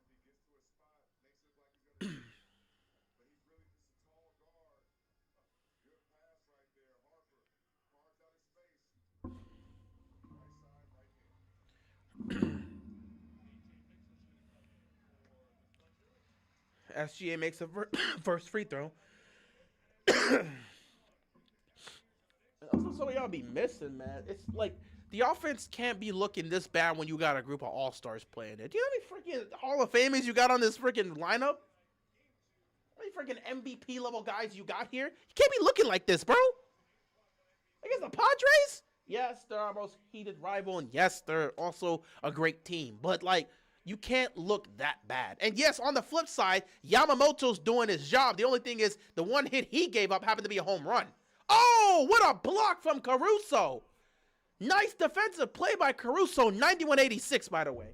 SGA makes a first free throw. That's what some of y'all be missing, man. It's like the offense can't be looking this bad when you got a group of all-stars playing it. Do you know how many freaking Hall of Famers you got on this freaking lineup? How many freaking MVP level guys you got here? You can't be looking like this, bro. Against the Padres? Yes, they're our most heated rival, and yes, they're also a great team. But, like, you can't look that bad. And yes, on the flip side, Yamamoto's doing his job. The only thing is the one hit he gave up happened to be a home run. Oh, what a block from Caruso. Nice defensive play by Caruso, 91-86, by the way.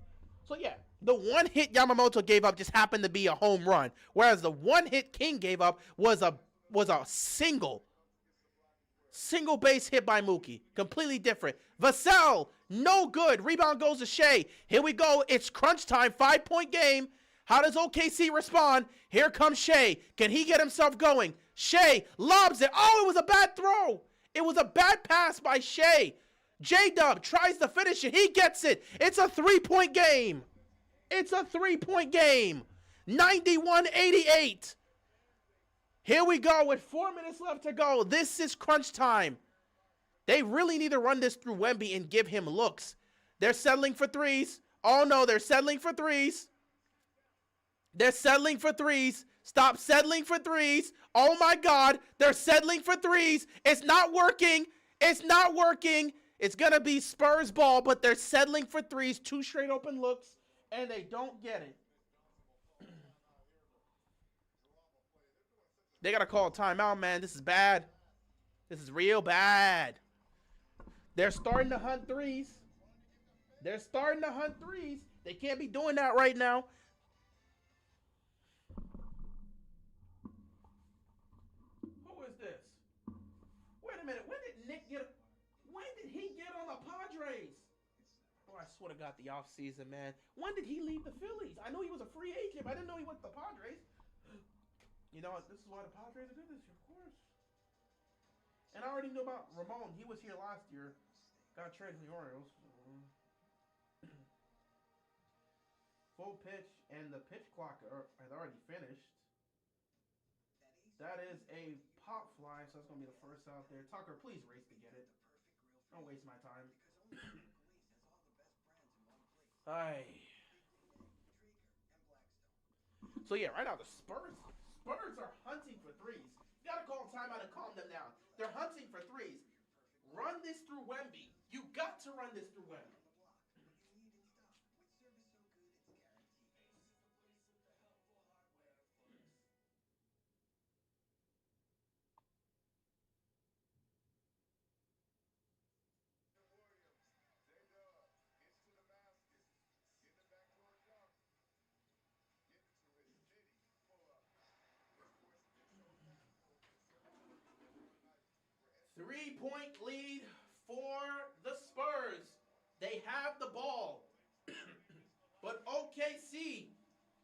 So, yeah, the one hit Yamamoto gave up just happened to be a home run, whereas the one hit King gave up was a single base hit by Mookie. Completely different. Vassell, no good. Rebound goes to Shea. Here we go. It's crunch time. 5-point game. How does OKC respond? Here comes Shea. Can he get himself going? Shea lobs it. Oh, it was a bad throw. It was a bad pass by Shea. J-Dub tries to finish it. He gets it. It's a 3-point game. It's a 3-point game. 91-88. Here we go with 4 minutes left to go. This is crunch time. They really need to run this through Wemby and give him looks. They're settling for threes. Oh, no, they're settling for threes. They're settling for threes. Stop settling for threes. Oh, my God. They're settling for threes. It's not working. It's not working. It's going to be Spurs ball, but they're settling for threes. 2 straight open looks, and they don't get it. They got to call a timeout, man. This is bad. This is real bad. They're starting to hunt threes. They're starting to hunt threes. They can't be doing that right now. Who is this? Wait a minute. When did he get on the Padres? Oh, I swear to God, the offseason, man. When did he leave the Phillies? I know he was a free agent, but I didn't know he went to the Padres. You know what? This is why the Padres are good this year, of course. And I already knew about Ramon. He was here last year. Got traded to the Orioles. Full pitch, and the pitch clock has already finished. That is a pop fly, so that's going to be the first out there. Tucker, please race to get it. Don't waste my time. Aye. So, yeah, right now the Spurs are hunting for threes. You got to call timeout and calm them down. They're hunting for threes. Run this through Wemby. You got to run this through Wemby. 3-point lead for the Spurs. They have the ball. But OKC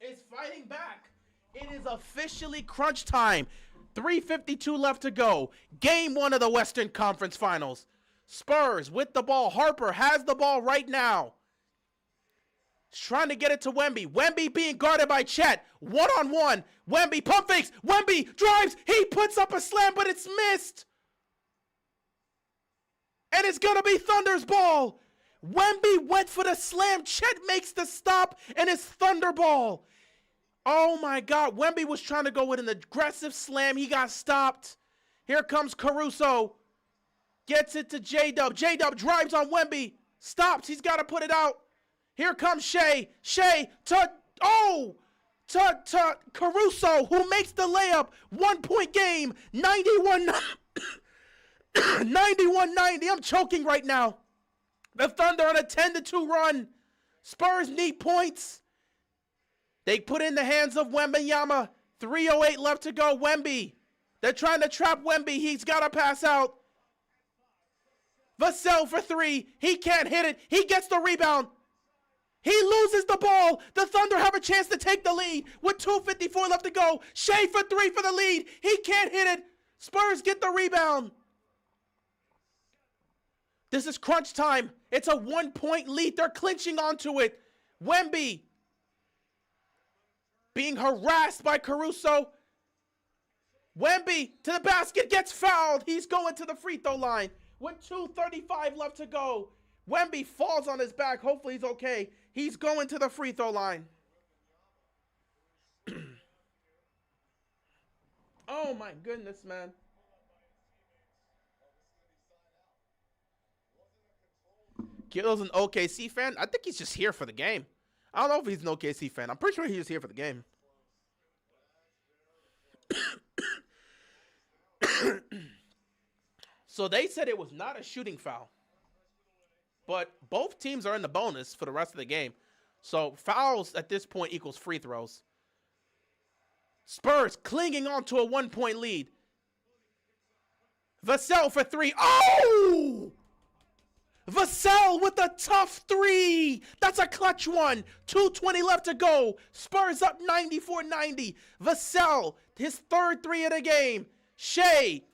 is fighting back. It is officially crunch time. 3:52 left to go. Game 1 of the Western Conference Finals. Spurs with the ball. Harper has the ball right now. He's trying to get it to Wemby. Wemby being guarded by Chet. One-on-one. Wemby pump fakes. Wemby drives. He puts up a slam, but it's missed. And it's going to be Thunder's ball. Wemby went for the slam. Chet makes the stop, and it's Thunder ball. Oh, my God. Wemby was trying to go with an aggressive slam. He got stopped. Here comes Caruso. Gets it to J-Dub. J-Dub drives on Wemby. Stops. He's got to put it out. Here comes Shea. Shea to Caruso, who makes the layup. 1-point game. 91-90. I'm choking right now. The Thunder on a 10-2 run. Spurs need points. They put in the hands of Wembanyama. 3:08 left to go. Wemby. They're trying to trap Wemby. He's got to pass out. Vassell for 3. He can't hit it. He gets the rebound. He loses the ball. The Thunder have a chance to take the lead with 2:54 left to go. Shea for 3 for the lead. He can't hit it. Spurs get the rebound. This is crunch time. It's a 1-point lead. They're clinching onto it. Wemby being harassed by Caruso. Wemby to the basket, gets fouled. He's going to the free throw line. with 2:35 left to go. Wemby falls on his back. Hopefully he's okay. He's going to the free throw line. Oh my goodness, man. Kittle's an OKC fan. I think he's just here for the game. I don't know if he's an OKC fan. I'm pretty sure he's here for the game. So they said it was not a shooting foul. But both teams are in the bonus for the rest of the game. So fouls at this point equals free throws. Spurs clinging on to a 1-point lead. Vassell for three. Oh! Vassell with a tough three. That's a clutch one. 2:20 left to go. Spurs up 94-90. Vassell, his third three of the game. Shea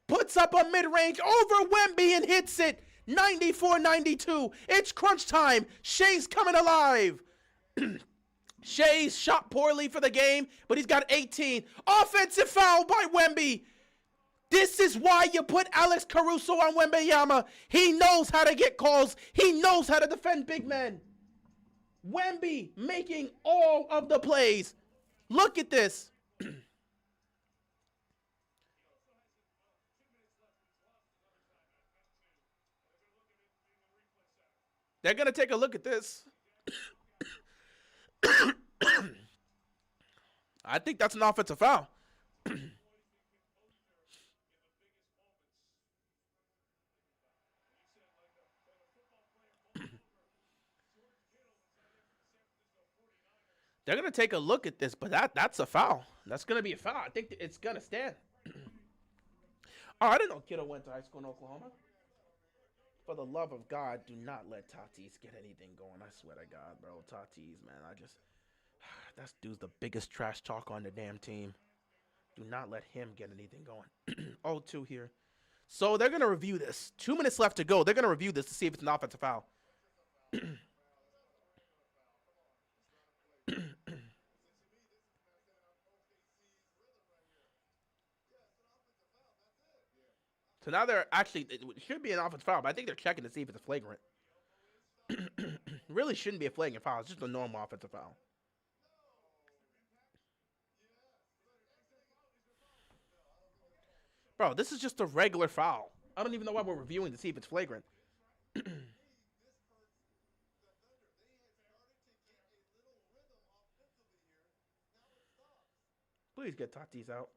puts up a mid-range over Wemby and hits it. 94-92. It's crunch time. Shea's coming alive. Shea's shot poorly for the game, but he's got 18. Offensive foul by Wemby. This is why you put Alex Caruso on Wembanyama. He knows how to get calls. He knows how to defend big men. Wemby making all of the plays. Look at this. They're going to take a look at this. I think that's an offensive foul. They're going to take a look at this, but that's a foul. That's going to be a foul. I think it's going to stand. Oh, I didn't know Kiddo went to high school in Oklahoma. For the love of God, do not let Tatis get anything going. I swear to God, bro. Tatis, man. That dude's the biggest trash talk on the damn team. Do not let him get anything going. 0-2 here. So they're going to review this. 2 minutes left to go. They're going to review this to see if it's an offensive foul. So now they're actually, it should be an offensive foul, but I think they're checking to see if it's a flagrant. Really shouldn't be a flagrant foul. It's just a normal offensive foul. Bro, this is just a regular foul. I don't even know why we're reviewing to see if it's flagrant. Please get Tatis out.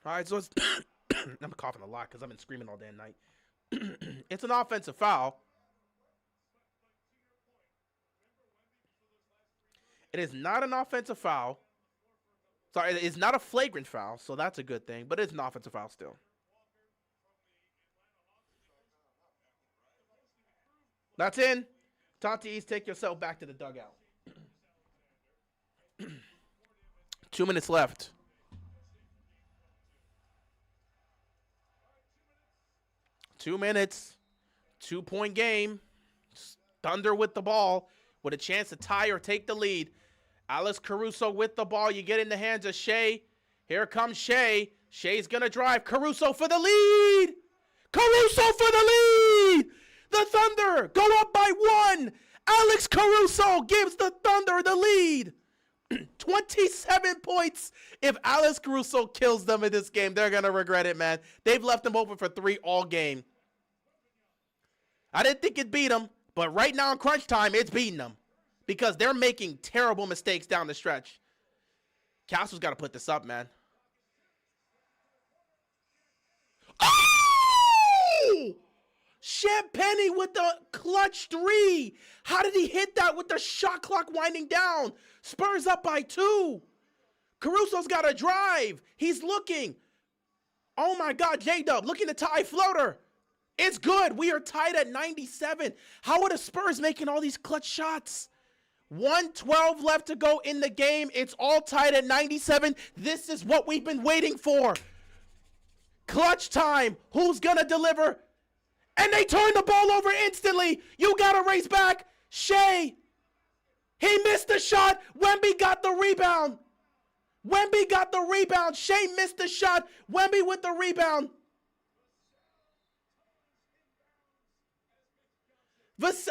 All right, so it's I'm coughing a lot because I've been screaming all day and night. It's an offensive foul. It is not an offensive foul. Sorry, it's not a flagrant foul, so that's a good thing, but it's an offensive foul still. That's in. Tatis, take yourself back to the dugout. 2 minutes left. 2 minutes. 2-point game. Thunder with the ball with a chance to tie or take the lead. Alex Caruso with the ball. You get in the hands of Shea. Here comes Shea. Shea's going to drive. Caruso for the lead. Caruso for the lead. The Thunder go up by 1. Alex Caruso gives the Thunder the lead. 27 points. If Alex Caruso kills them in this game, they're going to regret it, man. They've left them open for 3 all game. I didn't think it'd beat them, but right now in crunch time, it's beating them because they're making terrible mistakes down the stretch. Castle's got to put this up, man. Oh! Champagny with the clutch 3. How did he hit that with the shot clock winding down? Spurs up by 2. Caruso's got a drive. He's looking. Oh, my God. J-Dub looking to tie floater. It's good. We are tied at 97. How are the Spurs making all these clutch shots? 1:12 left to go in the game. It's all tied at 97. This is what we've been waiting for. Clutch time. Who's going to deliver? And they turn the ball over instantly. You got to race back. Shea. He missed the shot. Wemby got the rebound. Wemby got the rebound. Shea missed the shot. Wemby with the rebound.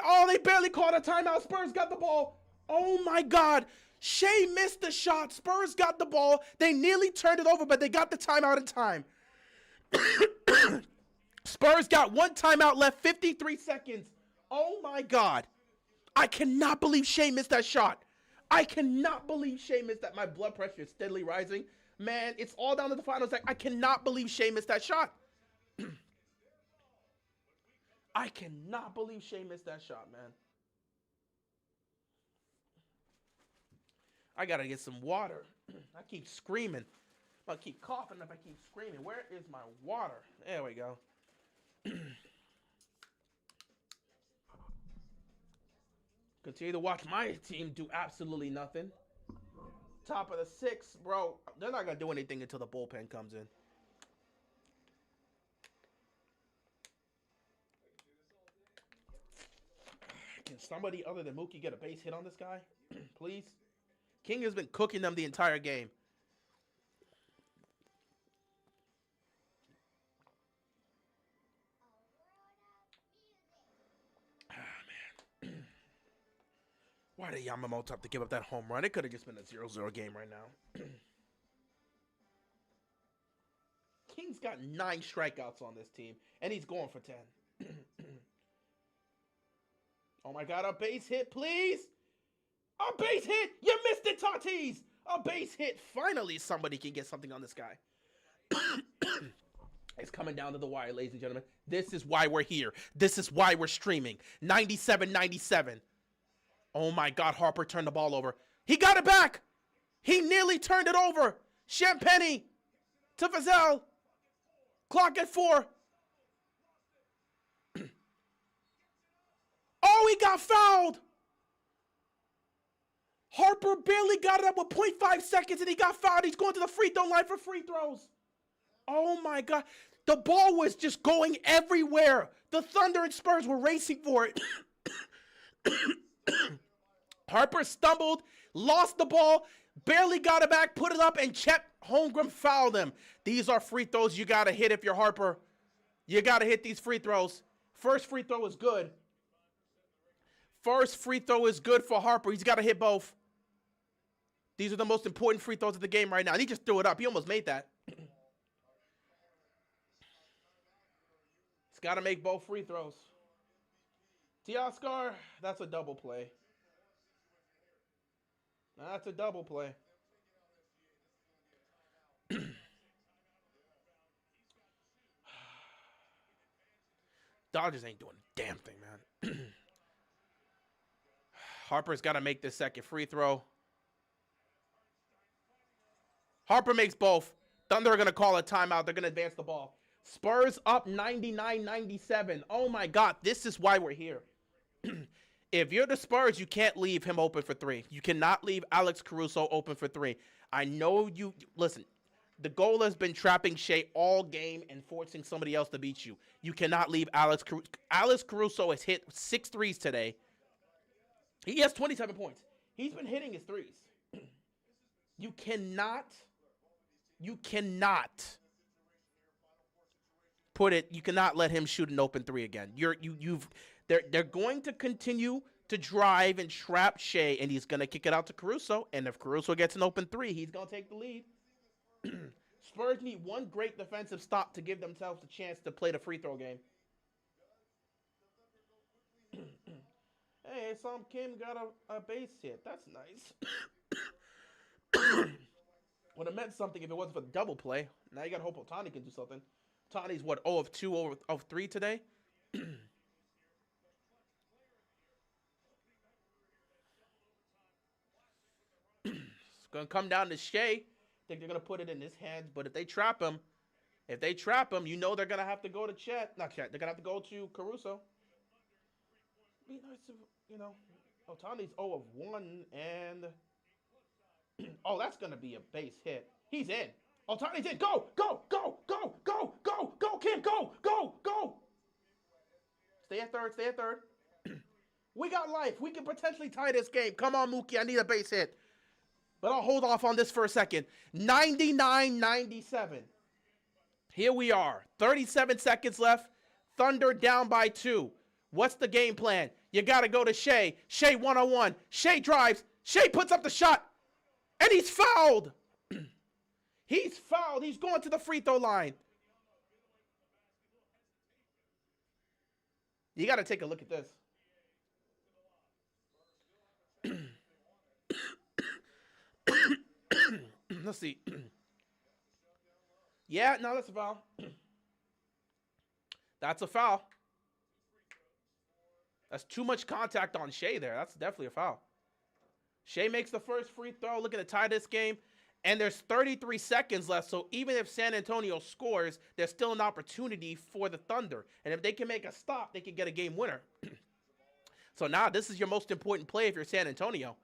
Oh, they barely called a timeout. Spurs got the ball. Oh, my God. Shea missed the shot. Spurs got the ball. They nearly turned it over, but they got the timeout in time. Spurs got one timeout left, 53 seconds. Oh, my God. I cannot believe Shea missed that shot. I cannot believe Shea missed that. My blood pressure is steadily rising. Man, it's all down to the finals. I cannot believe Shea missed that shot. I cannot believe Shea missed that shot, man. I gotta get some water. I keep screaming. I keep coughing if I keep screaming. Where is my water? There we go. Continue to watch my team do absolutely nothing. Top of the sixth, bro. They're not gonna do anything until the bullpen comes in. Can somebody other than Mookie get a base hit on this guy? Please? King has been cooking them the entire game. Why did Yamamoto have to give up that home run? It could have just been a 0-0 game right now. King's got 9 strikeouts on this team, and he's going for 10. Oh, my God, a base hit, please. A base hit. You missed it, Tatis. A base hit. Finally, somebody can get something on this guy. It's coming down to the wire, ladies and gentlemen. This is why we're here. This is why we're streaming. 97-97. Oh, my God. Harper turned the ball over. He got it back. He nearly turned it over. Champagny to Vazel. Clock at 4. Oh, he got fouled. Harper barely got it up with 0.5 seconds, and he got fouled. He's going to the free throw line for free throws. Oh, my God. The ball was just going everywhere. The Thunder and Spurs were racing for it. Harper stumbled, lost the ball, barely got it back, put it up, and Chet Holmgren fouled him. These are free throws you got to hit if you're Harper. You got to hit these free throws. First free throw is good. First free throw is good for Harper. He's got to hit both. These are the most important free throws of the game right now. And he just threw it up. He almost made that. He's got to make both free throws. Teoscar, that's a double play. That's a double play. Dodgers ain't doing a damn thing, man. Harper's got to make this second free throw. Harper makes both. Thunder are going to call a timeout. They're going to advance the ball. Spurs up 99-97. Oh, my God. This is why we're here. If you're the Spurs, you can't leave him open for 3. You cannot leave Alex Caruso open for 3. I know you – listen, the goal has been trapping Shea all game and forcing somebody else to beat you. You cannot leave Alex Caruso. Alex Caruso has hit 6 threes today. He has 27 points. He's been hitting his threes. You cannot put it. You cannot let him shoot an open 3 again. They're going to continue to drive and trap Shea, and he's going to kick it out to Caruso. And if Caruso gets an open 3, he's going to take the lead. Spurs need one great defensive stop to give themselves a chance to play the free throw game. Hey, Sam Kim got a base hit. That's nice. Would have meant something if it wasn't for the double play. Now you got to hope Ohtani can do something. Ohtani's, what, 0 of 2 over of 3 today? It's going to come down to Shea. I think they're going to put it in his hands. But if they trap him, you know they're going to have to go to Chet. Not Chet. They're going to have to go to Caruso. Be nice to, Ohtani's 0 of 1 and... Oh, that's going to be a base hit. He's in. Ohtani's in. Go, go, go, go, go, go, go, kid, go, go, go. Stay at third, stay at third. We got life. We can potentially tie this game. Come on, Mookie. I need a base hit. But I'll hold off on this for a second. 99-97. Here we are. 37 seconds left. Thunder down by 2. What's the game plan? You got to go to Shea. Shea one-on-one. Shea drives. Shea puts up the shot. And he's fouled. He's fouled. He's going to the free throw line. You got to take a look at this. Let's see. Yeah, no, that's a foul. That's a foul. That's too much contact on Shea there. That's definitely a foul. Shea makes the first free throw. Looking to tie this game. And there's 33 seconds left. So even if San Antonio scores, there's still an opportunity for the Thunder. And if they can make a stop, they can get a game winner. So now this is your most important play if you're San Antonio.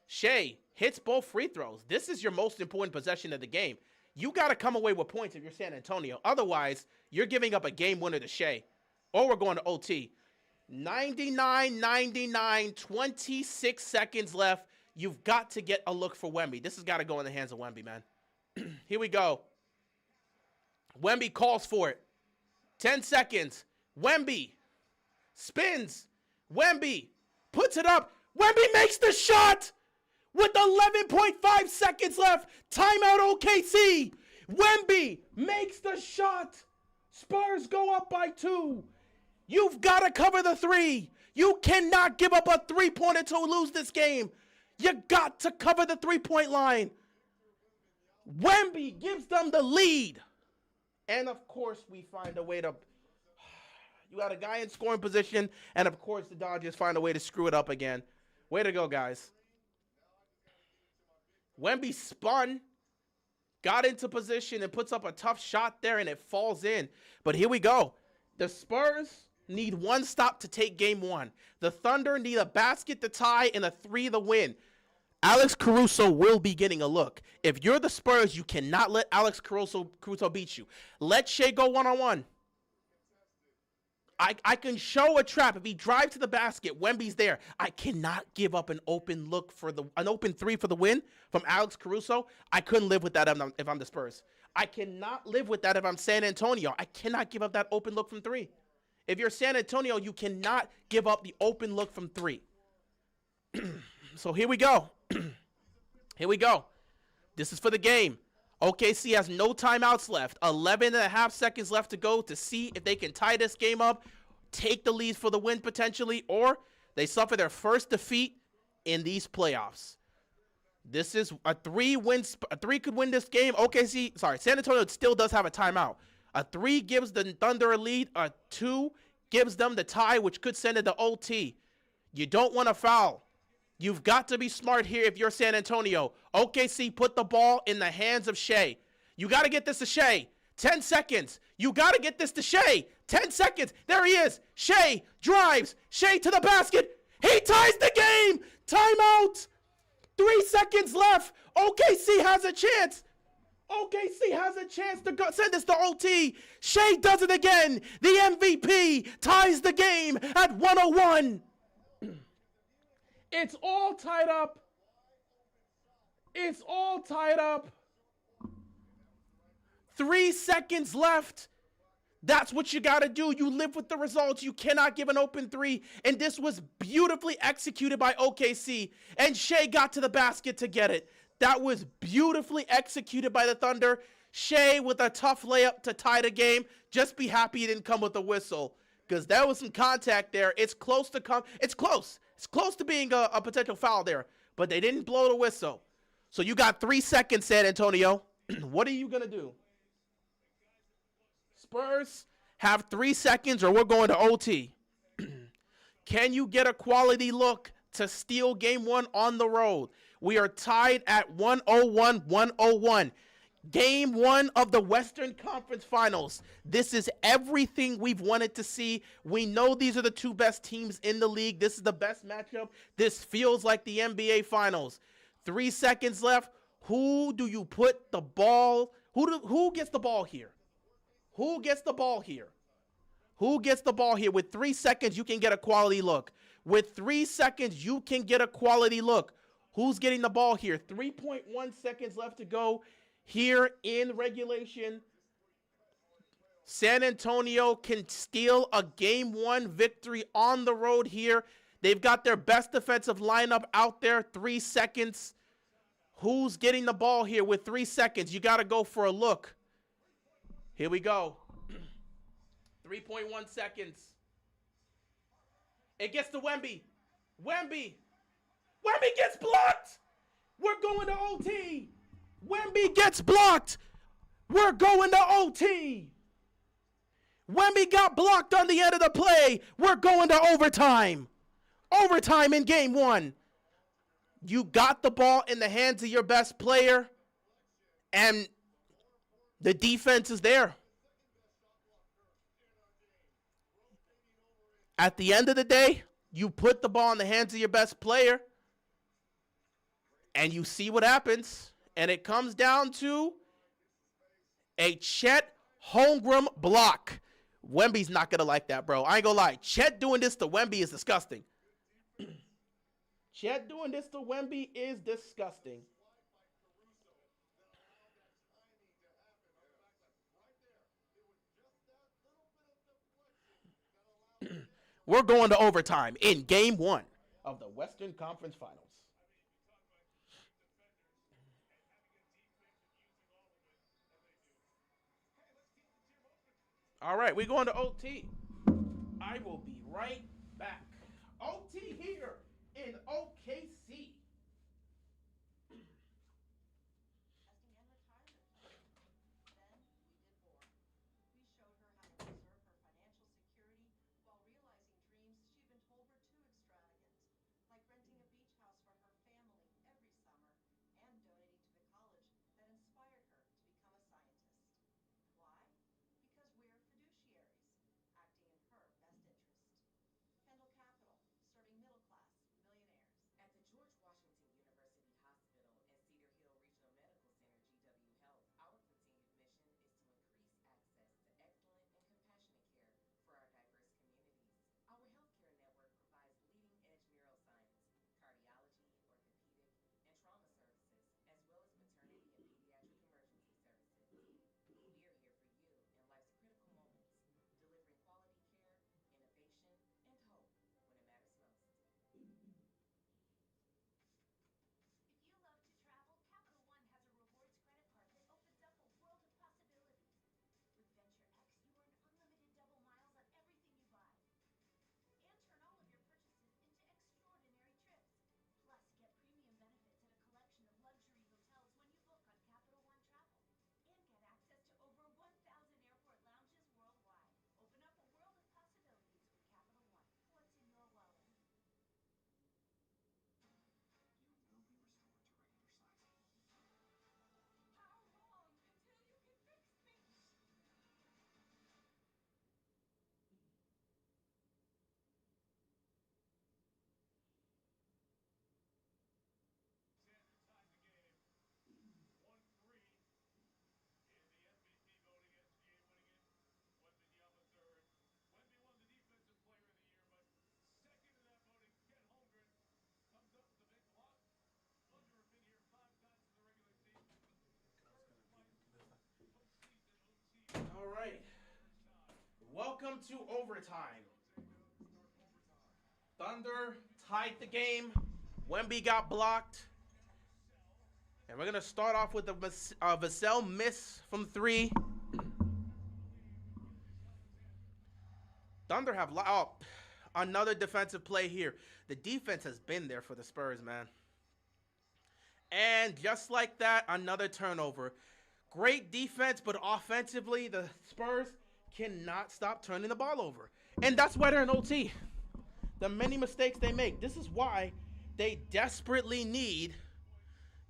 Shea hits both free throws. This is your most important possession of the game. You got to come away with points if you're San Antonio. Otherwise, you're giving up a game winner to Shea. Or we're going to OT. 99-99, 26 seconds left. You've got to get a look for Wemby. This has got to go in the hands of Wemby, man. Here we go. Wemby calls for it. 10 seconds. Wemby spins. Wemby puts it up. Wemby makes the shot with 11.5 seconds left. Timeout OKC. Wemby makes the shot. Spurs go up by 2. You've got to cover the 3. You cannot give up a 3-pointer to lose this game. You got to cover the 3-point line. Wemby gives them the lead. And, of course, we find a way to... You got a guy in scoring position, and, of course, the Dodgers find a way to screw it up again. Way to go, guys. Wemby spun, got into position, and puts up a tough shot there, and it falls in. But here we go. The Spurs need one stop to take game 1. The Thunder need a basket to tie and a 3 to win. Alex Caruso will be getting a look. If you're the Spurs, you cannot let Alex Caruso beat you. Let Shea go one-on-one. I can show a trap. If he drives to the basket, Wemby's there. I cannot give up an open look for an open 3 for the win from Alex Caruso. I couldn't live with that if I'm the Spurs. I cannot live with that if I'm San Antonio. I cannot give up that open look from 3. If you're San Antonio, you cannot give up the open look from 3. So here we go. Here we go. This is for the game. OKC has no timeouts left. 11.5 seconds left to go to see if they can tie this game up, take the lead for the win potentially, or they suffer their first defeat in these playoffs. This is a 3 could win this game. San Antonio still does have a timeout. A 3 gives the Thunder a lead. A 2 gives them the tie, which could send it to OT. You don't want to foul. You've got to be smart here if you're San Antonio. OKC put the ball in the hands of Shea. You got to get this to Shea. 10 seconds. You got to get this to Shea. 10 seconds. There he is. Shea drives. Shea to the basket. He ties the game. Timeout. 3 seconds left. OKC has a chance. OKC has a chance to go send this to OT. Shea does it again. The MVP ties the game at 101. It's all tied up. It's all tied up. 3 seconds left. That's what you got to do. You live with the results. You cannot give an open 3. And this was beautifully executed by OKC. And Shea got to the basket to get it. That was beautifully executed by the Thunder. Shea with a tough layup to tie the game. Just be happy he didn't come with a whistle, because there was some contact there. It's close to come. It's close. It's close to being a potential foul there, but they didn't blow the whistle. So you got 3 seconds, San Antonio. What are you going to do? Spurs have 3 seconds or we're going to OT. Can you get a quality look to steal game 1 on the road? We are tied at 101-101. Game 1 of the Western Conference Finals. This is everything we've wanted to see. We know these are the 2 best teams in the league. This is the best matchup. This feels like the NBA Finals. 3 seconds left. Who do you put the ball? Who gets the ball here? Who gets the ball here? Who gets the ball here? With 3 seconds, you can get a quality look. With 3 seconds, you can get a quality look. Who's getting the ball here? 3.1 seconds left to go here in regulation. San Antonio can steal a game one victory on the road here. They've got their best defensive lineup out there. 3 seconds. Who's getting the ball here with 3 seconds? You got to go for a look. Here we go. 3.1 seconds. It gets to Wemby. Wemby gets blocked. We're going to OT. Wemby gets blocked. We're going to OT. Wemby got blocked on the end of the play. We're going to overtime. Overtime in game one. You got the ball in the hands of your best player, and the defense is there. At the end of the day, you put the ball in the hands of your best player, and you see what happens. And it comes down to a Chet Holmgren block. Wemby's not going to like that, bro. I ain't going to lie. Chet doing this to Wemby is disgusting. Chet doing this to Wemby is disgusting. We're going to overtime in game one of the Western Conference Finals. All right, we're going to OT. I will be right back. OT here in OKC. All right. Welcome to overtime. Thunder tied the game. Wemby got blocked. And we're going to start off with a Vassell miss from 3. Thunder have another defensive play here. The defense has been there for the Spurs, man. And just like that, another turnover. Great defense, but offensively, the Spurs cannot stop turning the ball over. And that's why they're in OT. The many mistakes they make. This is why they desperately need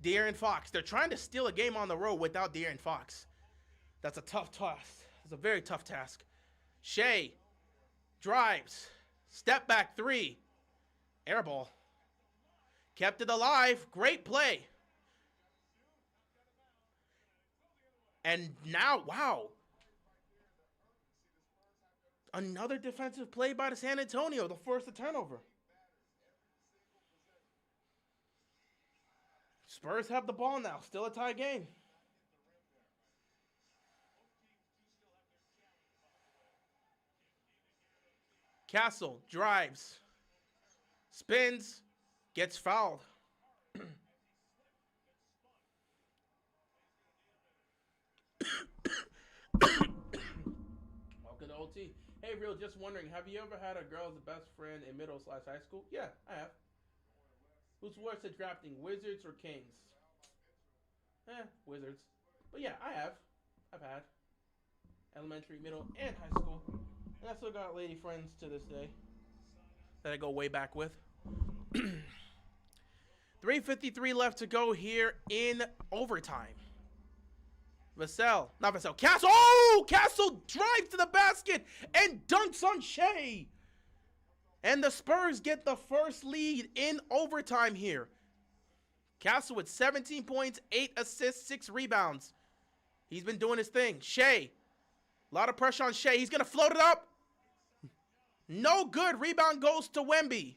De'Aaron Fox. They're trying to steal a game on the road without De'Aaron Fox. That's a tough task. It's a very tough task. Shea drives. Step back 3. Air ball. Kept it alive. Great play. And now, wow. Another defensive play by the San Antonio to force the turnover. Spurs have the ball now. Still a tie game. Castle drives, spins, gets fouled. Welcome to OT. Hey, Real, just wondering, have you ever had a girl as a best friend in middle/high school? Yeah, I have. Who's worse at drafting, Wizards or Kings? Wizards. But yeah, I have. I've had elementary, middle, and high school. And I still got lady friends to this day that I go way back with. 3:53 left to go here in overtime. Vassell, not Vassell, Castle. Oh, Castle drives to the basket and dunks on Shea. And the Spurs get the first lead in overtime here. Castle with 17 points, 8 assists, 6 rebounds. He's been doing his thing. Shea, a lot of pressure on Shea. He's going to float it up. No good. Rebound goes to Wemby.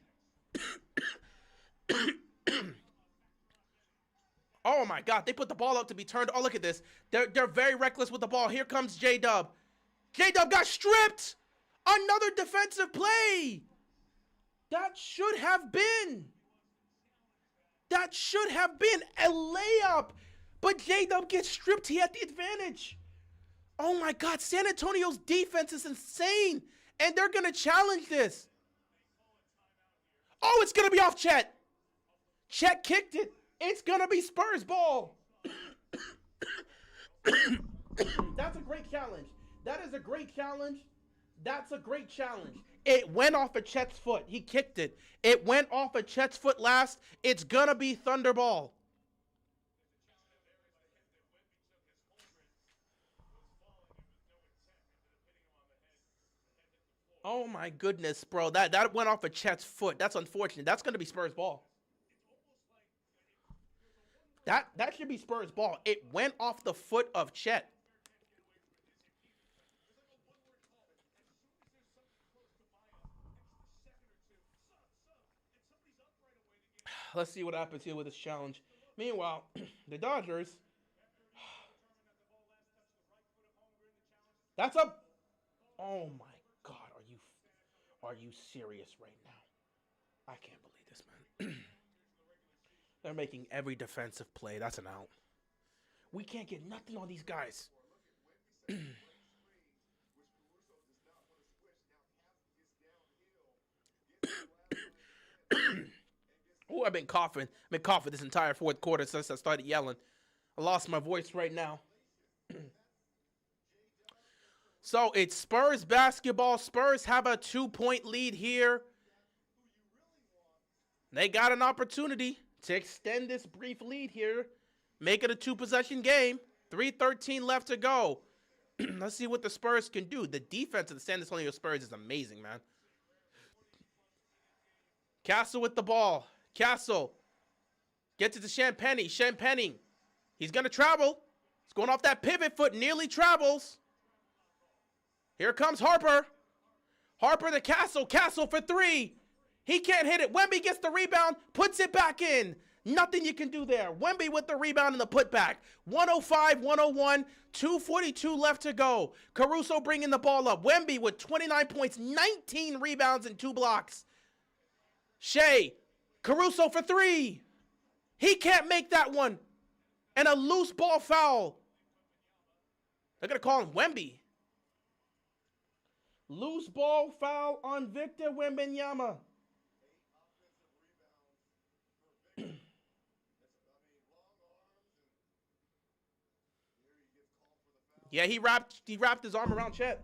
Oh, my God. They put the ball up to be turned. Oh, look at this. They're very reckless with the ball. Here comes J-Dub. J-Dub got stripped. Another defensive play. That should have been a layup. But J-Dub gets stripped. He had the advantage. Oh, my God. San Antonio's defense is insane. And they're going to challenge this. Oh, it's going to be off Chet. Chet kicked it. It's going to be Spurs ball. That's a great challenge. That is a great challenge. That's a great challenge. It went off of Chet's foot. He kicked it. It went off of Chet's foot last. It's going to be Thunder ball. Oh, my goodness, bro. That went off of Chet's foot. That's unfortunate. That's going to be Spurs ball. That should be Spurs ball. It went off the foot of Chet. Let's see what happens here with this challenge. Meanwhile, the Dodgers. That's up. Oh my God, are you serious right now? I can't believe this, man. They're making every defensive play. That's an out. We can't get nothing on these guys. Oh, I've been coughing. This entire fourth quarter since I started yelling. I lost my voice right now. So it's Spurs basketball. Spurs have a 2-point lead here. They got an opportunity to extend this brief lead here. Make it a 2-possession game. 3:13 left to go. Let's see what the Spurs can do. The defense of the San Antonio Spurs is amazing, man. Castle with the ball. Castle gets it to Champagny. Champagny. He's going to travel. He's going off that pivot foot. Nearly travels. Here comes Harper. Harper to Castle. Castle for 3. He can't hit it. Wemby gets the rebound. Puts it back in. Nothing you can do there. Wemby with the rebound and the putback. 105-101. 2:42 left to go. Caruso bringing the ball up. Wemby with 29 points, 19 rebounds, and 2 blocks. Shea. Caruso for 3. He can't make that one. And a loose ball foul. They're going to call him Wemby. Loose ball foul on Victor Wembanyama. Yeah, he wrapped his arm around Chet.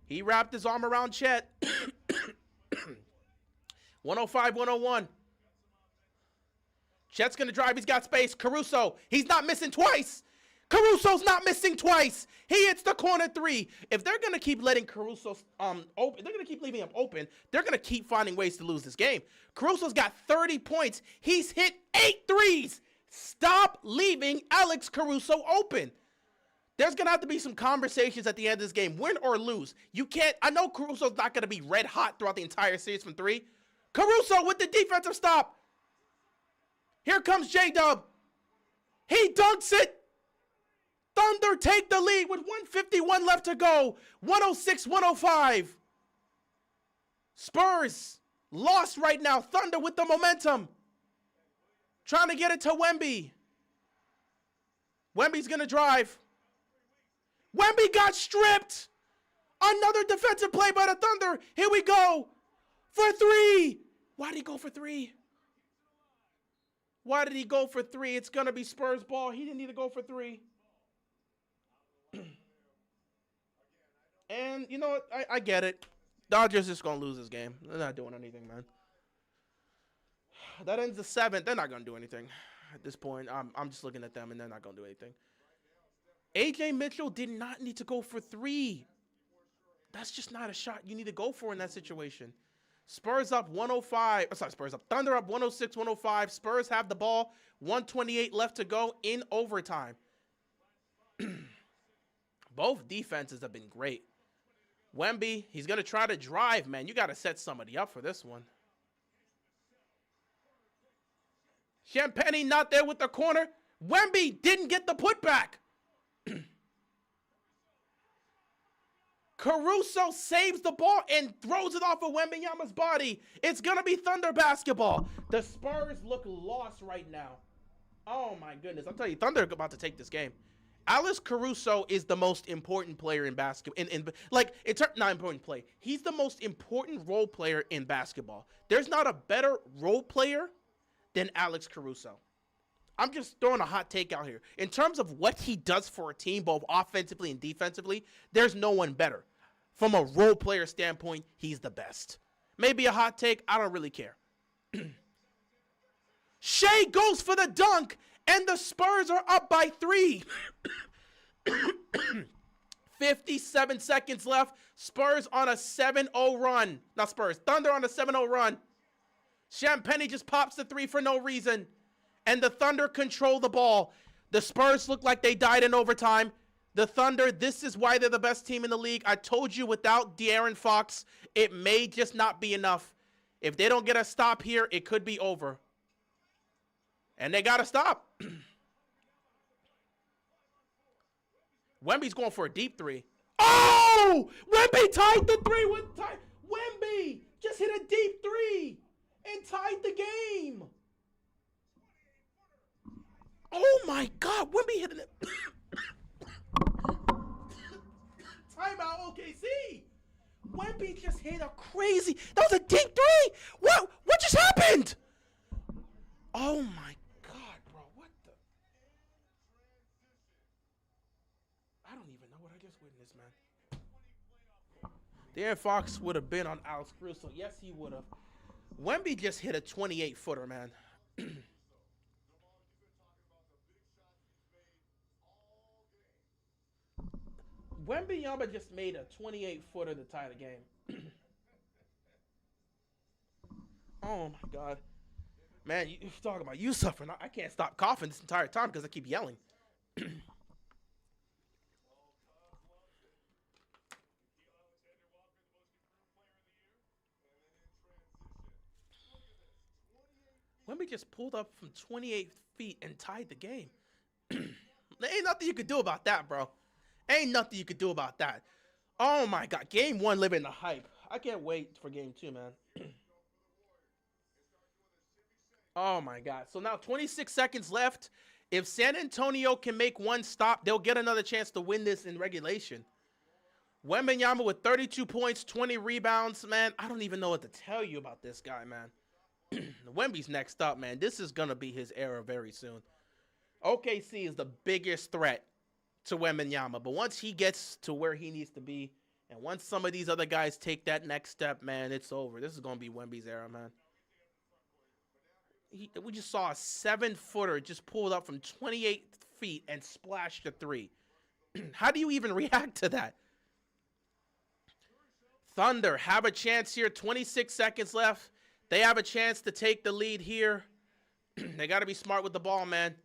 105-101. Chet's going to drive. He's got space. Caruso. He's not missing twice. Caruso's not missing twice. He hits the corner 3. If they're going to keep letting Caruso open, they're going to keep leaving him open, they're going to keep finding ways to lose this game. Caruso's got 30 points. He's hit 8 threes. Stop leaving Alex Caruso open. There's going to have to be some conversations at the end of this game, win or lose. You can't, I know Caruso's not going to be red hot throughout the entire series from 3. Caruso with the defensive stop. Here comes J-Dub. He dunks it. Thunder take the lead with 151 left to go. 106-105. Spurs lost right now. Thunder with the momentum. Trying to get it to Wemby. Wemby's going to drive. Wemby got stripped. Another defensive play by the Thunder. Here we go. For three. Why did he go for three? Why did he go for three? It's going to be Spurs ball. He didn't need to go for three. And you know what? I get it. Dodgers just going to lose this game. They're not doing anything, man. That ends the 7th. They're not going to do anything at this point. I'm just looking at them, and they're not going to do anything. A.J. Mitchell did not need to go for three. That's just not a shot you need to go for in that situation. Spurs up 105. Sorry, Spurs up. Thunder up 106-105. Spurs have the ball. 128 left to go in overtime. Both defenses have been great. Wemby, he's going to try to drive, man. You got to set somebody up for this one. Champagny not there with the corner. Wemby didn't get the putback. Caruso saves the ball and throws it off of Wembanyama's body. It's going to be Thunder basketball. The Spurs look lost right now. Oh, my goodness. I'll tell you, Thunder are about to take this game. Alex Caruso is the most important player in basketball. Not important play. He's the most important role player in basketball. There's not a better role player than Alex Caruso. I'm just throwing a hot take out here. In terms of what he does for a team, both offensively and defensively, there's no one better. From a role player standpoint, he's the best. Maybe a hot take. I don't really care. Shea goes for the dunk, and the Spurs are up by 3. 57 seconds left. Spurs on a 7-0 run. Not Spurs. Thunder on a 7-0 run. Champagny just pops the 3 for no reason. And the Thunder control the ball. The Spurs look like they died in overtime. The Thunder, this is why they're the best team in the league. I told you without De'Aaron Fox, it may just not be enough. If they don't get a stop here, it could be over. And they got to stop. Wemby's going for a deep 3. Oh! Wemby tied the 3 with time. Wemby just hit a deep 3 and tied the game. Oh my God, Wemby hit it. Timeout, OKC. Wemby just hit a crazy. That was a deep 3. What just happened? Oh my God, bro. What the? I don't even know what I just witnessed, man. De'Aaron Fox would have been on Alex Caruso. Yes, he would have. Wemby just hit a 28-footer, man. Wembanyama just made a 28-footer to tie the game. Oh, my God. Man, you're talking about you suffering. I can't stop coughing this entire time because I keep yelling. Wemby just pulled up from 28 feet and tied the game. There ain't nothing you could do about that, bro. Ain't nothing you could do about that. Oh, my God. Game 1 living the hype. I can't wait for Game 2, man. Oh, my God. So now 26 seconds left. If San Antonio can make one stop, they'll get another chance to win this in regulation. Wembanyama with 32 points, 20 rebounds. Man, I don't even know what to tell you about this guy, man. Wemby's next up, man. This is going to be his era very soon. OKC is the biggest threat to Wembanyama, but once he gets to where he needs to be, and once some of these other guys take that next step, man, it's over. This is going to be Wemby's era, man. We just saw a 7-footer just pulled up from 28 feet and splashed a 3. How do you even react to that? Thunder have a chance here. 26 seconds left. They have a chance to take the lead here. They got to be smart with the ball, man.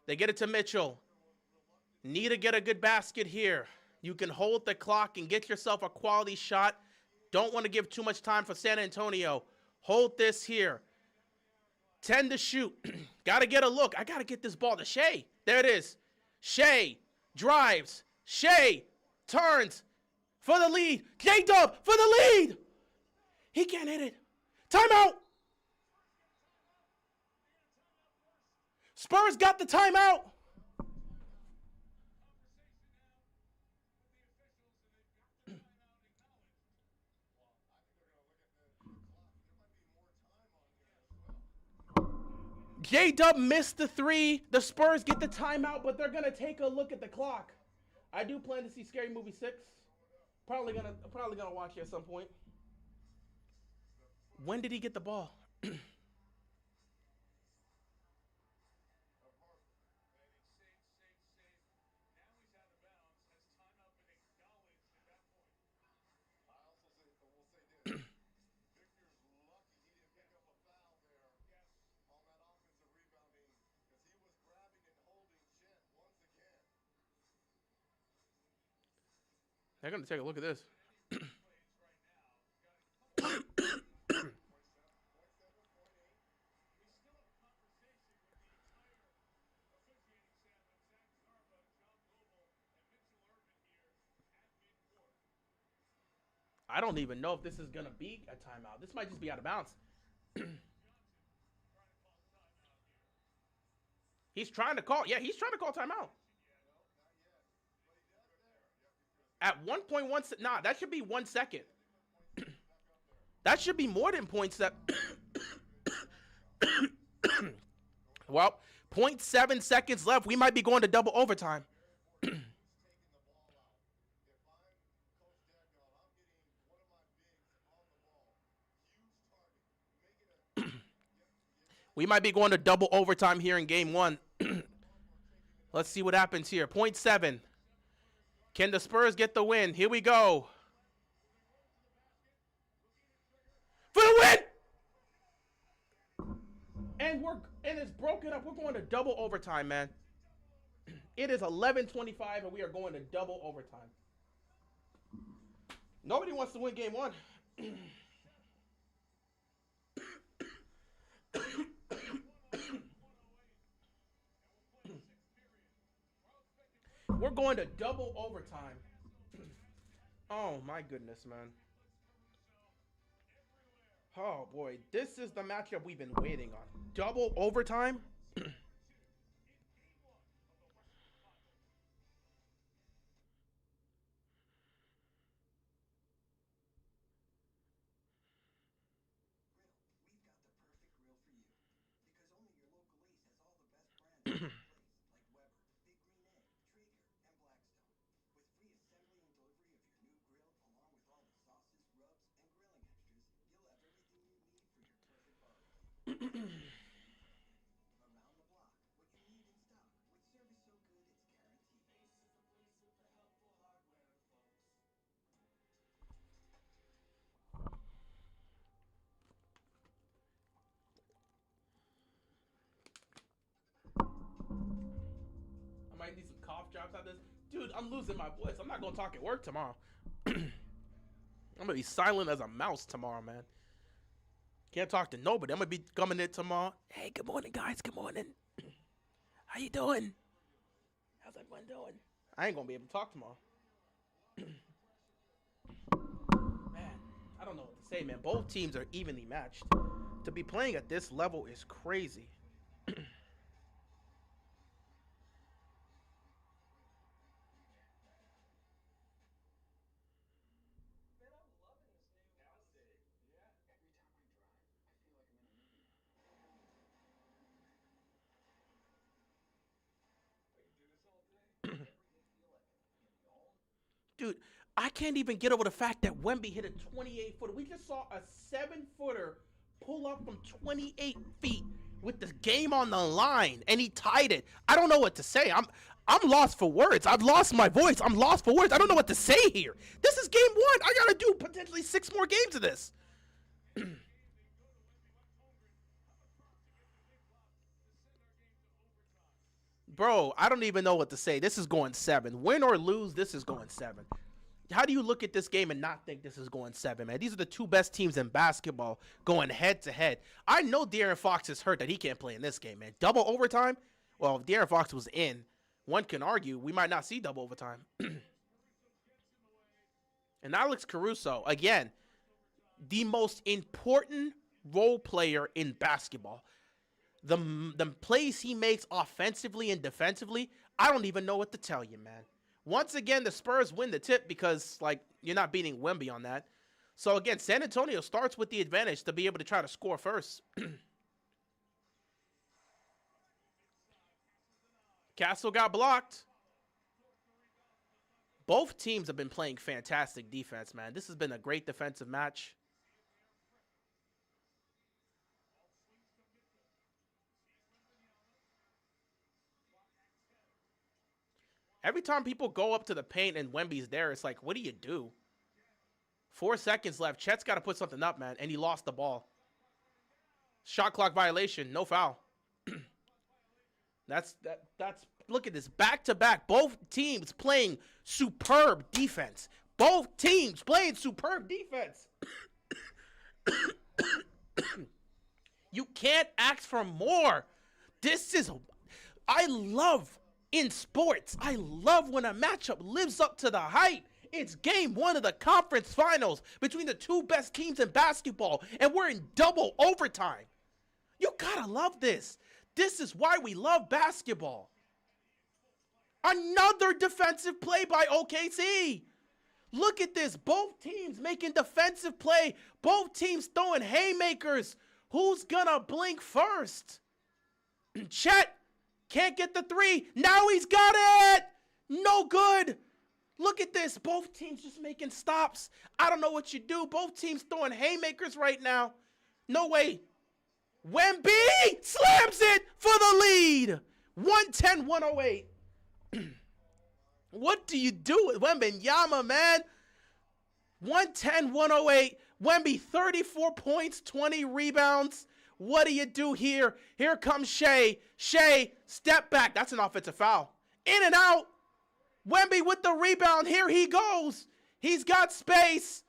They get it to Mitchell. Need to get a good basket here. You can hold the clock and get yourself a quality shot. Don't want to give too much time for San Antonio. Hold this here. 10 to shoot. Got to get a look. I got to get this ball to Shea. There it is. Shea drives. Shea turns for the lead. J-Dub for the lead. He can't hit it. Timeout. Spurs got the timeout. J-Dub missed the three. The Spurs get the timeout, but they're going to take a look at the clock. I do plan to see Scary Movie 6. Probably gonna watch it at some point. When did he get the ball? They're going to take a look at this. I don't even know if this is going to be a timeout. This might just be out of bounds. He's trying to call. Yeah, he's trying to call timeout. At 1.1, nah, that should be 1 second. That should be more than 0.7. Well, 0.7 seconds left. We might be going to double overtime. We might be going to double overtime here in game one. Let's see what happens here. 0.7. Can the Spurs get the win? Here we go. For the win! And it's broken up. We're going to double overtime, man. It is 11:25, and we are going to double overtime. Nobody wants to win game one. We're going to double overtime. Oh, my goodness, man. Oh, boy. This is the matchup we've been waiting on. Double overtime? I might need some cough drops out of this. Dude, I'm losing my voice. I'm not going to talk at work tomorrow. I'm going to be silent as a mouse tomorrow, man. Can't talk to nobody. I'm going to be coming in tomorrow. Hey, good morning, guys. Good morning. How you doing? How's everyone doing? I ain't going to be able to talk tomorrow. Man, I don't know what to say, man. Both teams are evenly matched. To be playing at this level is crazy. Dude, I can't even get over the fact that Wemby hit a 28-footer. We just saw a 7-footer pull up from 28 feet with the game on the line, and he tied it. I don't know what to say. I'm lost for words. I've lost my voice. I'm lost for words. I don't know what to say here. This is game one. I got to do potentially 6 more games of this. Bro, I don't even know what to say. This is going 7. Win or lose, this is going 7. How do you look at this game and not think this is going 7, man? These are the 2 best teams in basketball going head to head. I know De'Aaron Fox is hurt that he can't play in this game, man. Double overtime? Well, if De'Aaron Fox was in, one can argue we might not see double overtime. And Alex Caruso, again, the most important role player in basketball. The plays he makes offensively and defensively, I don't even know what to tell you, man. Once again, the Spurs win the tip because, like, you're not beating Wemby on that. So, again, San Antonio starts with the advantage to be able to try to score first. Castle got blocked. Both teams have been playing fantastic defense, man. This has been a great defensive match. Every time people go up to the paint and Wemby's there, it's like, what do you do? 4 seconds left. Chet's got to put something up, man, and he lost the ball. Shot clock violation, no foul. That's look at this, back-to-back. Both teams playing superb defense. Both teams playing superb defense. You can't ask for more. I love in sports, I love when a matchup lives up to the hype. It's game 1 of the conference finals between the two best teams in basketball, and we're in double overtime. You gotta love this. This is why we love basketball. Another defensive play by OKC. Look at this. Both teams making defensive play. Both teams throwing haymakers. Who's gonna blink first? Chet can't get the 3. Now he's got it. No good. Look at this. Both teams just making stops. I don't know what you do. Both teams throwing haymakers right now. No way. Wemby slams it for the lead. 110-108. What do you do with Wembanyama, man? 110-108. Wemby, 34 points, 20 rebounds. What do you do here? Here comes Shea. Shea, step back. That's an offensive foul. In and out. Wemby with the rebound. Here he goes. He's got space.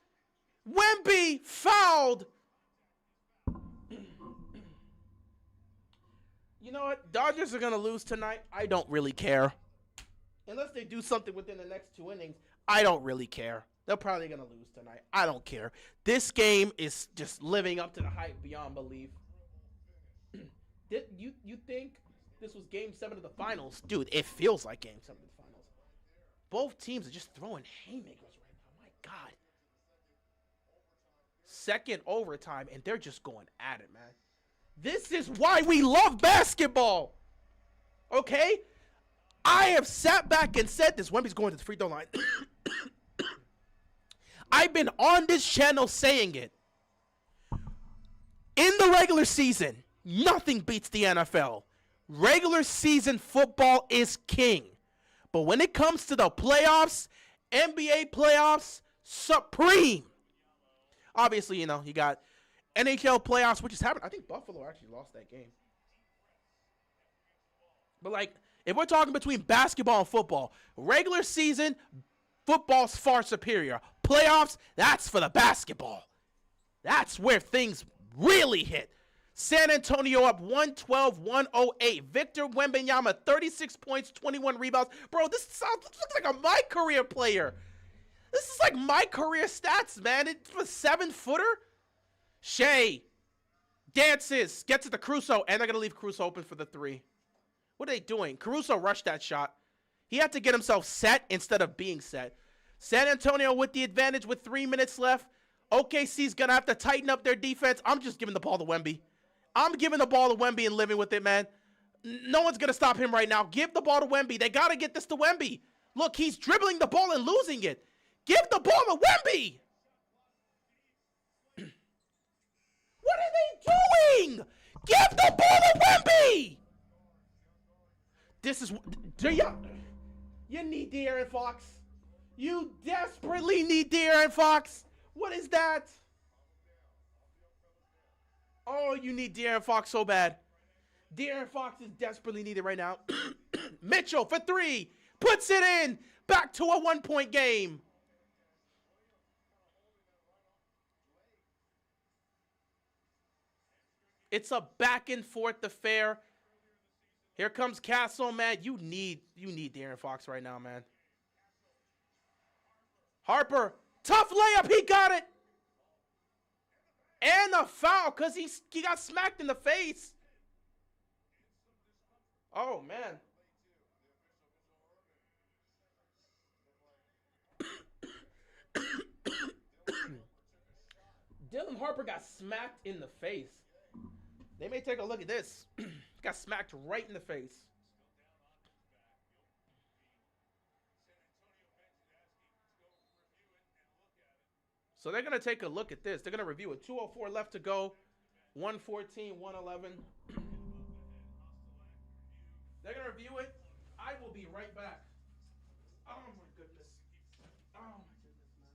Wemby fouled. You know what? Dodgers are going to lose tonight. I don't really care. Unless they do something within the next 2 innings, I don't really care. They're probably going to lose tonight. I don't care. This game is just living up to the hype beyond belief. You think this was Game 7 of the finals? Dude, it feels like Game 7 of the finals. Both teams are just throwing haymakers right now. My God. Second overtime, and they're just going at it, man. This is why we love basketball. Okay? I have sat back and said this. Wemby's going to the free throw line. I've been on this channel saying it. In the regular season, nothing beats the NFL. Regular season football is king. But when it comes to the playoffs, NBA playoffs, supreme. Obviously, you got NHL playoffs, which has happened. I think Buffalo actually lost that game. But, like, if we're talking between basketball and football, regular season, football's far superior. Playoffs, that's for the basketball. That's where things really hit. San Antonio up 112-108. Victor Wembanyama, 36 points, 21 rebounds. Bro, this looks like a my career player. This is like my career stats, man. It's a 7-footer. Shea dances, gets it to Caruso, and they're going to leave Caruso open for the 3. What are they doing? Caruso rushed that shot. He had to get himself set instead of being set. San Antonio with the advantage with 3 minutes left. OKC's going to have to tighten up their defense. I'm just giving the ball to Wemby. I'm giving the ball to Wemby and living with it, man. No one's going to stop him right now. Give the ball to Wemby. They got to get this to Wemby. Look, he's dribbling the ball and losing it. Give the ball to Wemby. What are they doing? Give the ball to Wemby. This is... You need De'Aaron Fox. You desperately need De'Aaron Fox. What is that? Oh, you need De'Aaron Fox so bad. De'Aaron Fox is desperately needed right now. Mitchell for 3. Puts it in. Back to a 1-point game. It's a back and forth affair. Here comes Castle, man. You need De'Aaron Fox right now, man. Harper, tough layup. He got it. And a foul because he got smacked in the face. Oh, man. Dylan Harper got smacked in the face. They may take a look at this. Got smacked right in the face. So they're going to take a look at this. They're going to review it. 2:04 left to go. 114, 111. They're going to review it. I will be right back. Oh, my goodness. Oh, my goodness, man.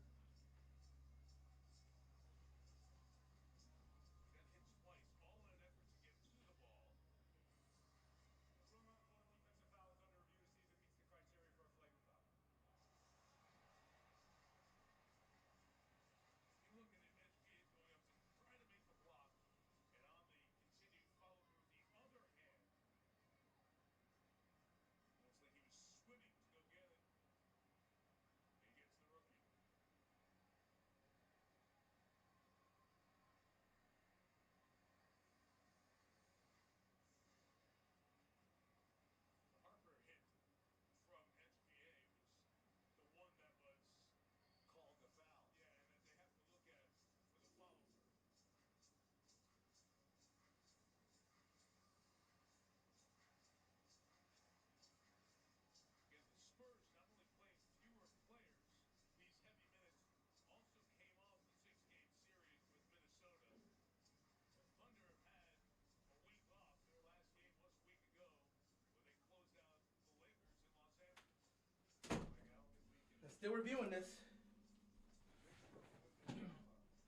They're still reviewing this.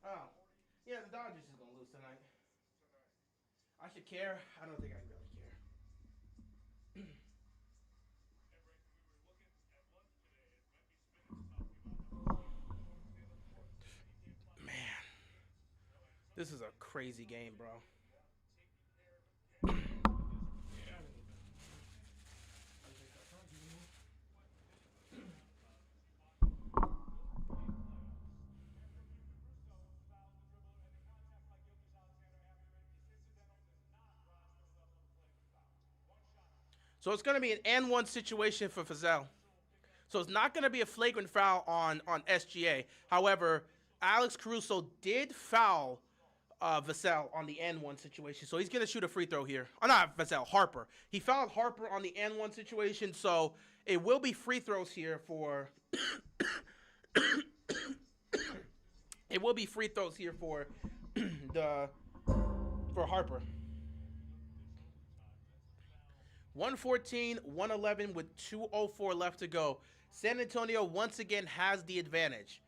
Oh. Yeah, the Dodgers is going to lose tonight. I should care. I don't think I really care. Man. This is a crazy game, bro. So it's going to be an and one situation for Fazell. So it's not going to be a flagrant foul on SGA. However, Alex Caruso did foul Vassell on the N1 situation. So he's going to shoot a free throw here. Oh, not Vassell, Harper. He fouled Harper on the N1 situation. So it will be free throws here for... it will be free throws here for for Harper. 114, 111 with 2:04 left to go. San Antonio once again has the advantage.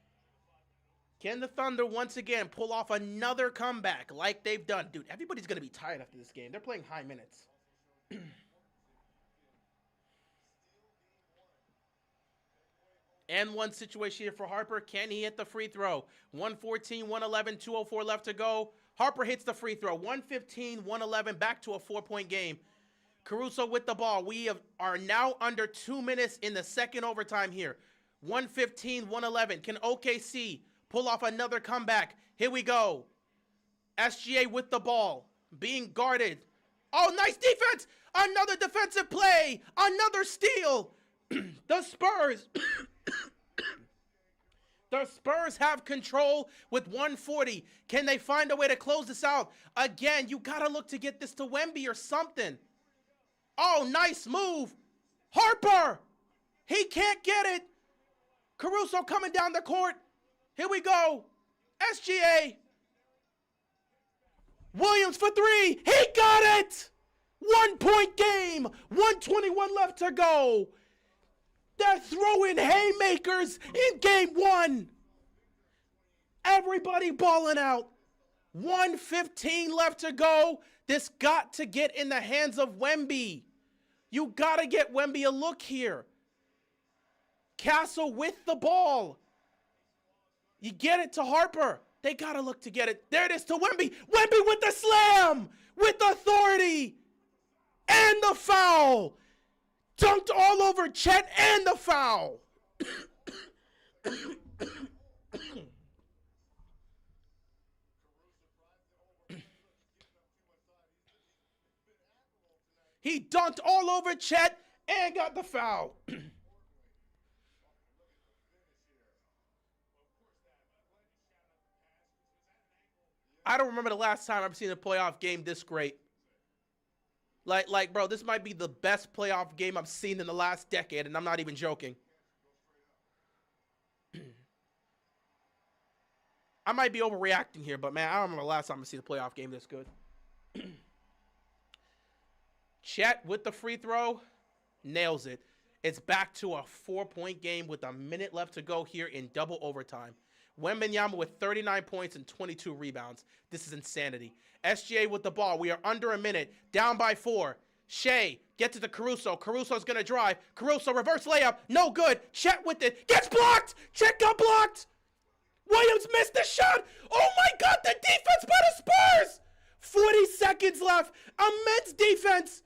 Can the Thunder once again pull off another comeback like they've done? Dude, everybody's going to be tired after this game. They're playing high minutes. And one situation here for Harper. Can he hit the free throw? 114, 111, 2:04 left to go. Harper hits the free throw. 115, 111, back to a 4-point game. Caruso with the ball. We are now under 2 minutes in the second overtime here. 115, 111. Can OKC pull off another comeback? Here we go. SGA with the ball. Being guarded. Oh, nice defense. Another defensive play. Another steal. The Spurs. The Spurs have control with 140. Can they find a way to close this out? Again, you got to look to get this to Wemby or something. Oh, nice move. Harper. He can't get it. Caruso coming down the court. Here we go. SGA. Williams for three. He got it. 1-point game. 121 left to go. They're throwing haymakers in game one. Everybody balling out. 1:15 left to go. This got to get in the hands of Wemby. You got to get Wemby a look here. Castle with the ball. You get it to Harper. They got to look to get it. There it is to Wemby. Wemby with the slam. With authority. And the foul. Dunked all over Chet and the foul. He dunked all over Chet and got the foul. I don't remember the last time I've seen a playoff game this great. Bro, this might be the best playoff game I've seen in the last decade, and I'm not even joking. I might be overreacting here, but man, I don't remember the last time I seen a playoff game this good. Chet with the free throw, nails it. It's back to a 4-point game with a minute left to go here in double overtime. Wembanyama with 39 points and 22 rebounds. This is insanity. SGA with the ball. We are under a minute, down by 4. Shea gets it to Caruso. Caruso's going to drive. Caruso, reverse layup. No good. Chet with it. Gets blocked. Chet got blocked. Williams missed the shot. Oh, my God. The defense by the Spurs. 40 seconds left. Immense defense.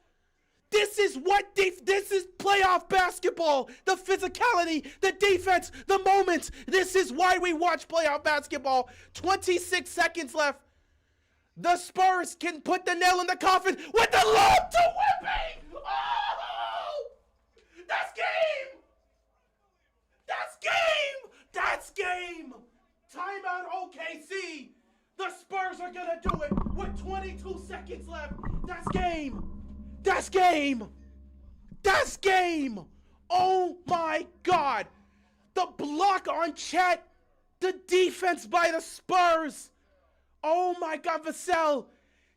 This is this is playoff basketball. The physicality, the defense, the moments. This is why we watch playoff basketball. 26 seconds left. The Spurs can put the nail in the coffin with the lob to Wemby. Oh! That's game. That's game. That's game. Timeout OKC. The Spurs are going to do it with 22 seconds left. That's game. That's game. That's game. Oh, my God. The block on Chet. The defense by the Spurs. Oh, my God. Vassell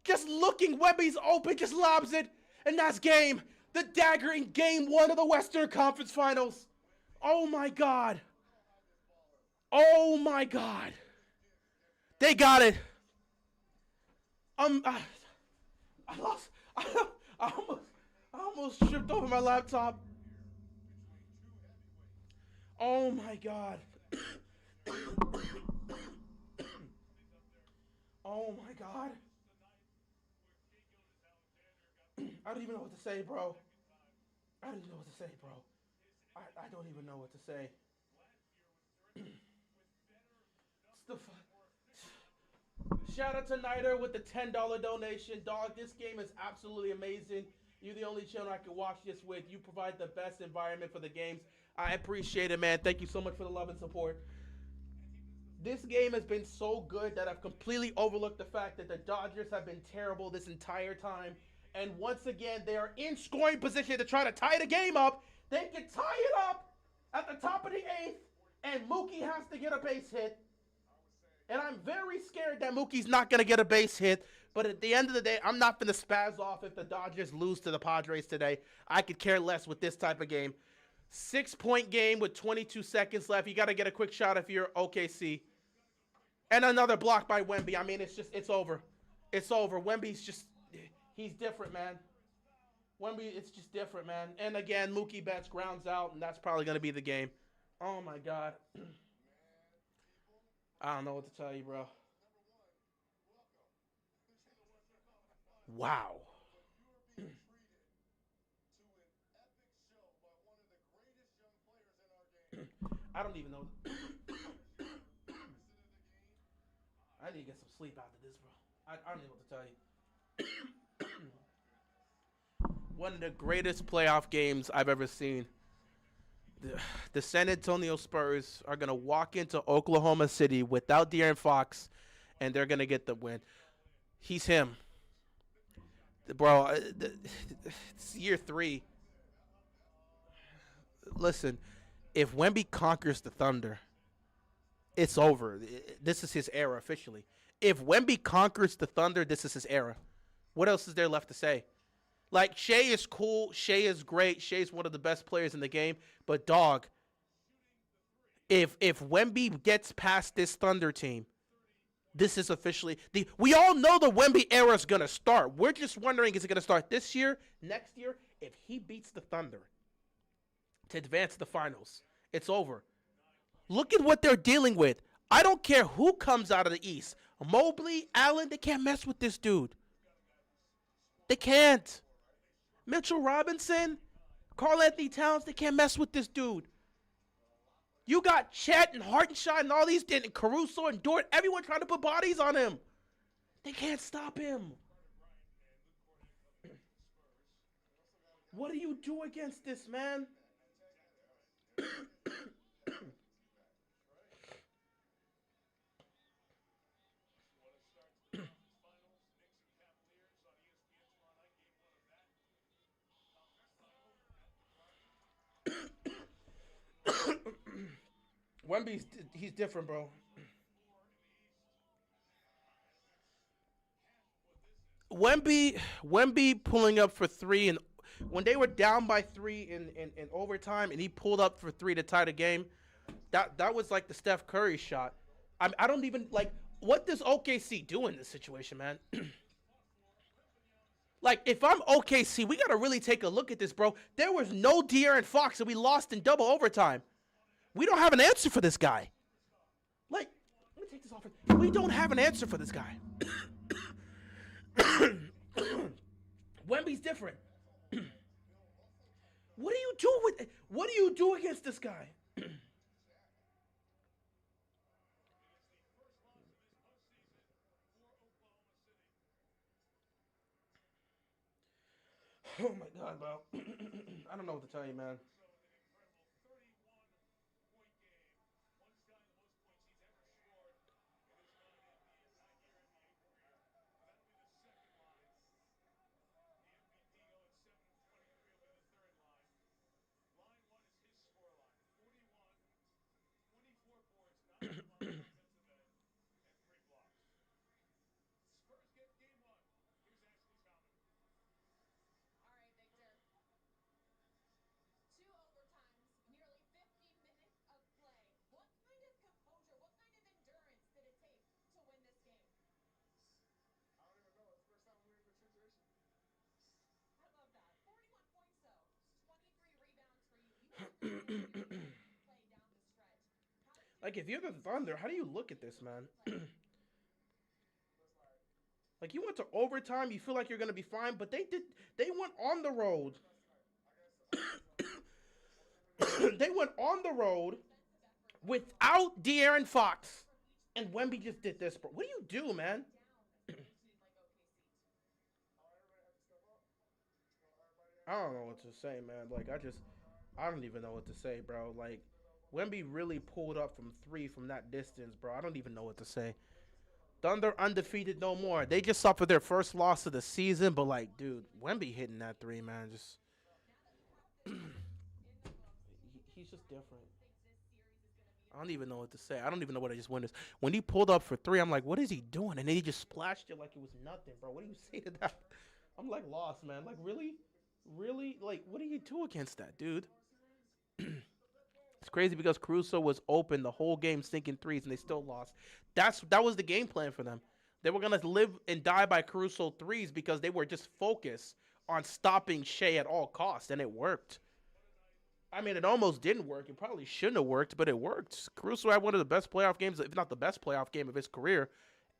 just looking. Wemby's open. Just lobs it. And that's game. The dagger in game 1 of the Western Conference Finals. Oh, my God. Oh, my God. They got it. I lost. I almost tripped over my laptop. Oh my God. Oh my God. I don't even know what to say, bro. I don't even know what to say, bro. I don't even know what to say. Shout out to Niter with the $10 donation. Dog, this game is absolutely amazing. You're the only channel I can watch this with. You provide the best environment for the games. I appreciate it, man. Thank you so much for the love and support. This game has been so good that I've completely overlooked the fact that the Dodgers have been terrible this entire time. And once again, they are in scoring position to try to tie the game up. They can tie it up at the top of the 8th, and Mookie has to get a base hit. And I'm very scared that Mookie's not going to get a base hit. But at the end of the day, I'm not going to spaz off if the Dodgers lose to the Padres today. I could care less with this type of game. 6-point game with 22 seconds left. You got to get a quick shot if you're OKC. And another block by Wemby. I mean, it's over. It's over. Wemby's just, he's different, man. Wemby, it's just different, man. And again, Mookie Betts grounds out, and that's probably going to be the game. Oh, my God. I don't know what to tell you, bro. Wow. I don't even know. I need to get some sleep after this, bro. I don't know what to tell you. One of the greatest playoff games I've ever seen. The San Antonio Spurs are going to walk into Oklahoma City without De'Aaron Fox, and they're going to get the win. He's him. Bro, it's year 3. Listen, if Wemby conquers the Thunder, it's over. This is his era officially. If Wemby conquers the Thunder, this is his era. What else is there left to say? Like, Shea is cool. Shea is great. Shea's one of the best players in the game. But, dog, if Wemby gets past this Thunder team, this is officially we all know the Wemby era is going to start. We're just wondering, is it going to start this year, next year? If he beats the Thunder to advance to the finals, it's over. Look at what they're dealing with. I don't care who comes out of the East. Mobley, Allen, they can't mess with this dude. They can't. Mitchell Robinson, Karl Anthony Towns, they can't mess with this dude. You got Chet and Hartenstein and all these, and Caruso and Dort, everyone trying to put bodies on him. They can't stop him. What do you do against this, man? Wemby's he's different, bro. Wemby pulling up for three, and when they were down by three in overtime, and he pulled up for three to tie the game, that was like the Steph Curry shot. I don't even like what does OKC do in this situation, man. Like if I'm OKC, we gotta really take a look at this, bro. There was no De'Aaron Fox, and we lost in double overtime. We don't have an answer for this guy. Like, let me take this off. We don't have an answer for this guy. Wemby's different. What do you do against this guy? Oh my god, bro. I don't know what to tell you, man. Like if you're the Thunder, how do you look at this, man? Like you went to overtime, you feel like you're gonna be fine, but they went on the road. They went on the road without De'Aaron Fox. And Wemby just did this, bro. What do you do, man? I don't know what to say, man. I don't even know what to say, bro. Like, Wemby really pulled up from three from that distance, bro. I don't even know what to say. Thunder undefeated no more. They just suffered their first loss of the season, but like, dude, Wemby hitting that three, man, just he's just different. I don't even know what to say. I don't even know what I just witnessed. When he pulled up for three, I'm like, what is he doing? And then he just splashed it like it was nothing, bro. What do you say to that? I'm like lost, man. Like really, really, like what do you do against that, dude? It's crazy because Caruso was open the whole game, sinking threes, and they still lost. That was the game plan for them. They were gonna live and die by Caruso threes because they were just focused on stopping Shea at all costs, and it worked. I mean, it almost didn't work. It probably shouldn't have worked, but it worked. Caruso had one of the best playoff games, if not the best playoff game of his career,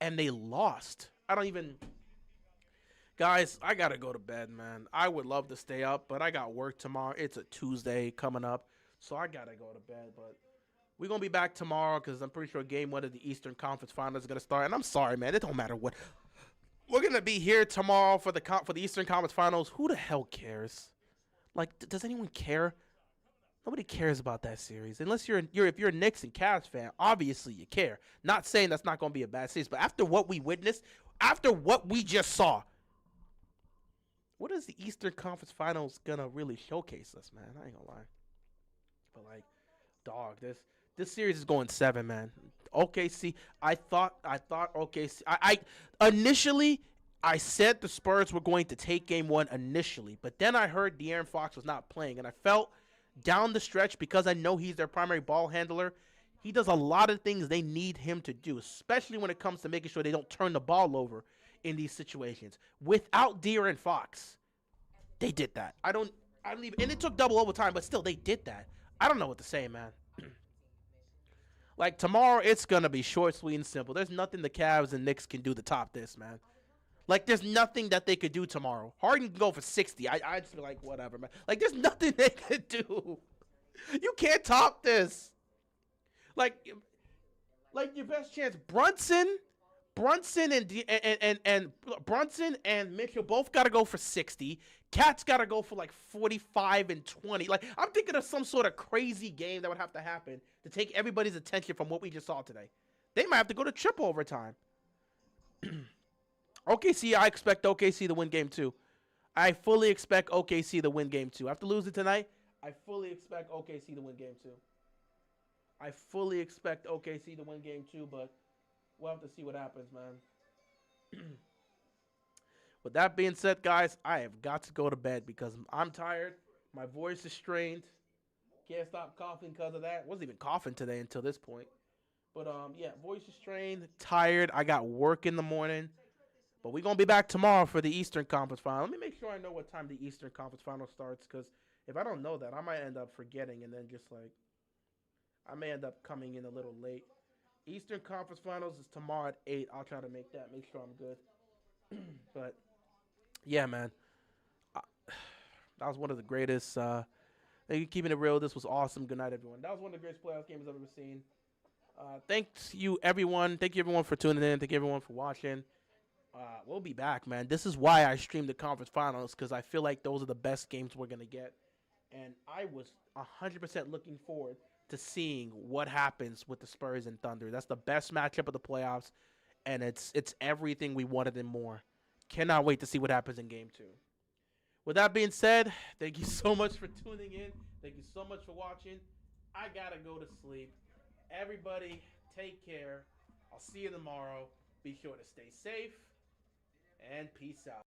and they lost. I don't even. Guys, I gotta go to bed, man. I would love to stay up, but I got work tomorrow. It's a Tuesday coming up, so I gotta go to bed. But we're gonna be back tomorrow because I'm pretty sure Game 1 of the Eastern Conference Finals is gonna start. And I'm sorry, man. It don't matter what. We're gonna be here tomorrow for the Eastern Conference Finals. Who the hell cares? Like, does anyone care? Nobody cares about that series unless if you're a Knicks and Cavs fan. Obviously, you care. Not saying that's not going to be a bad series, but after what we witnessed, after what we just saw, what is the Eastern Conference Finals gonna really showcase us, man? I ain't gonna lie, but like, dog, this series is going 7, man. OKC. I thought OKC. I initially I said the Spurs were going to take Game 1 initially, but then I heard De'Aaron Fox was not playing, and I felt down the stretch, because I know he's their primary ball handler, he does a lot of things they need him to do, especially when it comes to making sure they don't turn the ball over in these situations. Without De'Aaron Fox, they did that. I don't even, and it took double overtime, but still, they did that. I don't know what to say, man. Like, tomorrow, it's going to be short, sweet, and simple. There's nothing the Cavs and Knicks can do to top this, man. Like, there's nothing that they could do tomorrow. Harden can go for 60. I'd just be like, whatever, man. Like, there's nothing they could do. You can't top this. Like, your best chance, Brunson and Brunson and Mitchell both got to go for 60. Cat's got to go for like 45 and 20. Like, I'm thinking of some sort of crazy game that would have to happen to take everybody's attention from what we just saw today. They might have to go to triple overtime. OKC, I expect OKC to win game 2. I fully expect OKC to win game 2. After losing tonight, I fully expect OKC to win game 2. I fully expect OKC to win game 2, but we'll have to see what happens, man. With that being said, guys, I have got to go to bed because I'm tired. My voice is strained. Can't stop coughing because of that. Wasn't even coughing today until this point. But, yeah, voice is strained, tired. I got work in the morning. But we're going to be back tomorrow for the Eastern Conference Final. Let me make sure I know what time the Eastern Conference Final starts, because if I don't know that, I might end up forgetting and then just, like, I may end up coming in a little late. Eastern Conference Finals is tomorrow at 8. I'll try to make sure I'm good. But, yeah, man. That was one of the greatest. Thank you for keeping it real. This was awesome. Good night, everyone. That was one of the greatest playoff games I've ever seen. Thanks you, everyone. Thank you, everyone, for tuning in. Thank you, everyone, for watching. We'll be back, man. This is why I streamed the conference finals, because I feel like those are the best games we're going to get. And I was 100% looking forward to seeing what happens with the Spurs and Thunder. That's the best matchup of the playoffs, and it's everything we wanted and more. Cannot wait to see what happens in Game 2. With that being said, thank you so much for tuning in. Thank you so much for watching. I got to go to sleep. Everybody, take care. I'll see you tomorrow. Be sure to stay safe, and peace out.